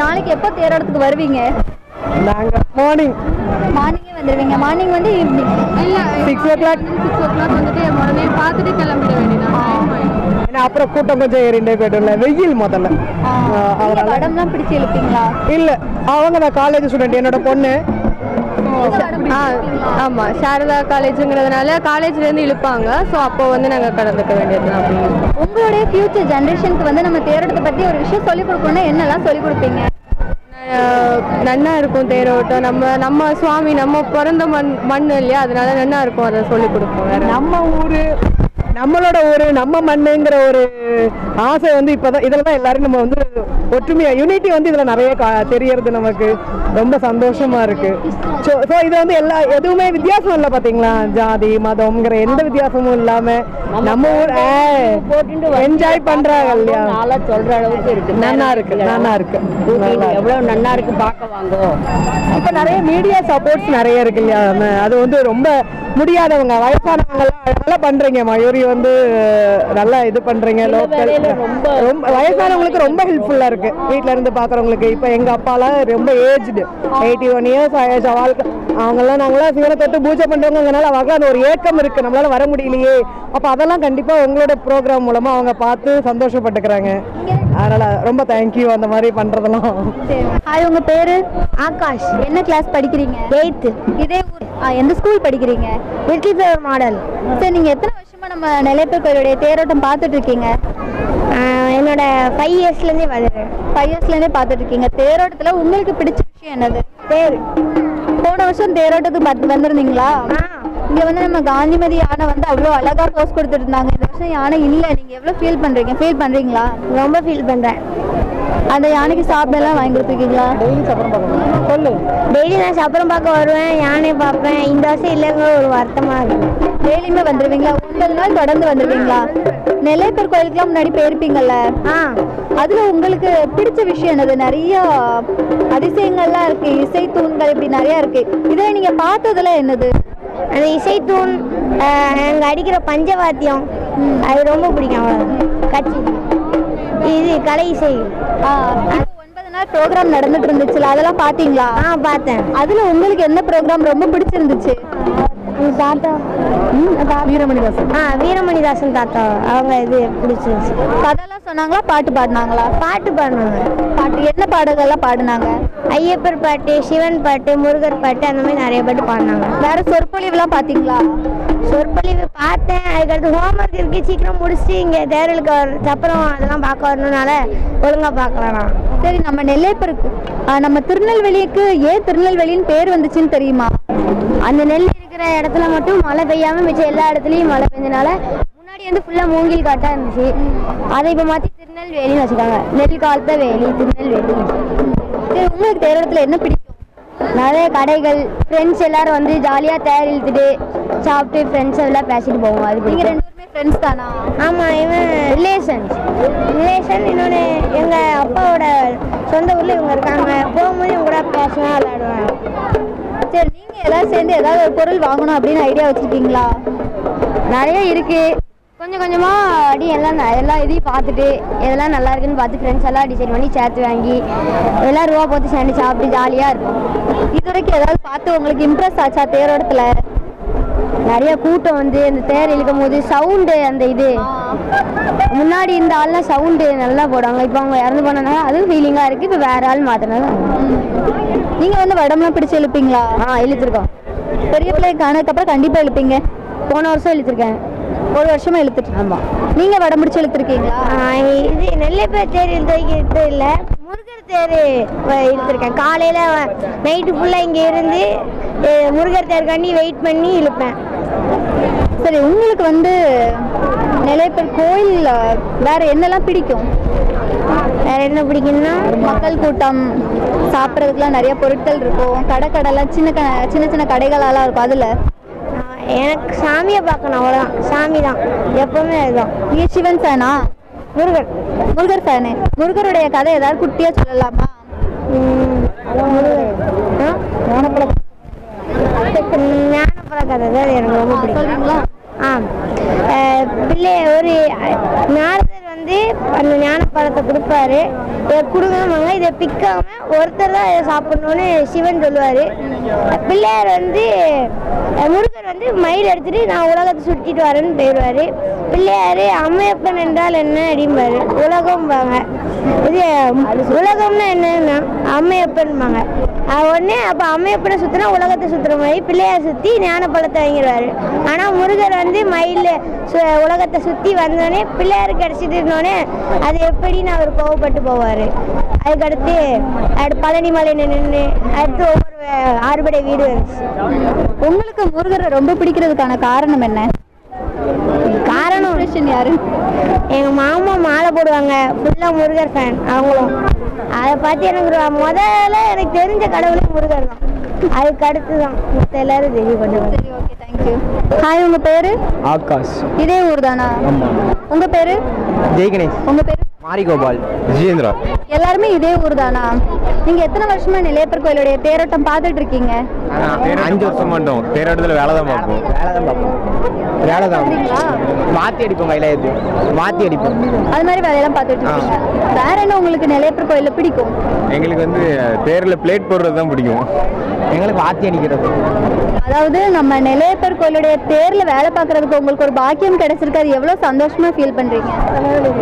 நாளைக்கு எப்போ தேரோட்டத்துக்கு வருவீங்க? நாங்கள் மார்னிங்கே வந்துடுவீங்க. மார்னிங் வந்து ஈவினிங் 6 o'clock வந்துட்டு உடனே பார்த்துட்டு கிளம்பிட வேண்டியதான். ஏன்னா அப்புறம் கூட்டம் கொஞ்சம் ஏறிண்டே போய்ட்டுல, வெயில் முதல்ல. படம்லாம் பிடிச்சி இழுப்பீங்களா? இல்லை, அவங்க தான் காலேஜ் ஸ்டூடெண்ட், என்னோட பொண்ணு. ஆமாம், சாரதா காலேஜுங்கிறதுனால காலேஜ்லேருந்து இழுப்பாங்க. ஸோ அப்போ வந்து நாங்கள் கலந்துக்க வேண்டியது தான். உங்களுடைய ஃபியூச்சர் ஜென்ரேஷனுக்கு வந்து நம்ம தேரோட்டத்தை பற்றி ஒரு விஷயம் சொல்லிக் கொடுக்கணும்னா என்னெல்லாம் சொல்லிக் கொடுப்பீங்க? நன்னா இருக்கும் தேரோட்டம். நம்ம சுவாமி நம்ம பிறந்த மண் இல்லையா, அதனால நன்னா இருக்கும். அதை சொல்லிக் கொடுப்போம். வேற நம்ம ஊர், நம்மளோட ஊர், நம்ம மண்ணுங்கிற ஒரு ஆசை வந்து இப்போதான். இதில் தான் எல்லாரும் நம்ம வந்து ஒற்றுமையா யூனிட்டி வந்து இதில் நிறைய தெரியறது. நமக்கு ரொம்ப சந்தோஷமா இருக்கு. ஸோ இது வந்து எதுவுமே வித்தியாசம் இல்லை பார்த்தீங்களா, ஜாதி மதம்ங்கிற எந்த வித்தியாசமும் இல்லாம நம்ம ஊர் என்ஜாய் பண்றாங்க இல்லையா. சொல்ற அளவுக்கு இருக்கு. நல்லா இருக்கு. எவ்வளவு நல்லா இருக்கு, பார்க்க வாங்க. இப்போ நிறைய மீடியா சப்போர்ட்ஸ் நிறைய இருக்கு இல்லையா. அது வந்து ரொம்ப முடியாதவங்க, வயசானவங்க நல்லா பண்றீங்க. மயூரி வந்து நல்லா இது பண்றீங்க. லோக்கல் ரொம்ப வயசானவங்களுக்கு ரொம்ப ஹெல்ப்ஃபுல்லா இருக்கு. வீட்டுல இருந்து பாக்குறவங்களுக்கு. இப்போ எங்க அப்பாலாம் ரொம்ப ஏஜ்டு, 81 years ஆயிடுச்சு. அவங்கெல்லாம் நாங்களாம் சிவனை தொட்டு பூஜை பண்றவங்கனால அவங்க அந்த ஒரு ஏக்கம் இருக்கு, நம்மளால வர முடியலையே. அப்ப அதெல்லாம் கண்டிப்பா உங்களோட ப்ரோக்ராம் மூலமா அவங்க பார்த்து சந்தோஷப்பட்டுக்கிறாங்க. அதனால ரொம்ப தேங்க்யூ அந்த மாதிரி பண்றதெல்லாம். ஹாய், உங்க பேரு? ஆகாஷ். என்ன கிளாஸ் படிக்கிறீங்க? 8th. இதே ஊர். எந்த ஸ்கூல் படிக்கிறீங்க? Little flower model. சரி, நீங்க எத்தனை வருஷமா நம்ம நிலையப்பர் கோயிலுடைய தேரோட்டம் பார்த்துட்டு இருக்கீங்க? என்னோட 5 yearsலேருந்தே வருது. 5 yearsலேருந்தே பார்த்துட்டு இருக்கீங்க. தேரோட்டத்துல உங்களுக்கு பிடிச்ச விஷயம் என்னது? தேர். போன வருஷம் தேரோட்டத்துக்கு வந்திருந்தீங்களா? இங்க வந்து நம்ம காந்திமதி யானை வந்து அவ்வளோ அழகா போஸ் கொடுத்துட்டு இருந்தாங்க. இந்த வருஷம் யானை இல்லை. நீங்க எவ்வளவு ஃபீல் பண்றீங்களா? ரொம்ப ஃபீல் பண்றேன். அந்த யானைக்கு சாப்பிடலாம் வாங்கி கொடுத்துருக்கீங்களா? டெய்லி நான் சப்பரம் பார்க்க வருவேன், யானை பார்ப்பேன். இந்த வருஷம் இல்லைங்க, ஒரு வருத்தமா இருக்கு. டெய்லியுமே வந்துருவீங்களா? 9 நாள் தொடர்ந்து வந்துருவீங்களா? நெல்லையப்பர் கோயிலுக்குலாம் முன்னாடி போயிருப்பீங்கல்ல, அதுல உங்களுக்கு பிடிச்ச விஷயம் என்னது? நிறைய அதிசயங்கள்லாம் இருக்கு, இசை தூண்கள் இப்படி நிறைய இருக்கு. இதுல நீங்க பார்த்ததுல என்னது? அந்த இசைத்தூண், அங்கே அடிக்கிற பஞ்சவாத்தியம், அது ரொம்ப பிடிக்கும். அவ்வளோதான். கட்சி இது கலை இசை. 9 நாள் ப்ரோக்ராம் நடந்துட்டு இருந்துச்சுல, அதெல்லாம் பார்த்தீங்களா? பார்த்தேன். அதுல உங்களுக்கு என்ன ப்ரோக்ராம் ரொம்ப பிடிச்சிருந்துச்சு? தாத்தா வீரமணிதாசன். வீரமணிதாசன் தாத்தா அவங்க இது பிடிச்சிருந்துச்சு. கதைலாம் சொன்னாங்களா, பாட்டு பாடினாங்களா? பாட்டு பாடினாங்க. பாட்டு என்ன பாடல்கள்லாம் பாடினாங்க? ஐயப்பர் பாட்டு, சிவன் பாட்டு, முருகர் பாட்டு, அந்த மாதிரி நிறைய பாட்டு பாடினாங்க. வேற சொற்பொழிவுலாம் பார்த்தீங்களா? சொற்பொழிவு பார்த்தேன். அதுக்கடுத்து ஹோம்ஒர்க் இருக்கு, சீக்கிரம் முடிச்சுட்டு இங்கே தேர்தலுக்கு அப்புறம் அதெல்லாம் பார்க்க வரணும்னால ஒழுங்காக பார்க்கலாம். சரி, நம்ம நெல்லையப்பருக்கு நம்ம திருநெல்வேலிக்கு ஏன் திருநெல்வேலின்னு பேர் வந்துச்சுன்னு தெரியுமா? அந்த நெல் இருக்கிற இடத்துல மட்டும் மழை பெய்யாமல் மிச்சம் எல்லா இடத்துலையும் மழை பெஞ்சனால முன்னாடி வந்து ஃபுல்லாக மூங்கில் காட்டாக இருந்துச்சு. அதை இப்போ மாற்றி திருநெல்வேலின்னு வச்சுக்காங்க. நெல் காலத்த வேலி திருநெல்வேலி. சரி, உங்களுக்கு தேரோட்டத்தில் என்ன பிடிக்கும்? நிறைய கடைகள், ஃப்ரெண்ட்ஸ் எல்லாரும் வந்து ஜாலியாக தேர் இழுத்துட்டு சாப்பிட்டு ஃப்ரெண்ட்ஸ் எல்லாம் பேசிட்டு போவோம். அது நீங்கள் 2 பேருமே ஃப்ரெண்ட்ஸ் தானா? ஆமாம், இவன் ரிலேஷன். இன்னொன்று எங்கள் அப்பாவோட சொந்த ஊரில் இவங்க இருக்காங்க. போகும்போது இவங்க கூட பேசுவேன், விளையாடுவேன். சரி, நீங்கள் எல்லாரும் சேர்ந்து ஏதாவது ஒரு பொருள் வாங்கணும் அப்படின்னு ஐடியா வச்சுருக்கீங்களா? நிறைய இருக்கு. கொஞ்சம் கொஞ்சமாக அடி எல்லா இதையும் பார்த்துட்டு எதெல்லாம் நல்லா இருக்குன்னு பார்த்து ஃப்ரெண்ட்ஸ் எல்லாம் டிசைட் பண்ணி சேர்த்து வாங்கி எல்லாம் ரூபா போட்டு சேர்ந்து சாப்பிட்டு ஜாலியாக இருக்கும். இது வரைக்கும் ஏதாவது பார்த்து உங்களுக்கு இம்ப்ரெஸ் ஆச்சா தேரோட்டத்தில்? நிறைய கூட்டம் வந்து இந்த தேர் இழுக்கும் போது சவுண்டு, அந்த இது முன்னாடி இந்த ஆள்லாம் சவுண்டு நல்லா போடுவாங்க. இப்போ அவங்க இறந்து போனதுனால அதுவும் ஃபீலிங்காக இருக்குது. இப்போ வேற ஆள் மாற்றினால. நீங்கள் வந்து வடம்லாம் பிடிச்சி இழுப்பீங்களா? இழுத்துருக்கோம். பெரிய பிள்ளைக்கு ஆனதுக்கப்புறம் கண்டிப்பாக இழுப்பீங்க. போன வருஷம் இழுத்துருக்கேன். ஒரு வருஷமா இழுத்துட்டு. ஆமாம். நீங்கள் வடம் பிடிச்சி இழுத்துருக்கீங்களா? இது நெல்லைப்பேர் தேர் இழுத்து இல்லை, முருகர் தேர் இழுத்துருக்கேன். காலையில் நைட்டு ஃபுல்லாக இங்கே இருந்து முருகர் தேருக்காண்டி வெயிட் பண்ணி இழுப்பேன். சரி, உங்களுக்கு வந்து நெல்லைப்பேர் கோயில் வேற என்னெல்லாம் பிடிக்கும்? வேற என்ன பிடிக்கும்னா மக்கள் கூட்டம், சாப்பிட்றதுக்குலாம் நிறைய பொருட்கள் இருக்கும், கடைலாம் சின்ன சின்ன கடைகளெல்லாம் இருக்கும். அதில் எனக்கு சாமியை பார்க்கணும், அவ்வளோதான். சாமி தான் எப்பவுமே. அதுதான். நீங்கள் சிவன் ஃபேனா? முருகர் ஃபேனு. முருகருடைய கதை ஏதாவது குட்டியாக சொல்லலாமா? ஞானப்பழ கதை தான் எனக்கு ரொம்ப பிடிக்கும். பிள்ளை ஒரு நாரதர் வந்து அந்த ஞானப்பழத்தை கொடுப்பாரு. இதை கொடுக்காம இதை பிக்காம ஒருத்தர் தான் இதை சாப்பிடணும்னு சிவன் சொல்லுவார். பிள்ளையார் வந்து முருகர் வந்து மயில் எடுத்துட்டு நான் உலகத்தை சுற்றிட்டு வரேன்னு போயிடுவார். பிள்ளையார் அம்மையப்பன் என்றால் என்ன அப்படிம்பாரு. உலகம்பாங்க. இது உலகம்னா என்னன்னா அம்மையப்பன்பாங்க. உடனே அப்போ அம்மையப்பனை சுற்றினா உலகத்தை சுற்றுற மாதிரி பிள்ளையார் சுற்றி ஞானப்பழத்தை வாங்கிடுவார். ஆனால் முருகர் வந்து மயில் உலகத்தை சுற்றி வந்தோடனே பிள்ளையாருக்கு கிடச்சிட்டு இருந்தோடனே அது எப்படின்னு அவர் கோவப்பட்டு போவார். அதுக்கடுத்து பழனி மலையில் நின்று அடுத்து ஒவ்வொரு அறுபடை வீடு வந்துச்சு. உங்களுக்கு முருகரை ரொம்ப பிடிக்கிறதுக்கான காரணம் என்ன? காரணம் யாரு? எங்கள் மாமா மாலை போடுவாங்க, ஃபுல்லாக முருகர் ஃபேன் அவங்களும். அதை பார்த்து எனக்கு முதல்ல எனக்கு தெரிஞ்ச கடவுளே முருகர் தான். அதுக்கு அடுத்து தான் மற்ற எல்லாரும் தெரியும் கொஞ்சம். சரி, ஓகே, தேங்க்யூ. ஹாய், உங்கள் பேர்? ஆகாஷ். இதே ஊர் தானா? உங்கள் பேர்? ஜெய்கணேஷ். உங்கள் பேர்? மாரிகோபால். விஜயேந்திரா. எல்லாருமே இதே ஊர் தானா? நீங்கள் எத்தனை வருஷமா நெல்லையப்பர் கோயிலுடைய தேரோட்டம் பார்த்துட்டு இருக்கீங்க? 5 வருஷம் மட்டும் தேரோட்டத்தில் வேலை தான் பார்ப்போம். வேலை தான் மாற்றி அடிப்போம், கையில் ஏற்றி மாற்றி அடிப்போம். அது மாதிரி வேலையெல்லாம் பார்த்துட்டு இருக்கீங்க. வேற என்ன உங்களுக்கு நெல்லையப்பர் கோயிலில் பிடிக்கும்? எங்களுக்கு வந்து தேரில் பிளேட் போடுறது தான் பிடிக்கும். எங்களுக்கு மாற்றி அடிக்கிறது. அதாவது நம்ம நெல்லையப்பர் கோயிலுடைய தேரில் வேலை பார்க்கறதுக்கு உங்களுக்கு ஒரு பாக்கியம் கிடைச்சிருக்கு. அது எவ்வளோ சந்தோஷமா ஃபீல் பண்ணுறீங்க?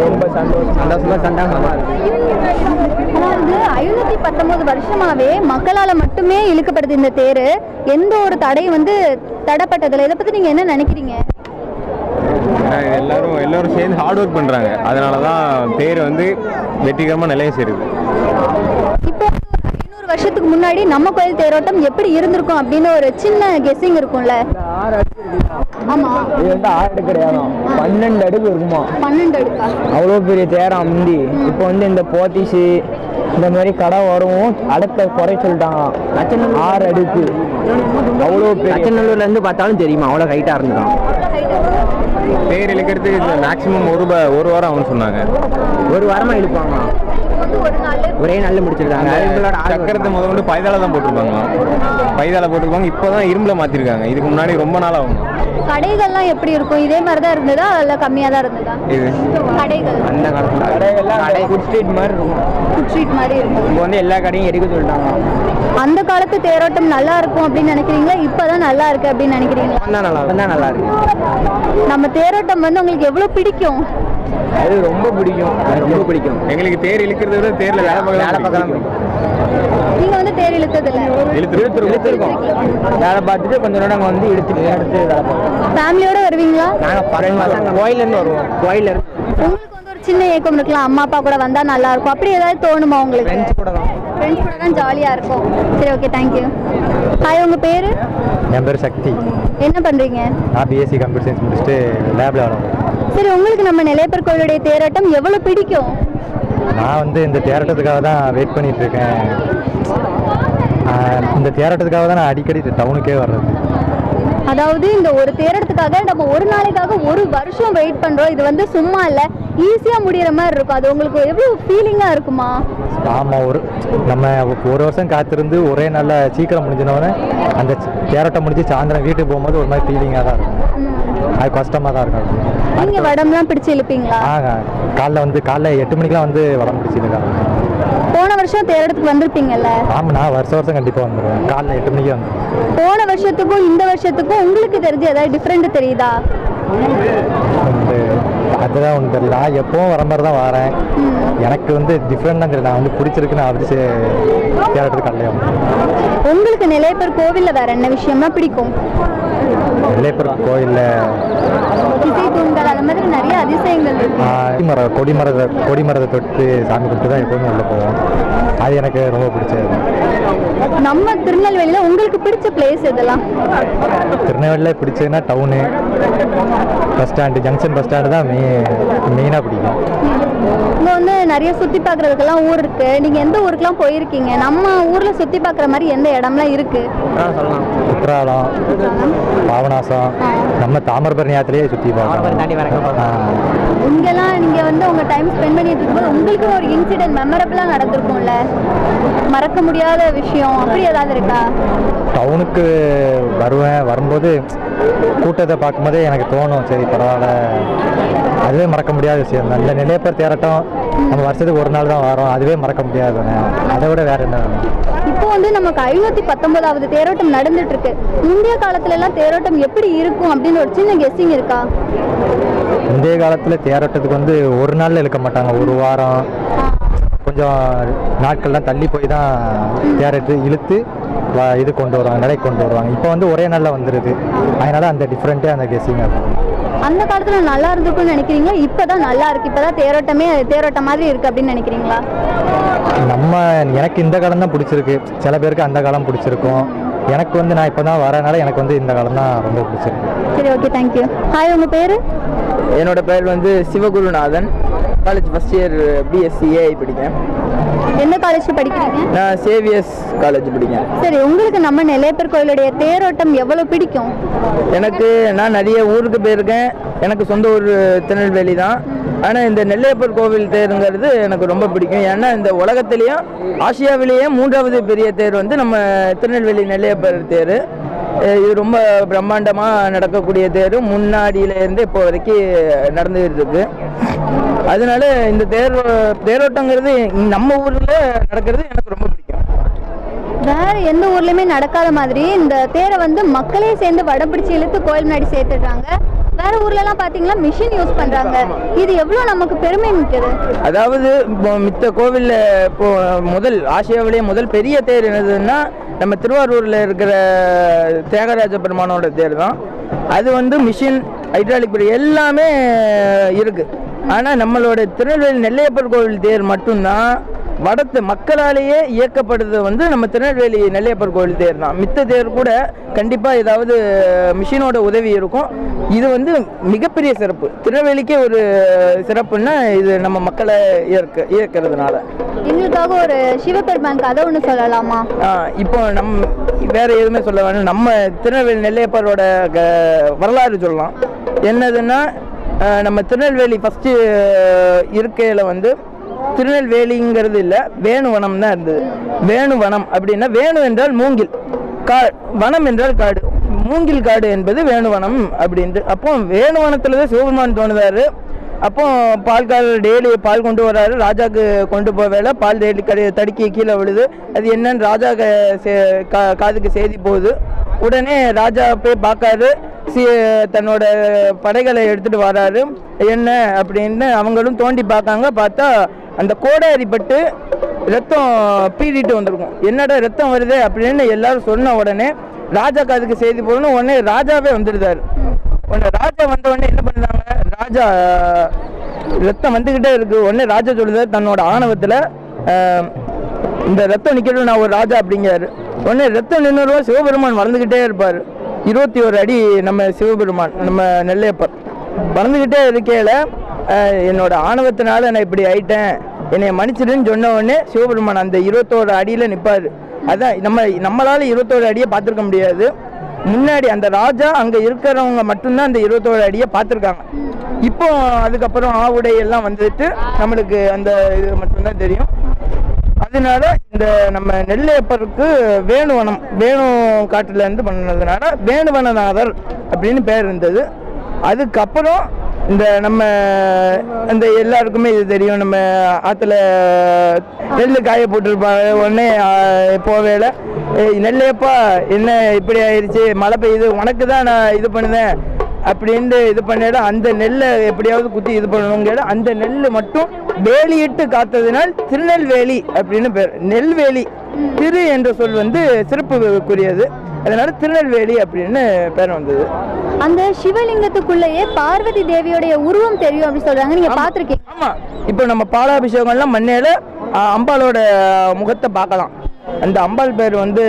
ரொம்ப சந்தோஷமா இருக்கு. அதாவது 519 வருஷமாவே மக்களால் மட்டுமே இழுக்கப்படுது இந்த தேர். எந்த ஒரு தடையும் வந்து தடைப்பட்டதில்லை. இதை பற்றி நீங்கள் என்ன நினைக்கிறீங்க? எல்லாரும் சேர்ந்து ஹார்ட் ஒர்க் பண்ணுறாங்க. அதனால தான் தேர் வந்து வெற்றிகரமாக நிலைய சேருது. இப்போ 500 வருஷத்துக்கு முன்னாடி நம்ம கோயில் தேரோட்டம் எப்படி இருந்திருக்கும் அப்படின்னு ஒரு சின்ன கெஸ்ஸிங் இருக்கும்ல? ஆமா, இது வந்து 6 அடுக்கு கிடையாது, 12 அடுக்கு இருக்குமா? 12 அடுக்கா? அவ்வளோ பெரிய தேரம் முந்தி. இப்போ வந்து இந்த போத்தீஸு இந்த மாதிரி கடை வரவும் அடுத்த குறை சொல்லிட்டாங்க. 6 அடுக்கு அவ்வளோ பெரிய. நச்சநல்லூர்லேருந்து பார்த்தாலும் தெரியுமா அவ்வளோ ஹைட்டாக இருந்துதான். தேர் இழுக்கிறதுக்கு மேக்ஸிமம் ஒரு வாரம் ஆகும்னு சொன்னாங்க. ஒரு வாரமாக இழுப்பாங்க. ஒரே நாளில் முடிச்சிருக்காங்க. சக்கரத்தை முதல்ல பைதால தான் போட்டிருப்பாங்க. பைதால போட்டிருப்பாங்க. இப்போ தான் இரும்பில் மாற்றிருக்காங்க. இதுக்கு முன்னாடி ரொம்ப நாள் ஆகும். கடைகள்லாம் எப்படி இருக்கும்? இதே மாதிரி தான் இருந்ததா இல்லை கம்மியாக தான் இருந்ததா? இது கடைகள் அந்த காலத்தில் கடைகள்லாம் ஃபுட் ஸ்ட்ரீட் மாதிரி இருக்கும். ஃபுட் ஸ்ட்ரீட் மாதிரி இருக்கும். இப்போ வந்து எல்லா கடையும் எடுக்க சொல்லிட்டாங்க. அந்த காலத்து தேரோட்டம் நல்லா இருக்கும் அப்படின்னு நினைக்கிறீங்களா? இப்போதான் நல்லா இருக்கு அப்படின்னு நினைக்கிறீங்களா? நல்லா இருக்கு. நம்ம தேரோட்டம் வந்து உங்களுக்கு எவ்வளோ பிடிக்கும்? அது ரொம்ப பிடிக்கும். எங்களுக்கு தேர் இழுக்கிறத விட தேர்ல வேலை பார்க்கலாம். நீங்க வந்து தேர் இழுத்ததில்ல? இழுத்துருக்கோம். வேலை பார்த்துட்டு கொஞ்ச நேரம் அங்கே வந்து அடுத்து வேலை பார்ப்போம். ஃபேமிலியோட வருவீங்களா? நாங்கள் கோயிலேருந்து வருவோம். கோயிலேருந்து உங்களுக்கு வந்து ஒரு சின்ன ஏக்கம் இருக்கலாம், அம்மா அப்பா கூட வந்தா நல்லா இருக்கும், அப்படி ஏதாவது தோணுமா உங்களுக்கு? ஃப்ரெண்ட்ஸ் கூட தான் ஜாலியா இருக்கும். சரி, ஓகே, தேங்க்யூ. ஹாய், உங்க பேரு? என் பேர் சக்தி. என்ன பண்றீங்க? நான் பிஎஸ்சி கம்ப்யூட்டர் சயின்ஸ் முடிச்சுட்டு லேப்ல வரோம். சரி, உங்களுக்கு நம்ம நெல்லையப்பர் கோயிலுடைய தேரோட்டம் எவ்வளவு பிடிக்கும்? நான் வந்து இந்த தேரோட்டத்துக்காக தான் வெயிட் பண்ணிட்டு இருக்கேன். இந்த தேரோட்டத்துக்காக தான் நான் அடிக்கடி டவுனுக்கே வர்றது. அதாவது இந்த ஒரு தேரோட்டத்துக்காக நம்ம ஒரு நாளைக்காக ஒரு வருஷம் வெயிட் பண்றோம். இது வந்து சும்மா இல்லை, ஈஸியாக முடிகிற மாதிரி இருக்கும். அது உங்களுக்கு எவ்வளோ ஃபீலிங்காக இருக்குமா? ஆமாம், நம்ம ஒரு வருஷம் காத்திருந்து ஒரே நாளில் சீக்கிரம் முடிஞ்சினோடனே அந்த தேரோட்டம் முடிஞ்சு சாயந்தரம் வீட்டுக்கு போகும்போது ஒரு மாதிரி ஃபீலிங்காக தான் இருக்கும். அது கஷ்டமாக தான் இருக்கும். நீங்க வடம்லாம் பிடிச்சு இழுப்பீங்களா? காலைல 8 மணிக்கெலாம் வந்து வடம் பிடிச்சிருக்காங்க. போன வருஷம் தேரோட்டத்துக்கு வந்திருப்பீங்கல்ல? ஆமாம், நான் வருஷம் கண்டிப்பாக வந்துடுவேன். காலைல 8 மணிக்கு வந்துடுவேன். போன வருஷத்துக்கும் இந்த வருஷத்துக்கும் உங்களுக்கு தெரிஞ்சு ஏதாவது டிஃப்ரெண்ட் தெரியுதா? அதுதான் ஒன்று தெரியல. நான் எப்பவும் வர மாதிரி தான் வரேன். எனக்கு வந்து டிஃப்ரெண்ட் தான் தெரியல. நான் வந்து பிடிச்சிருக்கு, நான் வந்து தேரோட்டத்துக்கு காலையில வந்தேன். உங்களுக்கு நெல்லையப்பர் கோவில்ல வேற என்ன விஷயம்னா பிடிக்கும்? நெல்லையப்பர் கோயிலில் இசை தூண்கள் அந்த மாதிரி நிறைய அதிசயங்கள் இருக்கு. கொடிமரத்தை தொட்டு சாமி தொட்டு தான் எப்பவுமே உள்ள போவோம். அது எனக்கு ரொம்ப பிடிச்சது. நம்ம திருநெல்வேலியில உங்களுக்கு பிடிச்ச பிளேஸ் எதெல்லாம்? திருநெல்வேலியில் பிடிச்சதுன்னா town, bus stand, junction bus stand தான் மெயினாக பிடிக்கும். இங்கே வந்து நிறைய சுற்றி பார்க்குறதுக்கெல்லாம் ஊர் இருக்கு. நீங்கள் எந்த ஊருக்குலாம் போயிருக்கீங்க? நம்ம ஊரில் சுற்றி பார்க்குற மாதிரி எந்த இடம்லாம் இருக்கு? குற்றாலம், பாபநாசம், நம்ம தாமிரபரணி ஆற்றுலேயே சுற்றி பார்க்கலாம். இங்கெல்லாம் நீங்கள் வந்து உங்கள் டைம் ஸ்பெண்ட் பண்ணிட்டு இருக்கும்போது உங்களுக்கு ஒரு இன்சிடென்ட் மெமரபிளாக நடந்திருக்கும்ல, மறக்க முடியாத விஷயம் அப்படி ஏதாவது இருக்கா? டவுனுக்கு வரும்போது கூட்டத்தை பார்க்கும்போதே எனக்கு தோணும், சரி பரவாயில்ல, அதுவே மறக்க முடியாத விஷயம் தான். இந்த நெல்லையப்பர் தேரோட்டம் நம்ம வருஷத்துக்கு ஒரு நாள் தான் வரோம், அதுவே மறக்க முடியாதுங்க. அதை விட வேற என்ன வேணும்? இப்போ வந்து நமக்கு 519வது தேரோட்டம் நடந்துட்டு இருக்கு. முந்தைய காலத்துல எல்லாம் தேரோட்டம் எப்படி இருக்கும் அப்படின்னு ஒரு சின்ன கெஸ்ஸிங் இருக்கா? முந்தைய காலத்தில் தேரோட்டத்துக்கு வந்து ஒரு நாளில் இழுக்க மாட்டாங்க, ஒரு வாரம் கொஞ்சம் நாட்கள்லாம் தள்ளி போய் தான் தேரோட்டு இழுத்து இது கொண்டு வருவாங்க, நடை கொண்டு வருவாங்க. இப்போ வந்து ஒரே நாளில் வந்துடுது. அதனால அந்த டிஃப்ரெண்ட்டே அந்த கெஸ்ஸிங் இருக்கும். அந்த காலத்துல நல்லா இருந்துக்குன்னு நினைக்கிறீங்களா? இப்பதான் நல்லா இருக்கு, இப்பதான் தேரோட்டமே தேரோட்டம் மாதிரி இருக்கு அப்படின்னு நினைக்கிறீங்களா? எனக்கு இந்த காலம் தான் பிடிச்சிருக்கு. சில பேருக்கு அந்த காலம் பிடிச்சிருக்கும். எனக்கு வந்து நான் இப்போ தான் வரனால எனக்கு வந்து இந்த காலம் தான் ரொம்ப பிடிச்சிருக்கு. சரி, ஓகே, தேங்க்யூ. ஹாய், உங்கள் பேர்? என்னோட பேர் வந்து Sivagurunathan. College first year BSc AI படிக்கேன். எந்த காலேஜ் படிக்கிறீங்க? நான் சேவியர்ஸ் காலேஜ் படிக்கேன். சரி, உங்களுக்கு நம்ம நெல்லையப்பர் கோயிலுடைய தேரோட்டம் எவ்வளோ பிடிக்கும்? நான் நிறைய ஊருக்கு போயிருக்கேன். எனக்கு சொந்த ஊர் திருநெல்வேலி தான். ஆனால் இந்த நெல்லையப்பர் கோவில் தேருங்கிறது எனக்கு ரொம்ப பிடிக்கும். ஏன்னா இந்த உலகத்திலேயும் ஆசியாவிலேயே 3வது பெரிய தேர் வந்து நம்ம திருநெல்வேலி நெல்லையப்பர் தேர். இது ரொம்ப பிரம்மாண்டமாக நடக்கக்கூடிய தேர், முன்னாடியிலேருந்து இப்போ வரைக்கும் நடந்துகிட்டு இருக்கு. அதனால இந்த தேரோட்டங்கிறது நம்ம ஊரில் நடக்கிறது எனக்கு ரொம்ப பிடிக்கும். வேற எந்த ஊர்லயுமே நடக்காத மாதிரி இந்த தேரை வந்து மக்களே சேர்ந்து வடம் பிடிச்சி இழுத்து கோயில் முன்னாடி சேர்த்துடுறாங்க. வேற ஊர்ல எல்லாம் பாத்தீங்கன்னா மிஷின் யூஸ் பண்றாங்க. இது எவ்வளவு நமக்கு பெருமை மிக்கது. அதாவது மித்த கோவில்ல இப்போ ஆசியாவிலேயே முதல் பெரிய தேர் என்னதுன்னா நம்ம திருவாரூர்ல இருக்கிற தியாகராஜ பெருமானோட தேர் தான். அது வந்து மிஷின், ஹைட்ராலிக் எல்லாமே இருக்கு. ஆனா நம்மளோட திருநெல்வேலி நெல்லையப்பர் கோவில் தேர் மட்டும்தான் மக்களாலேயே இயக்கப்படுறது வந்து நம்ம திருநெல்வேலி நெல்லையப்பர் கோவில் தேர் தான். மித்த தேர் கூட கண்டிப்பாக ஏதாவது மிஷினோட உதவி இருக்கும். இது வந்து மிகப்பெரிய சிறப்பு, திருநெல்வேலிக்கே ஒரு சிறப்புன்னா இது நம்ம மக்களை இயக்கிறதுனால. எங்களுக்காக ஒரு சிவபெருமான் கதை ஒன்று சொல்லலாமா? இப்போ வேற எதுவுமே சொல்ல வேணும், நம்ம திருநெல்வேலி நெல்லையப்பரோட வரலாறு சொல்லலாம். என்னதுன்னா நம்ம திருநெல்வேலி ஃபஸ்ட்டு இருக்கையில் வந்து திருநெல்வேலிங்கிறது இல்லை, வேணுவனம் தான் இருந்தது. வேணுவனம் அப்படின்னா வேணு என்றால் மூங்கில், வனம் என்றால் காடு, மூங்கில் காடு என்பது வேணுவனம் அப்படின்ட்டு. அப்போ வேணுவனத்தில் தான் சிவபெருமான் தோணுதாரு. அப்போ பால்கார் டெய்லி பால் கொண்டு வர்றாரு, ராஜாவுக்கு கொண்டு போவேல பால் டெய்லி தடுக்கி கீழே விழுது. அது என்னன்னு ராஜா காதுக்கு செய்தி போகுது. உடனே ராஜா போய் பார்க்காரு, தன்னோட படைகளை எடுத்துட்டு வராரு. என்ன அப்படின்னு அவங்களும் தோண்டி பார்க்காங்க. பார்த்தா அந்த கோடாரிப்பட்டு ரத்தம் பீறிட்டு வந்திருக்கும். என்னடா ரத்தம் வருது அப்படின்னு எல்லாரும் சொன்ன உடனே ராஜா காதுக்கு செய்தி போகணும். உடனே ராஜாவே வந்துடுதாரு. உடனே ராஜா வந்த உடனே என்ன பண்ணுறாங்க, ராஜா ரத்தம் வந்துக்கிட்டே இருக்கு. உடனே ராஜா சொல்லுதாரு தன்னோட ஆணவத்தில், இந்த ரத்தம் நிற்கணும், நான் ஒரு ராஜா அப்படிங்கிறாரு. உடனே ரத்தம் நின்றுவா சிவபெருமான் வளர்ந்துக்கிட்டே இருப்பார். 21 அடி நம்ம சிவபெருமான், நம்ம நெல்லையப்பர் வளர்ந்துக்கிட்டே இருக்கையில் என்னோட ஆணவத்தினால நான் இப்படி ஆயிட்டேன், என்னை மன்னிச்சிடுன்னு சொன்ன உடனே சிவபெருமான் அந்த 21 அடியில் நிற்பார். அதான் நம்மளால 21 அடியை பார்த்துருக்க முடியாது. முன்னாடி அந்த ராஜா அங்கே இருக்கிறவங்க மட்டும்தான் அந்த 21 அடியை பார்த்துருக்காங்க. இப்போ அதுக்கப்புறம் ஆவுடை எல்லாம் வந்துட்டு நம்மளுக்கு அந்த இது மட்டும்தான் தெரியும். அதனால இந்த நம்ம நெல்லையப்பருக்கு வேணு காட்டுல இருந்து பண்ணதுனால வேணுவனநாதர் அப்படின்னு பேர் இருந்தது. அதுக்கப்புறம் இந்த நம்ம இந்த எல்லாருக்குமே இது தெரியும், நம்ம ஆற்றுல நெல் காய போட்டிருப்பாங்க. உடனே போவேல நெல்லையப்பா என்ன இப்படி ஆயிடுச்சு, மழை பெய்யுது, உனக்கு தான் நான் இது பண்ணுவேன் அப்படின்ட்டு இது பண்ணிட அந்த நெல்லை எப்படியாவது குத்தி இது பண்ணணுங்கிற அந்த நெல் மட்டும் வேலியிட்டு காத்ததினால் திருநெல்வேலி அப்படின்னு பேர். நெல்வேலி திரு என்ற சொல் வந்து சிறப்புக்குரியது, அதனால திருநெல்வேலி அப்படின்னு பேர் வந்தது. அந்த சிவலிங்கத்துக்குள்ளேயே பார்வதி தேவியோடைய உருவம் தெரியும் அப்படின்னு சொல்றாங்க, நீங்க பாத்திருக்கீங்க? ஆமா, இப்போ நம்ம பாலாபிஷேகம்லாம் மண்ணையில அம்பாளோட முகத்தை பார்க்கலாம். அந்த அம்பாள் பேர் வந்து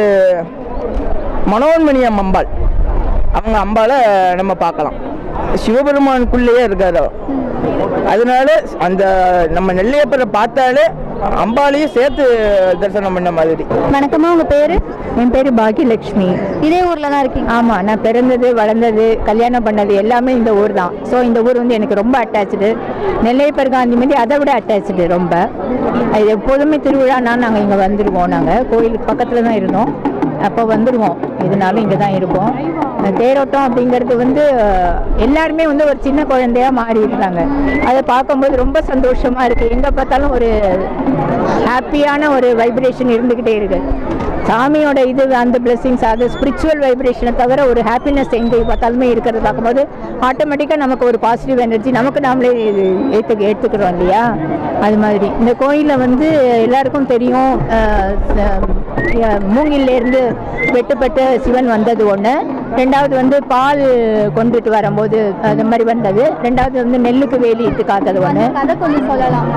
மனோன்மணியம் அம்பாள். அவங்க அம்பாளை நம்ம பார்க்கலாம், சிவபெருமானுக்குள்ளேயே இருக்காரு. அதனால அந்த நம்ம நெல்லையப்பரை பார்த்தாலே அம்பாலையும் சேர்த்து தரிசனம் பண்ண மாதிரி. வணக்கமா, உங்க பேரு? என் பேர் பாக்கியலட்சுமி. இதே ஊர்ல தான் இருக்கீங்க? ஆமாம், நான் பிறந்தது வளர்ந்தது கல்யாணம் பண்ணது எல்லாமே இந்த ஊர் தான். ஸோ இந்த ஊர் வந்து எனக்கு ரொம்ப அட்டாச்சு. நெல்லையப்பர் காந்தி மாதிரி அதை விட அட்டாச்சு ரொம்ப. அது எப்போதுமே திருவிழானா நாங்கள் இங்கே வந்துடுவோம். நாங்கள் கோயிலுக்கு பக்கத்தில் தான் இருந்தோம், அப்போ வந்துடுவோம். இதனால இங்கே தான் இருப்போம். தேரோட்டம் அப்படிங்கிறது வந்து எல்லாருமே வந்து ஒரு சின்ன குழந்தையா மாறி இருக்காங்க. அதை பார்க்கும்போது ரொம்ப சந்தோஷமா இருக்கு. எங்கே பார்த்தாலும் ஒரு ஹாப்பியான ஒரு வைப்ரேஷன் இருந்துக்கிட்டே இருக்கு. சாமியோட இது அந்த பிளெஸிங்ஸ், அது ஸ்பிரிச்சுவல் வைப்ரேஷனை தவிர ஒரு ஹாப்பினஸ் எங்கே பார்த்தாலுமே இருக்கிறத பார்க்கும்போது ஆட்டோமேட்டிக்காக நமக்கு ஒரு பாசிட்டிவ் எனர்ஜி நமக்கு நாமளே எடுத்துக்கிறோம் இல்லையா? அது மாதிரி இந்த கோயிலில் வந்து எல்லாருக்கும் தெரியும், மூங்கிலேருந்து வெட்டுப்பட்ட சிவன் வந்தது ஒன்று. ரெண்டாவது வந்து பால் கொண்டுட்டு வரும்போது அது மாதிரி வந்தது. ரெண்டாவது வந்து நெல்லுக்கு வேலி இட்டு காத்தது ஒன்று. அதை கொஞ்சம் சொல்லலாம்.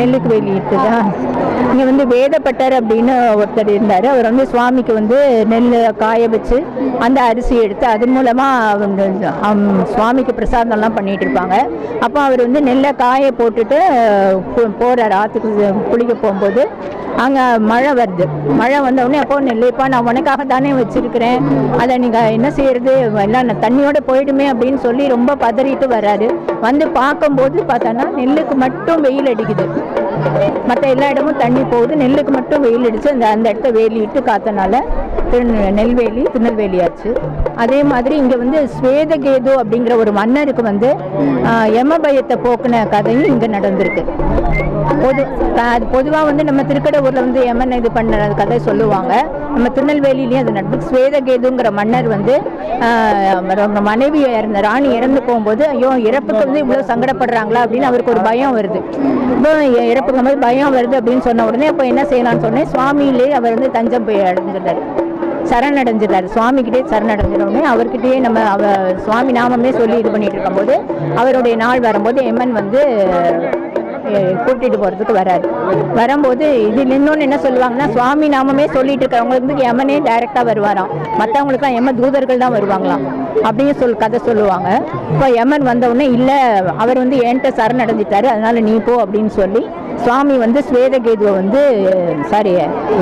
நெல்லுக்கு வேலி இட்டு தான் இங்கே வந்து வேதப்பட்டர் அப்படின்னு ஒருத்தர் இருந்தார். அவர் வந்து சுவாமிக்கு வந்து நெல் காய வச்சு அந்த அரிசி எடுத்து அது மூலமாக சுவாமிக்கு பிரசாதம்லாம் பண்ணிகிட்டு இருப்பாங்க. அப்போ அவர் வந்து நெல்லை காய போட்டுட்டு போகிறார் ஆற்றுக்கு குளிக்க போகும்போது. அங்கே மழை வருது. மழை வந்தவுடனே அப்போ நெல்லைப்பா நான் உனக்காக தானே வச்சுருக்கிறேன், அதை நீங்கள் என்ன செய்யறது, எல்லாம் தண்ணியோடு போயிடுமே அப்படின்னு சொல்லி ரொம்ப பதறிட்டு வர்றாரு. வந்து பார்க்கும்போது பார்த்தோன்னா நெல்லுக்கு மட்டும் வெயில் அடிக்குது, மற்ற எல்லா இடமும் தண்ணி போகுது, நெல்லுக்கு மட்டும் வெயில் அடிச்சு அந்த இடத்த வேலிட்டு காத்தனால நெல்வேலி திருநெல்வேலி ஆச்சு. அதே மாதிரி இங்கே வந்து ஸ்வேதகேது அப்படிங்கிற ஒரு மன்னருக்கு வந்து யமபயத்தை போக்குன கதையும் இங்கே நடந்திருக்கு. பொதுவாக வந்து நம்ம திருக்கடவுரில் வந்து யமன் இது பண்ண கதை சொல்லுவாங்க. நம்ம திருநெல்வேலியிலையும் அது நடந்து. ஸ்வேதகேதுங்கிற மன்னர் வந்து மனைவி இறந்த ராணி இறந்து போகும்போது ஐயோ இறப்புக்கு வந்து இவ்வளோ சங்கடப்படுறாங்களா அப்படின்னு அவருக்கு ஒரு பயம் வருது. இப்போ இறப்புக்கு போது பயம் வருது அப்படின்னு சொன்ன உடனே அப்போ என்ன செய்யலாம்னு சொன்னேன், சுவாமியிலே அவர் வந்து தஞ்சம் போய் அடைஞ்சிட்டார், சரணடைஞ்சிட்டார். சுவாமிக்கிட்டே சரணடைஞ்சிடவுடனே அவர்கிட்டயே நம்ம சுவாமி நாமமே சொல்லி இது பண்ணிட்டு இருக்கும்போது அவருடைய நாள் வரும்போது எம்மன் வந்து கூட்டிட்டு போறதுக்கு வராரு. வரும்போது இதில் இன்னொன்று என்ன சொல்லுவாங்கன்னா, சுவாமி நாமமே சொல்லிட்டு இருக்கிறவங்களுக்கு வந்து யமனே டைரக்டா வருவாராம், மற்றவங்களுக்குலாம் யம தூதர்கள் தான் வருவாங்களாம் அப்படின்னு கதை சொல்லுவாங்க. இப்போ யமன் வந்தவுடனே இல்லை அவர் வந்து என்கிட்ட சரணடைஞ்சிட்டாரு அதனால நீ போ அப்படின்னு சொல்லி சுவாமி வந்து ஸ்வேதகேதுவை வந்து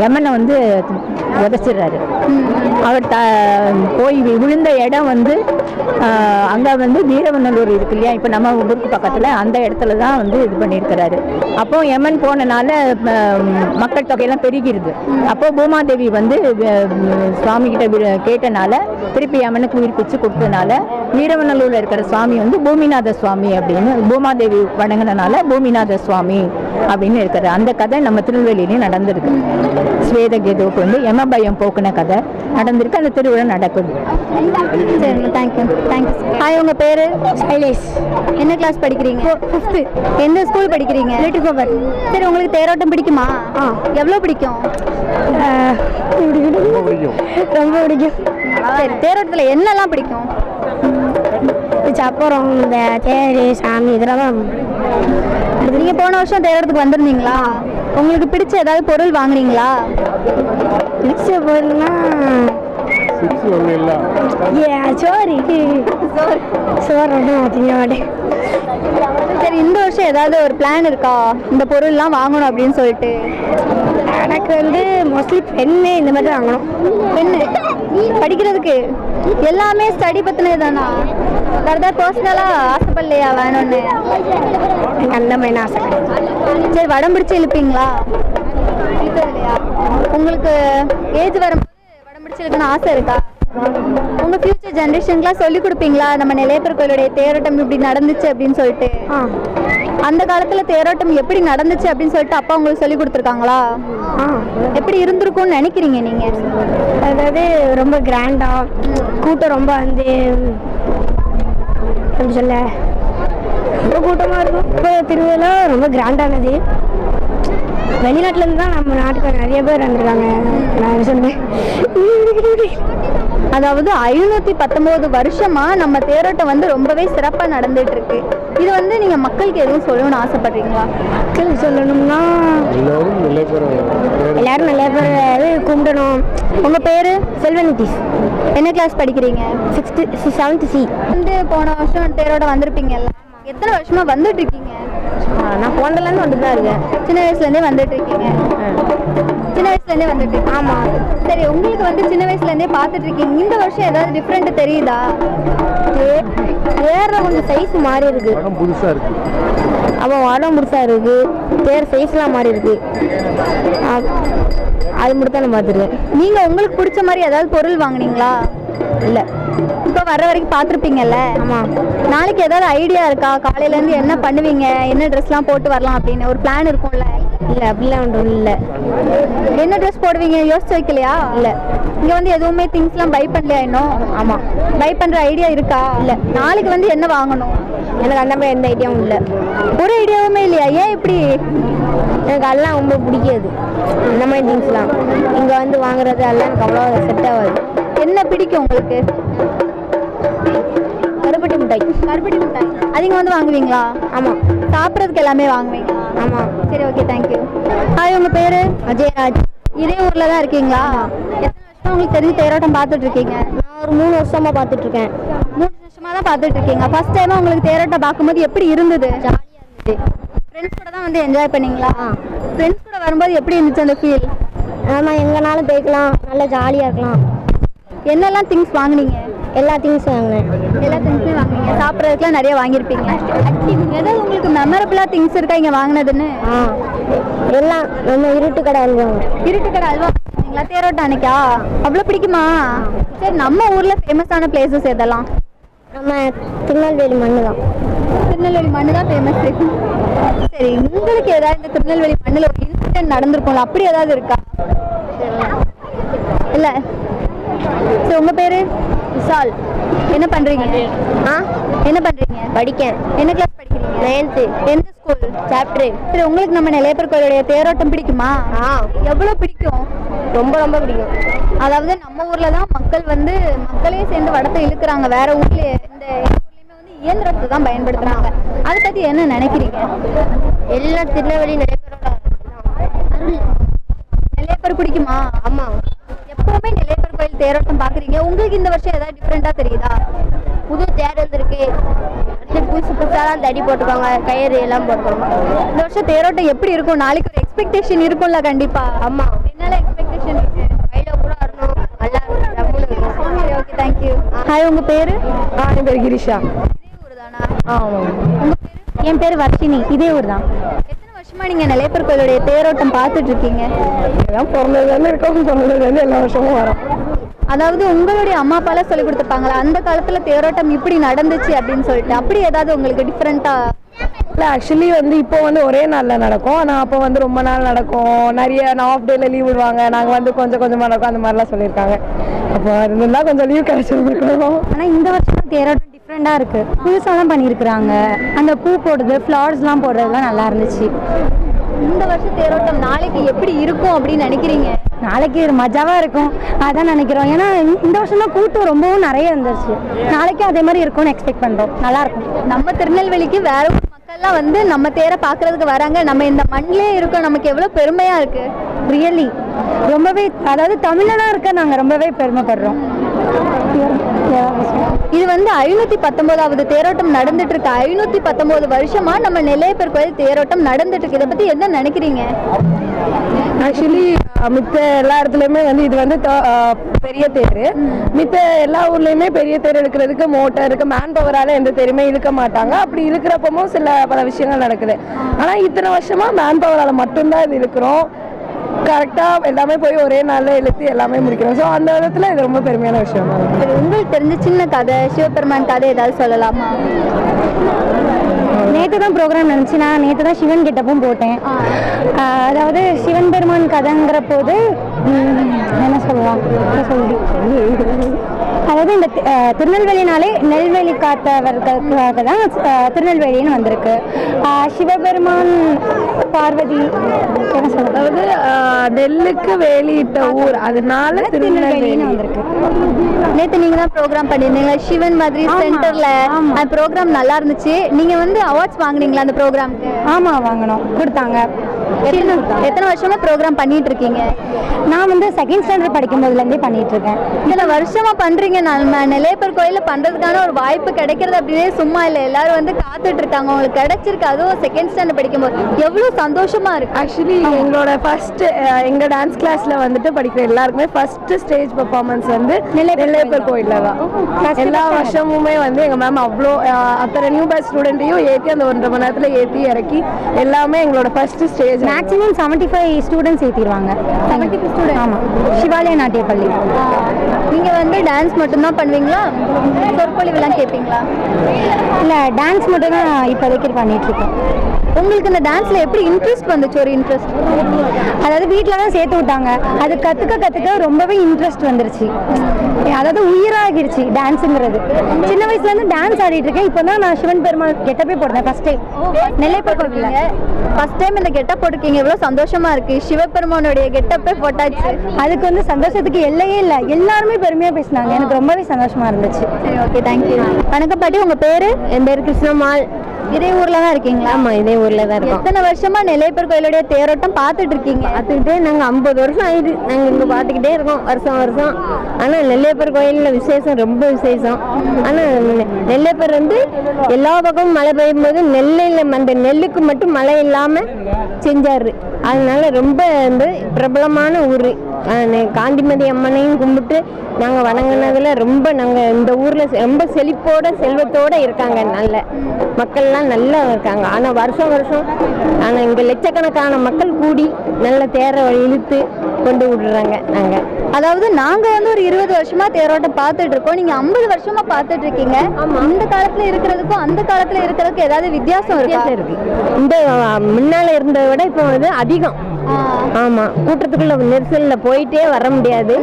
யமனை வந்து உதச்சிடுறாரு. அவர் போய் விழுந்த இடம் வந்து அங்கே வந்து வீரவநல்லூர் இருக்கு இல்லையா, இப்போ நம்ம ஊருக்கு பக்கத்தில் அந்த இடத்துல தான் வந்து இது பண்ணியிருக்கிறாரு. அப்போ யமன் போனனால மக்கள் தொகையெல்லாம் பெருகிருது. அப்போ பூமாதேவி வந்து சுவாமி கிட்ட கேட்டனால திருப்பி யமனுக்கு உயிர்ப்பிச்சு கொடுத்தனால வீரவநல்லூரில் இருக்கிற சுவாமி வந்து பூமிநாத சுவாமி அப்படின்னு, பூமாதேவி வணங்கினால பூமிநாத சுவாமி அப்படின்னு இருக்கிற அந்த கதை நம்ம திருநெல்வேலியிலையும் நடந்திருக்கு. ஸ்வேதகேதுவுக்கு வந்து யமபயம் போக்குன கதை நடந்திருக்கு. அந்த திருவிழா நடக்குது. சரி, தேங்க்யூ. ஹாய், உங்கள் பேர்? சைலேஷ். என்ன கிளாஸ் படிக்கிறீங்க? 5th. எந்த ஸ்கூல் படிக்கிறீங்க? லிட்டுகோவர். சரி, உங்களுக்கு தேரோட்டம் பிடிக்குமா? எவ்வளோ பிடிக்கும்? ரொம்ப பிடிக்கும். சரி, தேரோட்டத்தில் என்னெல்லாம் பிடிக்கும்? அப்புறம் இந்த தேர் சாமி இதெல்லாம். நீங்கள் போன வருஷம் தேரோட்டத்துக்கு வந்திருந்தீங்களா? உங்களுக்கு பிடிச்ச ஏதாவது பொருள் வாங்குறீங்களா? பிடிச்ச பொருள்னா சோறு மாட்டேன். சரி, இந்த வருஷம் ஏதாவது ஒரு பிளான் இருக்கா இந்த பொருள்லாம் வாங்கணும் அப்படின்னு சொல்லிட்டு? எனக்கு வந்து மோஸ்ட்லி பெண்ணு இந்த மாதிரி தான் வாங்கணும். பெண்ணு படிக்கிறதுக்கு எல்லாமே ஸ்டடி பற்றினது தானா? வேறு ஏதாவது பர்சனலாக ஆசைப்படலையா வேணும்னு? அந்த மாதிரி ஆசை. சரி, வடம் பிடிச்சி இழுப்பீங்களா? இல்லையா? உங்களுக்கு ஏஜ் வரும்போது வடம் பிடிச்சி இழுக்கணும்னு ஆசை இருக்கா? உங்க ஃபியூச்சர் ஜெனரேஷனுக்குலாம் சொல்லி கொடுப்பீங்களா நம்ம நெல்லையப்பர் கோயிலுடைய தேரோட்டம் இப்படி நடந்துச்சு அப்படின்னு சொல்லிட்டு? அந்த காலத்துல தேரோட்டம் எப்படி நடந்துச்சு அப்படின்னு சொல்லிட்டு அப்பா உங்களுக்கு சொல்லி கொடுத்துருக்காங்களா? எப்படி இருந்திருக்கும்னு நினைக்கிறீங்க நீங்க? அதாவது ரொம்ப கிராண்டா கூட்டம் ரொம்ப வந்து எப்படி சொல்ல ரொம்ப கூட்டமாக இருக்கும். இப்போ திருவிழா ரொம்ப கிராண்டானது. வெளிநாட்டிலேருந்து தான் நம்ம நாட்டுக்கு நிறைய பேர் வந்திருக்காங்க. நான் சொன்னேன் அதாவது 519 வருஷமா நம்ம தேரோட்டம் வந்து ரொம்பவே சிறப்பா நடந்துட்டு இருக்கு. இது வந்து நீங்க மக்களுக்கு எதுவும் சொல்லணும்னு ஆசைப்படுறீங்களா? மக்களுக்கு சொல்லணும்னா எல்லாரும் நிறைய பேர் கும்பிடணும். உங்க பேரு? செல்வநிதிஷ். என்ன கிளாஸ் படிக்கிறீங்க? 7th C. வந்து போன வருஷம் தேரோட்டம் வந்திருப்பீங்கல்ல, எத்தனை வருஷமா வந்துட்டு இருக்கீங்க? நான் போனதுலேருந்து வந்துட்டு தான் இருக்கேன். சின்ன வயசுல இருந்தே வந்துட்டு இருக்கீங்க? சின்ன வயசுல இருந்தே வந்துட்டு இருக்கீங்க? ஆமா. சரி, உங்களுக்கு வந்து சின்ன வயசுல இருந்தே பார்த்துட்டு இருக்கீங்க, இந்த வருஷம் ஏதாவது டிஃப்ரெண்ட் தெரியுதா? தேர்ல கொஞ்சம் சைஸ் மாறி இருக்கு. புதுசா இருக்கு. அவன் வடம் புதுசா இருக்கு. தேர் சைஸ்லாம் மாறி இருக்கு. அது மட்டும் தான் நான் பார்த்துருக்கேன். நீங்க உங்களுக்கு பிடிச்ச மாதிரி ஏதாவது பொருள் வாங்குனீங்களா? இல்ல. இப்போ வர வரைக்கும் பார்த்துருப்பீங்கல்ல? ஆமா. நாளைக்கு ஏதாவது ஐடியா இருக்கா? காலையில இருந்து என்ன பண்ணுவீங்க, என்ன ட்ரெஸ்லாம் போட்டு வரலாம் அப்படின்னு ஒரு பிளான் இருக்கும்ல? இல்ல, அப்படிலாம் ஒன்றும் இல்லை. என்ன ட்ரெஸ் போடுவீங்க யோசிச்சு வைக்கலையா? இல்ல. இங்க வந்து எதுவுமே திங்ஸ்லாம் பை பண்ணலையா இன்னும்? ஆமா. பை பண்ற ஐடியா இருக்கா? இல்ல. நாளைக்கு வந்து என்ன வாங்கணும்? எனக்கு அந்த மாதிரி எந்த ஐடியாவும் இல்லை. ஒரு ஐடியாவுமே இல்லையா? ஏன் இப்படி? எனக்கு அதெல்லாம் ரொம்ப பிடிக்காது, இந்த மாதிரி திங்ஸ்லாம். இங்கே வந்து வாங்குறது அதெல்லாம் எனக்கு அவ்வளோ செட் ஆகாது. என்ன பிடிக்கும் உங்களுக்கு? கருப்பட்டி மிட்டாய். கருப்பட்டி மிட்டாய் அதிகம் வந்து வாங்குவீங்களா? ஆமாம். சாப்பிட்றதுக்கு எல்லாமே வாங்குவீங்களா? ஆமாம். சரி, ஓகே, தேங்க்யூ. ஹாய், உங்கள் பேர்? அஜயராஜ். இதே ஊரில் தான் இருக்கீங்களா? எத்தனை வருஷம் உங்களுக்கு தெரிஞ்சு தேரோட்டம் பார்த்துட்டு இருக்கீங்க? நான் ஒரு 3 வருஷமாக பார்த்துட்ருக்கேன். 3 வருஷமாக தான் பார்த்துட்டு இருக்கீங்க. ஃபர்ஸ்ட் டைமாக உங்களுக்கு தேரோட்டம் பார்க்கும்போது எப்படி இருந்தது? ஜாலியாக இருந்துச்சு. ஃப்ரெண்ட்ஸ் கூட தான் வந்து என்ஜாய் பண்ணீங்களா? ஃப்ரெண்ட்ஸ் கூட வரும்போது எப்படி இருந்துச்சு அந்த ஃபீல்? ஆமாம், எங்கேனாலும் போய்க்கலாம், நல்லா ஜாலியாக இருக்கலாம். என்னெல்லாம் திங்ஸ் வாங்குனீங்க? எல்லா திங்ஸும் வாங்கினேன். எல்லா திங்ஸுமே வாங்குனீங்க. சாப்பிட்றதுக்குலாம் நிறைய வாங்கியிருப்பீங்க. ஏதாவது உங்களுக்கு மெமரபிளாக திங்ஸ் இருக்கா இங்கே வாங்கினதுன்னு? எல்லாம் நம்ம இருட்டு கடை அல்வாங்க. இருட்டு கடை அல்வா வாங்கினீங்களா தேரோட்டம் அன்னைக்கா? அவ்வளோ பிடிக்குமா? சரி, நம்ம ஊரில் ஃபேமஸான பிளேசஸ் எதெல்லாம்? நம்ம திருநெல்வேலி மண்ணு தான். திருநெல்வேலி மண்ணு தான் ஃபேமஸ். சரி, உங்களுக்கு ஏதாவது இந்த திருநெல்வேலி மண்ணில் ஒரு இன்சிடென்ட் நடந்திருக்கும்ல, அப்படி ஏதாவது இருக்கா? இல்லை. சரி, உங்கள் பேர்? விசால். என்ன பண்ணுறீங்க? என்ன பண்ணுறீங்க? படிக்கேன். என்ன கிளாஸ் படிக்கிறீங்க? 9th. எந்த ஸ்கூல்? சாப்டர். சரி, உங்களுக்கு நம்ம நெல்லையப்பர் கோயிலுடைய தேரோட்டம் பிடிக்குமா? எவ்வளோ பிடிக்கும்? ரொம்ப ரொம்ப பிடிக்கும். அதாவது நம்ம ஊரில் தான் மக்கள் வந்து மக்களே சேர்ந்து வடத்தை இழுக்கிறாங்க. வேற ஊர்லேயே இந்த ஊர்லேயுமே வந்து இயந்திரத்தை தான் பயன்படுத்துகிறாங்க. அதை பற்றி என்ன நினைக்கிறீங்க? எல்லாம் திருநெல்வேலி நெல்லையப்பரோட நெல்லையப்பர் பிடிக்குமா? ஆமாம். எப்பவுமே நெல்லையப்பர் கோயில் தேரோட்டம் பார்க்குறீங்க, உங்களுக்கு இந்த வருஷம் ஏதாவது டிஃப்ரெண்ட்டாக தெரியுதா? புது தேர் வந்திருக்கு. அடுத்து புதுசு புதுசாலாம் தடி போட்டுருக்காங்க, கயிறு எல்லாம் போட்டுருக்காங்க. இந்த வருஷம் தேரோட்டம் எப்படி இருக்கும்? நாளைக்கு ஒரு எக்ஸ்பெக்டேஷன் இருக்கும்ல கண்டிப்பா? ஆமாம். என்னால எக்ஸ்பெக்டேஷன் இருக்கு? கையில் கூட வரணும், நல்லா டம்முன்னு இருக்கும். சரி, ஓகே, தேங்க்யூ. ஹாய், உங்கள் பேர்? என் பேர் கிரிஷா. இதே ஊர் தானா? ஆமாம். உங்கள் பேர்? என் பேர் வர்ஷினி. இதே ஊர் தான். எத்தனை வருஷமா நீங்கள் நெல்லையப்பர் கோயிலுடைய தேரோட்டம் பார்த்துட்டு இருக்கீங்க? பிறந்ததுலேருந்து இருக்கோம், பிறந்ததுலேருந்து எல்லா வருஷமும் வரோம். அதாவது உங்களுடைய அம்மா அப்பாலாம் சொல்லி கொடுத்துருப்பாங்களா அந்த காலத்துல தேரோட்டம் இப்படி நடந்துச்சு அப்படின்னு சொல்லிட்டு? அப்படி ஏதாவது உங்களுக்கு டிஃப்ரெண்டா? இல்லை, ஆக்சுவலி வந்து இப்போ வந்து ஒரே நாளில் நடக்கும். ஆனால் அப்போ வந்து ரொம்ப நாள் நடக்கும். நிறைய ஆஃப் டேல லீவ் விடுவாங்க. நாங்கள் வந்து கொஞ்சம் கொஞ்சமாக நடக்கும், அந்த மாதிரிலாம் சொல்லியிருக்காங்க. அப்போ இருந்தால் கொஞ்சம் லீவ் கிடைச்சிருந்துருக்கணும். ஆனால் இந்த வருஷம் தேரோட்டம் டிஃப்ரெண்டாக இருக்குது. புதுசாக தான் பண்ணியிருக்கிறாங்க. அந்த பூ போடுறது, ஃப்ளவர்ஸ்லாம் போடுறதுலாம் நல்லா இருந்துச்சு. இந்த வருஷம் தேரோட்டம் நாளைக்கு எப்படி இருக்கும் அப்படின்னு நினைக்கிறீங்க? நாளைக்கு மஜாவாக இருக்கும் அதான் நினைக்கிறோம். ஏன்னா இந்த வருஷம் தான் கூட்டம் ரொம்பவும் நிறைய வந்துருச்சு. நாளைக்கும் அதே மாதிரி இருக்கும்னு எக்ஸ்பெக்ட் பண்ணுறோம். நல்லாயிருக்கும். நம்ம திருநெல்வேலிக்கு வேற ஊர் மக்கள்லாம் வந்து நம்ம தேரை பார்க்கறதுக்கு வராங்க. நம்ம இந்த மண்ணிலே இருக்கோம், நமக்கு எவ்வளோ பெருமையாக இருக்குது. ரியலி ரொம்பவே, அதாவது தமிழனாக இருக்க நாங்கள் ரொம்பவே பெருமைப்படுறோம். இது வந்து 519வது தேரோட்டம் நடந்துட்டு இருக்கு. 519 வருஷமா நம்ம நெல்லையப்பர் கோயில் தேரோட்டம் நடந்துட்டு இருக்கு. இதை பத்தி என்ன நினைக்கிறீங்க? ஆக்சுவலி மித்த எல்லா இடத்துலையுமே வந்து இது வந்து பெரிய தேர். மித்த எல்லா ஊர்லேயுமே பெரிய தேர் இழுக்கிறதுக்கு மோட்டர் இருக்கு, மேன் பவரால் எந்த தேருமே இழுக்க மாட்டாங்க. அப்படி இழுக்கிறப்பமும் பல விஷயங்கள் நடக்குது. ஆனால் இத்தனை வருஷமா மேன் பவரால் மட்டும்தான் இது இழுக்கிறோம். கரெக்டாக எல்லாமே போய் ஒரே நாளில் இழுத்து எல்லாமே முடிக்கிறோம். ஸோ அந்த விதத்தில் இது ரொம்ப பெருமையான விஷயம் தான். சரி, உங்களுக்கு தெரிஞ்ச சின்ன கதை சிவபெருமான் கதை ஏதாவது சொல்லலாமா? நேற்று தான் ப்ரோக்ராம் நினச்சி நான் நேற்று தான் சிவன் கிட்டப்பும் போட்டேன். அதாவது சிவன் பெருமான் கதைங்கிற போது என்ன சொல்லலாம், அதாவது இந்த திருநெல்வேலினாலே நெல்வேலி காத்தவர்களுக்காக தான் திருநெல்வேலின்னு வந்திருக்கு. சிவபெருமான் பார்வதி என்ன சொல்றது, அதாவது நெல்லுக்கு வேலியிட்ட ஊர், அதனால திருநெல்வேலின்னு வந்திருக்கு. நேற்று நீங்க தான் ப்ரோக்ராம் பண்ணியிருந்தீங்க சிவன் மாதிரி சென்டர்ல. அந்த ப்ரோக்ராம் நல்லா இருந்துச்சு. நீங்க வந்து அவார்ட்ஸ் வாங்குனீங்களா அந்த ப்ரோக்ராம்க்கு? ஆமாம், வாங்கினோம், கொடுத்தாங்க. எத்தனை வருஷமா ப்ரோக்ராம் பண்ணிட்டு இருக்கீங்க? நான் வந்து செகண்ட் ஸ்டாண்டர்ட் படிக்கும் போதுலேருந்தே பண்ணிட்டு இருக்கேன். இத்தனை வருஷமா பண்றீங்க. நம்ம நெல்லையப்பர் கோயில பண்றதுக்கான ஒரு வாய்ப்பு கிடைக்கிறது அப்படின்னே சும்மா இல்லை. எல்லாரும் வந்து காத்துட்டு இருக்காங்க. உங்களுக்கு கிடைச்சிருக்கு, அதுவும் செகண்ட் ஸ்டாண்டர்ட் படிக்கும் போது எவ்வளவு சந்தோஷமா இருக்கு. ஆக்சுவலி எங்களோட ஃபர்ஸ்ட் எங்க டான்ஸ் கிளாஸ்ல வந்துட்டு படிக்கிற எல்லாருக்குமே ஃபர்ஸ்ட் ஸ்டேஜ் பெர்ஃபார்மன்ஸ் வந்து நெல்லையப்பர் கோயில்ல தான். எல்லா வருஷமுமே வந்து எங்க மேம் அவ்வளோ அத்தனை நியூ பேட்ச் ஸ்டூடெண்ட்டையும் ஏற்றி அந்த 1.5 மணி நேரத்தில் ஏற்றி இறக்கி எல்லாமே எங்களோட ஃபர்ஸ்ட் ஸ்டேஜ். மேக்ஸிமம் 75 ஸ்டூடெண்ட்ஸ் ஏற்றிடுவாங்க. 75 ஸ்டூடெண்ட். ஆமாம், சிவாலய நாட்டிய பள்ளி. நீங்க வந்து டான்ஸ் மட்டும்தான் பண்ணுவீங்களா, சொற்பொழிவுலாம் கேட்பீங்களா? இல்லை, டான்ஸ் மட்டும் தான் இப்போதைக்கு பண்ணிட்டு இருக்கோம். உங்களுக்கு இந்த டான்ஸ்ல எப்படி இன்ட்ரெஸ்ட் வந்துச்சு? ஒரு இன்ட்ரெஸ்ட் அதாவது வீட்டில் தான் சேர்த்து விட்டாங்க. அது கற்றுக்க ரொம்பவே இன்ட்ரெஸ்ட் வந்துருச்சு. அதாவது உயிராகிருச்சு டான்ஸுங்கிறது. சின்ன வயசுலேருந்து டான்ஸ் ஆடிட்டு இருக்கேன். இப்போ தான் நான் சிவன் பெருமாள் கெட்டப்பே போடுறேன் ஃபர்ஸ்ட் டைம் நெல்லையப்பர் கோவிலில். ஃபர்ஸ்ட் டைம் இந்த கெட்டப் போட்டிருக்கீங்க, எவ்வளோ சந்தோஷமா இருக்கு. சிவபெருமானுடைய கெட்டப்பே போட்டாச்சு. அதுக்கு வந்து சந்தோஷத்துக்கு எல்லையே இல்லை. எல்லாருமே பெருமையாக பேசினாங்க. எனக்கு ரொம்பவே சந்தோஷமா இருந்துச்சு. சரி, ஓகே, தேங்க்யூ. வணக்கம் பாட்டி, உங்க பேரு? என் பேர் கிருஷ்ணம்மாள். இதே ஊர்ல தான் இருக்கீங்களா? ஆமாம், இதே ஊரில் தான் இருக்கோம். எத்தனை வருஷமா நெல்லையப்பர் கோயிலுடைய தேரோட்டம் பார்த்துட்டு இருக்கீங்க? பார்த்துக்கிட்டே நாங்கள் 50 வருஷம் ஆயிடுது. நாங்கள் இங்கே பார்த்துக்கிட்டே இருக்கோம் வருஷம் வருஷம். ஆனால் நெல்லையப்பர் கோயிலில் விசேஷம், ரொம்ப விசேஷம். ஆனால் நெல்லையப்பர் வந்து எல்லா பக்கமும் மழை பெய்யும் போது நெல்லையில் அந்த நெல்லுக்கு மட்டும் மழை இல்லாமல் செஞ்சார். அதனால ரொம்ப வந்து பிரபலமான ஊர். காந்திமதி அம்மனையும் கும்பிட்டு நாங்கள் வணங்கினதில் ரொம்ப நாங்கள் இந்த ஊரில் ரொம்ப செழிப்போட செல்வத்தோடு இருக்காங்க. நல்ல மக்கள்லாம் நல்லா இருக்காங்க. ஆனால் வருஷம் வருஷம் ஆனால் இங்கே லட்சக்கணக்கான மக்கள் கூடி நல்ல தேரை இழுத்து கொண்டு விடுறாங்க. நாங்கள் அதாவது நாங்க வந்து ஒரு 20 வருஷமா தேரோட்டம் பார்த்துட்டு இருக்கோம். நீங்க 50 வருஷமா பார்த்துட்டு இருக்கீங்க. இந்த காலத்துல இருக்கிறதுக்கும் அந்த காலத்துல இருக்கிறதுக்கும் ஏதாவது வித்தியாசம் இருக்கு. இந்த முன்னால இருந்ததை விட இப்போ வந்து அதிகம். ஆமா, கூட்டத்துக்குள்ள நெரிசலில் போயிட்டே வர முடியாது,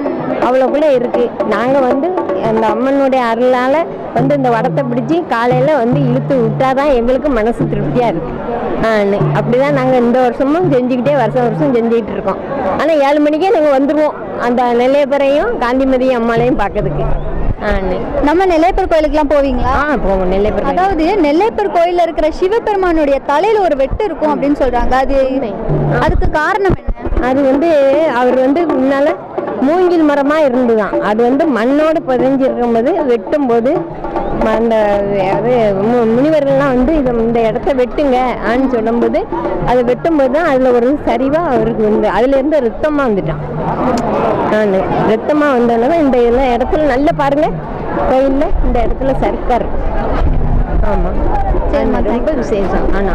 அவ்வளோக்குள்ள இருக்கு. நாங்கள் வந்து அந்த அம்மனுடைய அருளால வந்து இந்த வடத்தை பிடிச்சி காலையில வந்து இழுத்து விட்டாதான் எங்களுக்கு மனசு திருப்தியா இருக்கு. அப்படிதான் நாங்கள் இந்த வருஷமும் செஞ்சுக்கிட்டே வருஷம் வருஷம் செஞ்சுக்கிட்டு இருக்கோம். ஆனால் 7 மணிக்கே நாங்கள் வந்துடுவோம் அந்த நெல்லையப்பரையும் காந்திமதி அம்மாளையும் பார்க்கறதுக்கு. நம்ம நெல்லையப்பர் கோயிலுக்குலாம் போவீங்களா? போவோம். நெல்லையப்பர், அதாவது நெல்லையப்பர் கோயில்ல இருக்கிற சிவபெருமானுடைய தலையில ஒரு வெட்டு இருக்கும் அப்படின்னு சொல்றாங்க. அதுக்கு காரணம் என்ன? அது வந்து அவர் வந்து முன்னால மூங்கில் மரமா இருந்துதான். அது வந்து மண்ணோடு புதைஞ்சு இருக்கும்போது வெட்டும் போது அந்த முனிவர்கள்லாம் வந்து இந்த இடத்த வெட்டுங்க ஆன்னு சொல்லும்போது அதை வெட்டும்போது தான் அதில் ஒரு சரிவாக அவருக்கு வந்து அதுலேருந்து ரத்தமாக வந்துட்டான். ரத்தமாக வந்ததுனால இந்த இடத்துல நல்ல பாருங்க கோயிலில் இந்த இடத்துல சர்க்கார். ஆமாம், ரொம்ப விசேஷம். ஆனால்